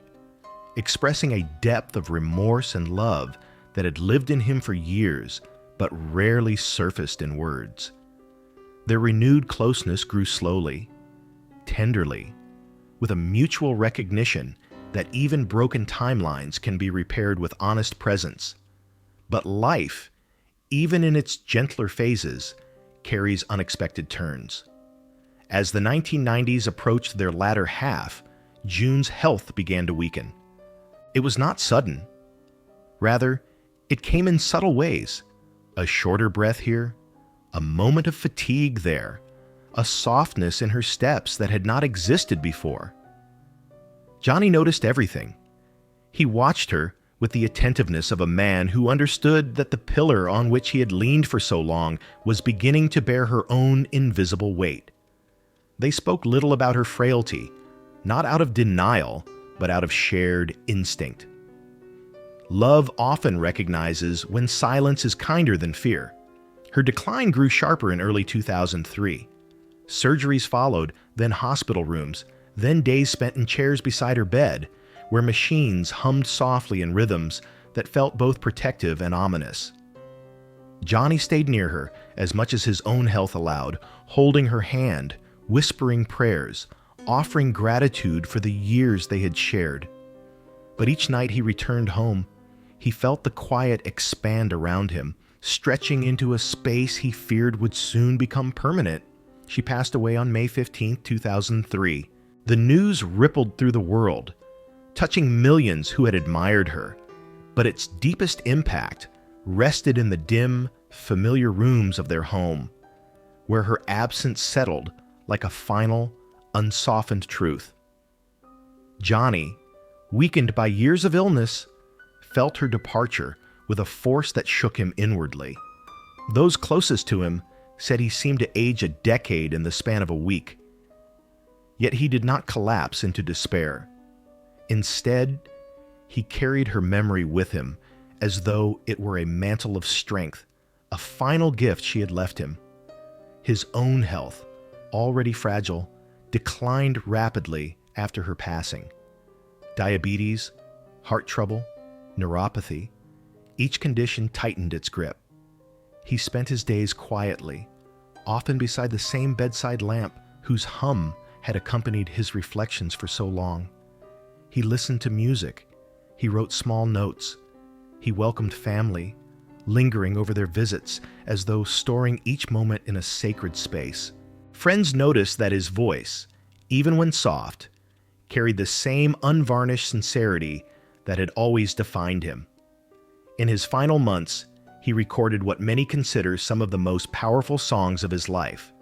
expressing a depth of remorse and love that had lived in him for years but rarely surfaced in words. Their renewed closeness grew slowly, tenderly, with a mutual recognition that even broken timelines can be repaired with honest presence. But life, even in its gentler phases, carries unexpected turns. As the 1990s approached their latter half, June's health began to weaken. It was not sudden. Rather, it came in subtle ways. A shorter breath here, a moment of fatigue there, a softness in her steps that had not existed before. Johnny noticed everything. He watched her with the attentiveness of a man who understood that the pillar on which he had leaned for so long was beginning to bear her own invisible weight. They spoke little about her frailty, not out of denial, but out of shared instinct. Love often recognizes when silence is kinder than fear. Her decline grew sharper in early 2003. Surgeries followed, then hospital rooms, then days spent in chairs beside her bed, where machines hummed softly in rhythms that felt both protective and ominous. Johnny stayed near her as much as his own health allowed, holding her hand, whispering prayers, offering gratitude for the years they had shared. But each night he returned home, he felt the quiet expand around him, stretching into a space he feared would soon become permanent. She passed away on May 15, 2003. The news rippled through the world, touching millions who had admired her, but its deepest impact rested in the dim, familiar rooms of their home, where her absence settled like a final, unsoftened truth. Johnny, weakened by years of illness, felt her departure with a force that shook him inwardly. Those closest to him said he seemed to age a decade in the span of a week. Yet he did not collapse into despair. Instead, he carried her memory with him as though it were a mantle of strength, a final gift she had left him. His own health, already fragile, declined rapidly after her passing. Diabetes, heart trouble, neuropathy, each condition tightened its grip. He spent his days quietly, often beside the same bedside lamp whose hum had accompanied his reflections for so long. He listened to music. He wrote small notes. He welcomed family, lingering over their visits as though storing each moment in a sacred space. Friends noticed that his voice, even when soft, carried the same unvarnished sincerity that had always defined him. In his final months, he recorded what many consider some of the most powerful songs of his life.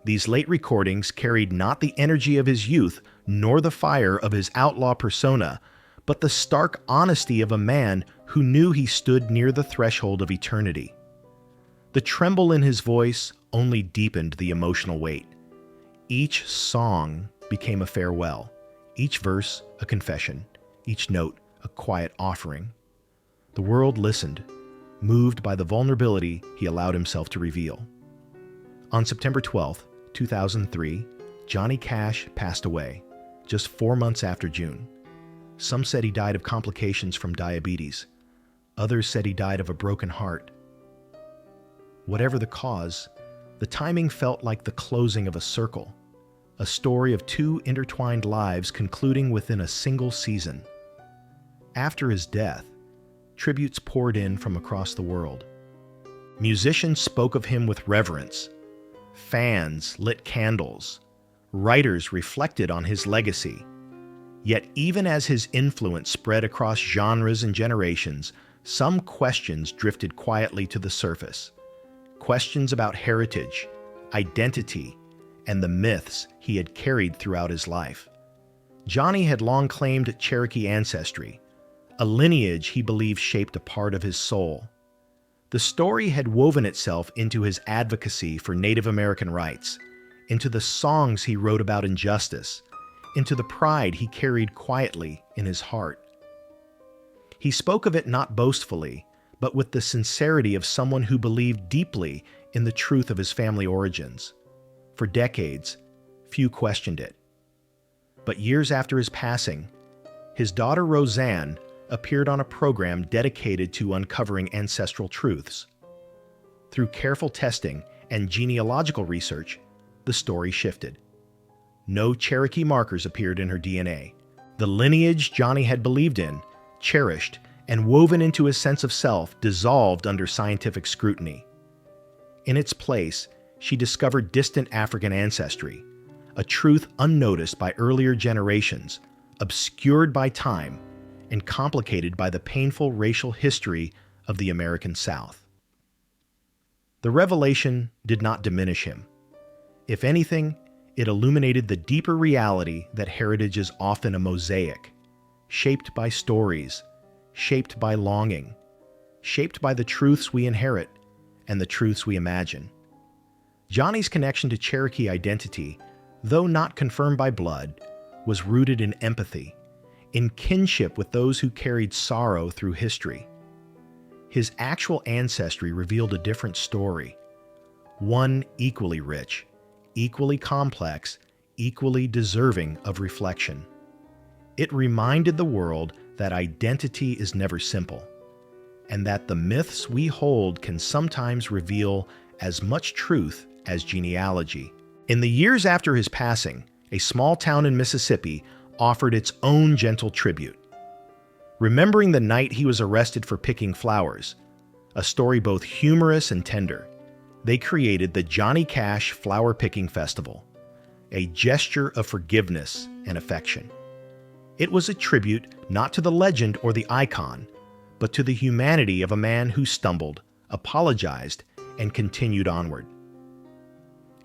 These late recordings carried not the energy of his youth nor the fire of his outlaw persona, but the stark honesty of a man who knew he stood near the threshold of eternity. The tremble in his voice only deepened the emotional weight. Each song became a farewell, each verse a confession, each note a quiet offering. The world listened, moved by the vulnerability he allowed himself to reveal. On September 12, 2003, Johnny Cash passed away, just 4 months after June. Some said he died of complications from diabetes. Others said he died of a broken heart. Whatever the cause, the timing felt like the closing of a circle, a story of two intertwined lives concluding within a single season. After his death, tributes poured in from across the world. Musicians spoke of him with reverence. Fans lit candles. Writers reflected on his legacy. Yet even as his influence spread across genres and generations, some questions drifted quietly to the surface. Questions about heritage, identity, and the myths he had carried throughout his life. Johnny had long claimed Cherokee ancestry, a lineage he believed shaped a part of his soul. The story had woven itself into his advocacy for Native American rights, into the songs he wrote about injustice, into the pride he carried quietly in his heart. He spoke of it not boastfully, but with the sincerity of someone who believed deeply in the truth of his family origins. For decades, few questioned it. But years after his passing, his daughter Roseanne appeared on a program dedicated to uncovering ancestral truths. Through careful testing and genealogical research, the story shifted. No Cherokee markers appeared in her DNA. The lineage Johnny had believed in, cherished, and woven into his sense of self dissolved under scientific scrutiny. In its place, she discovered distant African ancestry, a truth unnoticed by earlier generations, obscured by time, and complicated by the painful racial history of the American South. The revelation did not diminish him. If anything, it illuminated the deeper reality that heritage is often a mosaic, shaped by stories, shaped by longing, shaped by the truths we inherit and the truths we imagine. Johnny's connection to Cherokee identity, though not confirmed by blood, was rooted in empathy, in kinship with those who carried sorrow through history. His actual ancestry revealed a different story, one equally rich, equally complex, equally deserving of reflection. It reminded the world that identity is never simple, and that the myths we hold can sometimes reveal as much truth as genealogy. In the years after his passing, a small town in Mississippi offered its own gentle tribute. Remembering the night he was arrested for picking flowers, a story both humorous and tender, they created the Johnny Cash Flower Picking Festival, a gesture of forgiveness and affection. It was a tribute not to the legend or the icon, but to the humanity of a man who stumbled, apologized, and continued onward.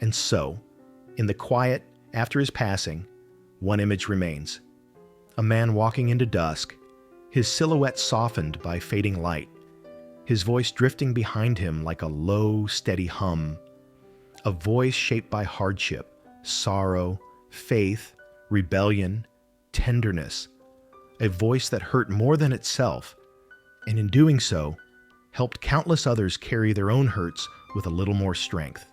And so, in the quiet after his passing, one image remains. A man walking into dusk, his silhouette softened by fading light, his voice drifting behind him like a low, steady hum, a voice shaped by hardship, sorrow, faith, rebellion, tenderness, a voice that hurt more than itself, and in doing so, helped countless others carry their own hurts with a little more strength.